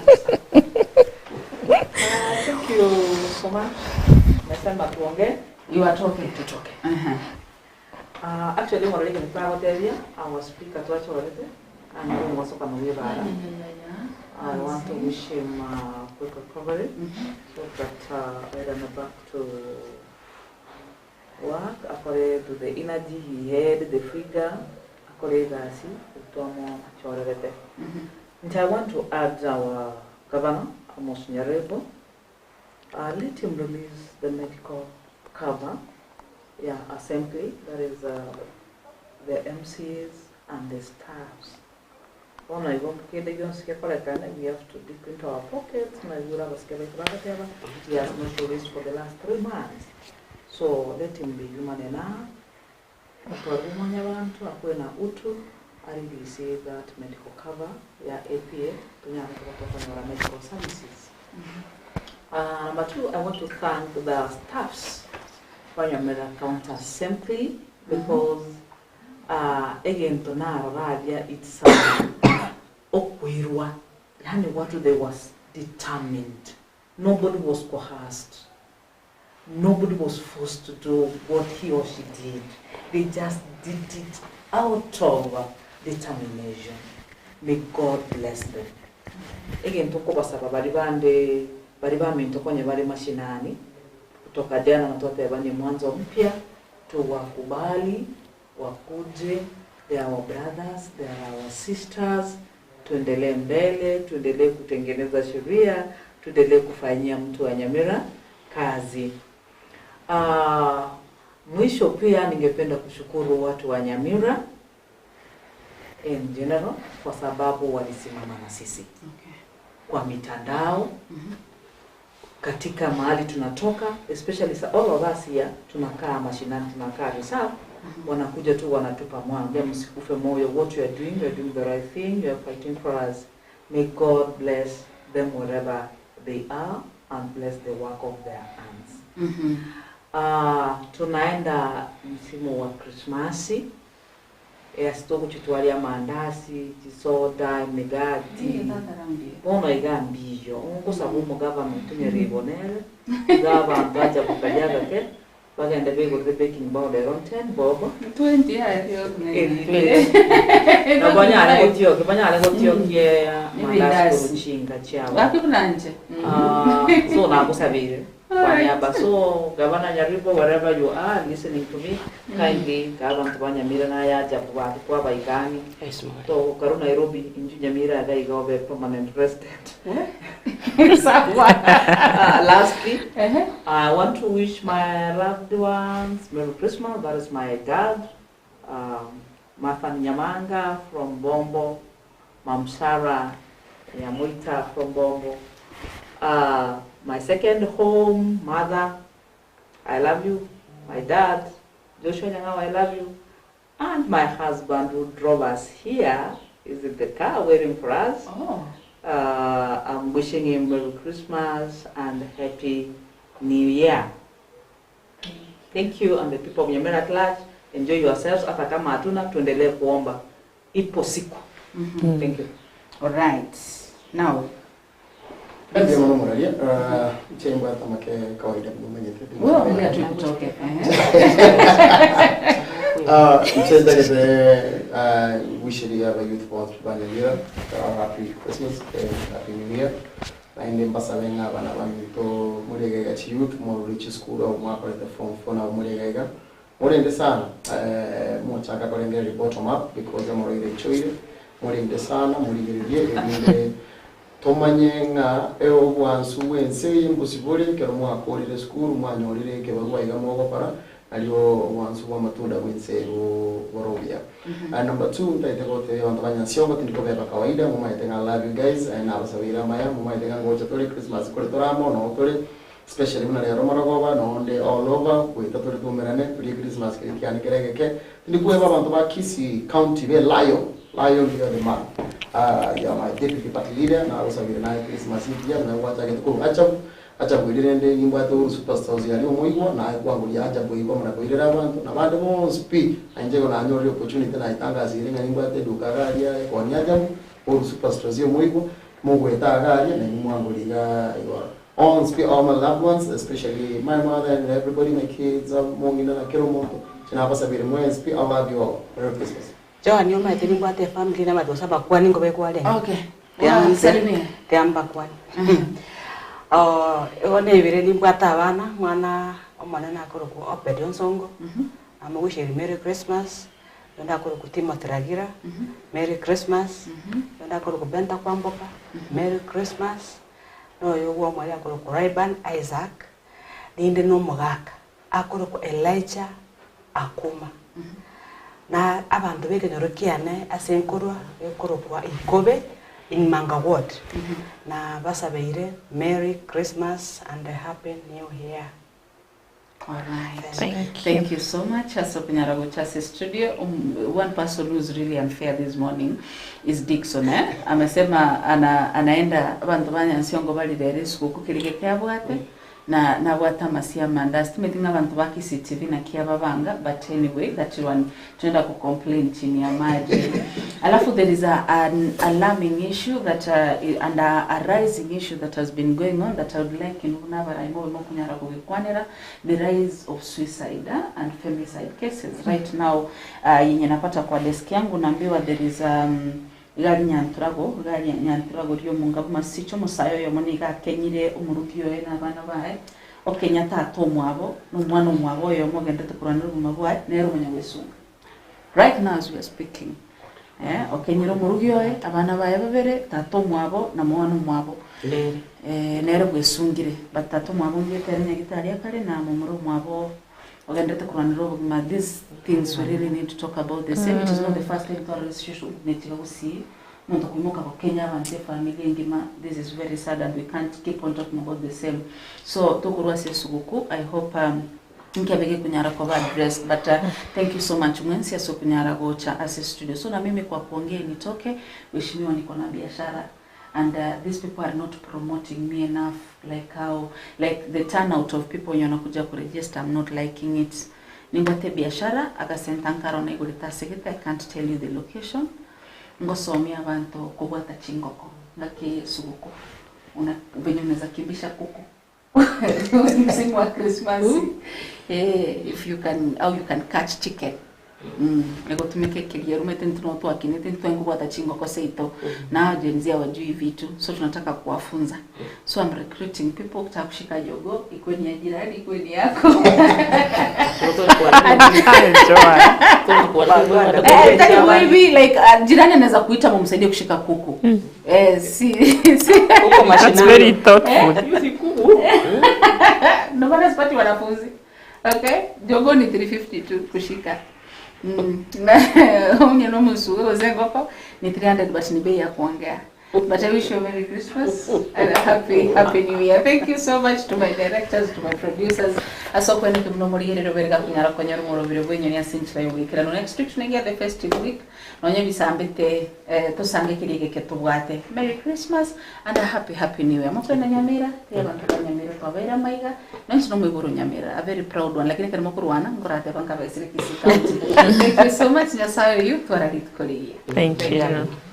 Thank you so much. Nasema tuongee. You are talking. Tutoke. Actually, when I was there, I was speaker to actually, and I was on the way back. I want to wish him quick recovery, so that I don't back to work according to the energy he had, the figure, according to the and I want to add our governor, Nyaribo. Let him release the medical cover, assembly, that is the MCAs and the staffs. We have to dip into our pockets, he has not released for the last 3 months. So let him be human enough. I really say that medical cover, APA, medical services. Number 2, I want to thank the staffs for NYAMIRA County Assembly because again it's okwirwa, yani what they was determined. Nobody was coerced. Nobody was forced to do what he or she did. They just did it out of determination. May God bless them. Again, tuko basaba bali minto kwenye bali mashinani kutoka jana na tote bani mwanzo mpya tuwakubali wakuje. They are our brothers, they are our sisters. Tuendelee mbele, tuendelee kutengeneza sheria, tuendelee kufanyia mtu wa NYAMIRA kazi. Mwisho pia ningependa kushukuru watu wa NYAMIRA in general kwa sababu walisimama na sisi. Kwa mitandao, katika mahali tunatoka, especially all of us here, tunakaa mashinani, tunakaa reserve, wanakuja tu wanatupa mwanga, msikufe moyo, what you are doing the right thing, you are fighting for us. May God bless them wherever they are and bless the work of their hands. Tunaenda msimu wa Krismasi. Sitoku chituwalia mandasi, chisoda, imegati. Bono igambiyo. Ungo sabumu government Nyaribo nere. Government baja kukajaga ke. Bagenda bego the baking powder on 10 bobo. 20 ya hiyo. Banyale gotio kie mandasi kuchinga chao. Bakibunanje. So na kusabire. So, Governor Nyaribo, wherever you are listening to me, kindly, Governor NYAMIRA na ya jabu kwa baigani. So, Karu Nairobi, inju NYAMIRA ga igobe permanent resident. Lastly, I want to wish my loved ones Merry Christmas. That is my dad, Martha Nyamanga from Bombo, Mam Sarah Nyamuita from Bombo. My second home, mother, I love you. My dad, Joshua Nyangao, I love you. And my husband who drove us here is in the car waiting for us. I'm wishing him Merry Christmas and Happy New Year. Thank you, and the people of NYAMIRA at large, enjoy yourselves. Hata kama hatuna tuendelee kuomba. Ipo siku. Thank you. All right. Now, ndio mwana muralia chemba tamake kawaida mmenyete wewe ndio tutoke mcheza kete wish you have a youth for NYAMIRA. Happy Christmas and Happy New Year. ende mbasabenga abana bamito muregega chiyuth mu rich school of the form for na muregega murende sana muchaka kolengera bottom up because amurege choire murende sana murigerie ende tomanyenga obwansu wense impossible kero mwakorire school mwanyorire ke bagwaiga mogo para aliyo wansu wa matunda wense borobia. Number 2 ndaitegote abantu banyansiongo tindiko beba kawaida mu maitenga love you guys na abasabira maya mu maitenga ngocha tole Christmas kole toramo no tole especially muna lero maragoba no onde all over kwita tole tumerane tuli Christmas kiani keregeke tindiko beba abantu ba Kisii County be lion you the man. Ya my deputy party leader na abasabira na Christmas pia na wacha ketiko acha kwirende nyimba to superstars yali omuigwa na kwangulia acha boigwa muna kwirera abantu na bande mo speed anje gona anyori opportunity na itangaza iringa nyimba te dukagaria kwa nyaja o superstars yo muigwa mo gweta garia na mwangulia on speed all my loved ones, especially my mother and everybody, my kids, mongina na kero moto china basabire mo speed I love you all. Merry Christmas. Joa ni oma tini kwa te family na madosa bakwani ngobe kwa le. Okay. Wow, salimia. Teamba kwani. One ibire ni mbata abana mwana omwana nakoro ku Opedion Songo. Amugushere Merry Christmas. Yonda akoro ku Timothy Ragira. Merry Christmas. Yonda akoro ku Benta Kwamboka. Merry Christmas. No yo wo mwali akoro ku Rayban Isaac. Ninde no mugaka. Akoro ku Elijah Akuma. Na abantu bekenyorokiane asenkorwa ekoro kwa Ikobe in Manga Ward. Na basabeire Merry Christmas and a Happy New Year. All right. Thank you so much. Nyaribo Chase Studio. One person who's really unfair this morning is Dixon. Amesema anaenda abantu banyansiongo bali dere suku kirike bwate na wata masia manda estimating abantu baki CCTV na kiababanga, but anyway that one tunaenda ku complain chini ya maji. Alafu there is an alarming issue that and a rising issue that has been going on that I would like in Nyaribo the rise of suicide and femicide cases right now. Yenye napata kwa desk yangu naambiwa there is gari nyanturago ryo munga masicho musayo yo moniga kenyire umurukio na bana bae okenya tato mwabo n'umwana mwabo yo mogende tukuranira umabwa nero munyawesunga right now as we are speaking okenyiro umurukio abana bae babere tato mwabo na mwana mwabo nero bwesungire batato mwabo ngeteranya gitari akare na mumuro mwabo ogende tukuranira ubuma. These things we really need to talk about the same. It is not the first time to registration netiga usi muntu kumuka ko Kenya abantu family ngima. This is very sad and we can't keep on talking about the same. So tukurwa sesuguku. I hope nkabege Nyaribo ba address, but thank you so much mwensi aso Nyaribo cha Access Studio. So na mimi kwa kuongea nitoke weshimiwa niko na biashara. And these people are not promoting me enough, like the turnout of people yanakuja ku register. I'm not liking it. Ningwate biashara akasentanka na igulita segeta. I can't tell you the location. Ngosomia abantu kubwata chingoko ngaki suguko una venye unaweza kimbisha kuku msimu wa Christmas. If you can, how you can catch chicken. Ego tumeke kiliero metentu no to akine tentu ngo bwata chingoko seito na jenzia wajui vitu, so tunataka kuwafunza. So I'm recruiting people kutakushika jogo ikweni ya jirani ikweni yako. Like jirani anaweza kuita mumsaidie kushika kuku. Kuku mashina. That's very thoughtful. No bana spati wanafunzi. Okay? Jogo ni 350 tu kushika. Unye no musugo zengoko ni 300 but ni bei ya kuongea. But I wish you a Merry Christmas and a happy New Year. Thank you so much to my directors, to my producers. Asoko ni kumnomoriyero berga kunyara konyoro morobiro bwenyo ni asinchira yobikira no next week tunaingia the festive week. Nonye bisambete to sange kirige ketubwate. Merry Christmas and a happy New Year. Mokwe na Nyamira, yabantu Nyamira twabera maiga. Nonse no mwiburu Nyamira, a very proud one. Lakini kero mokurwana ngorate banka besire Kisii County. Thank you so much Nyasaye you twararit koliya. Thank you.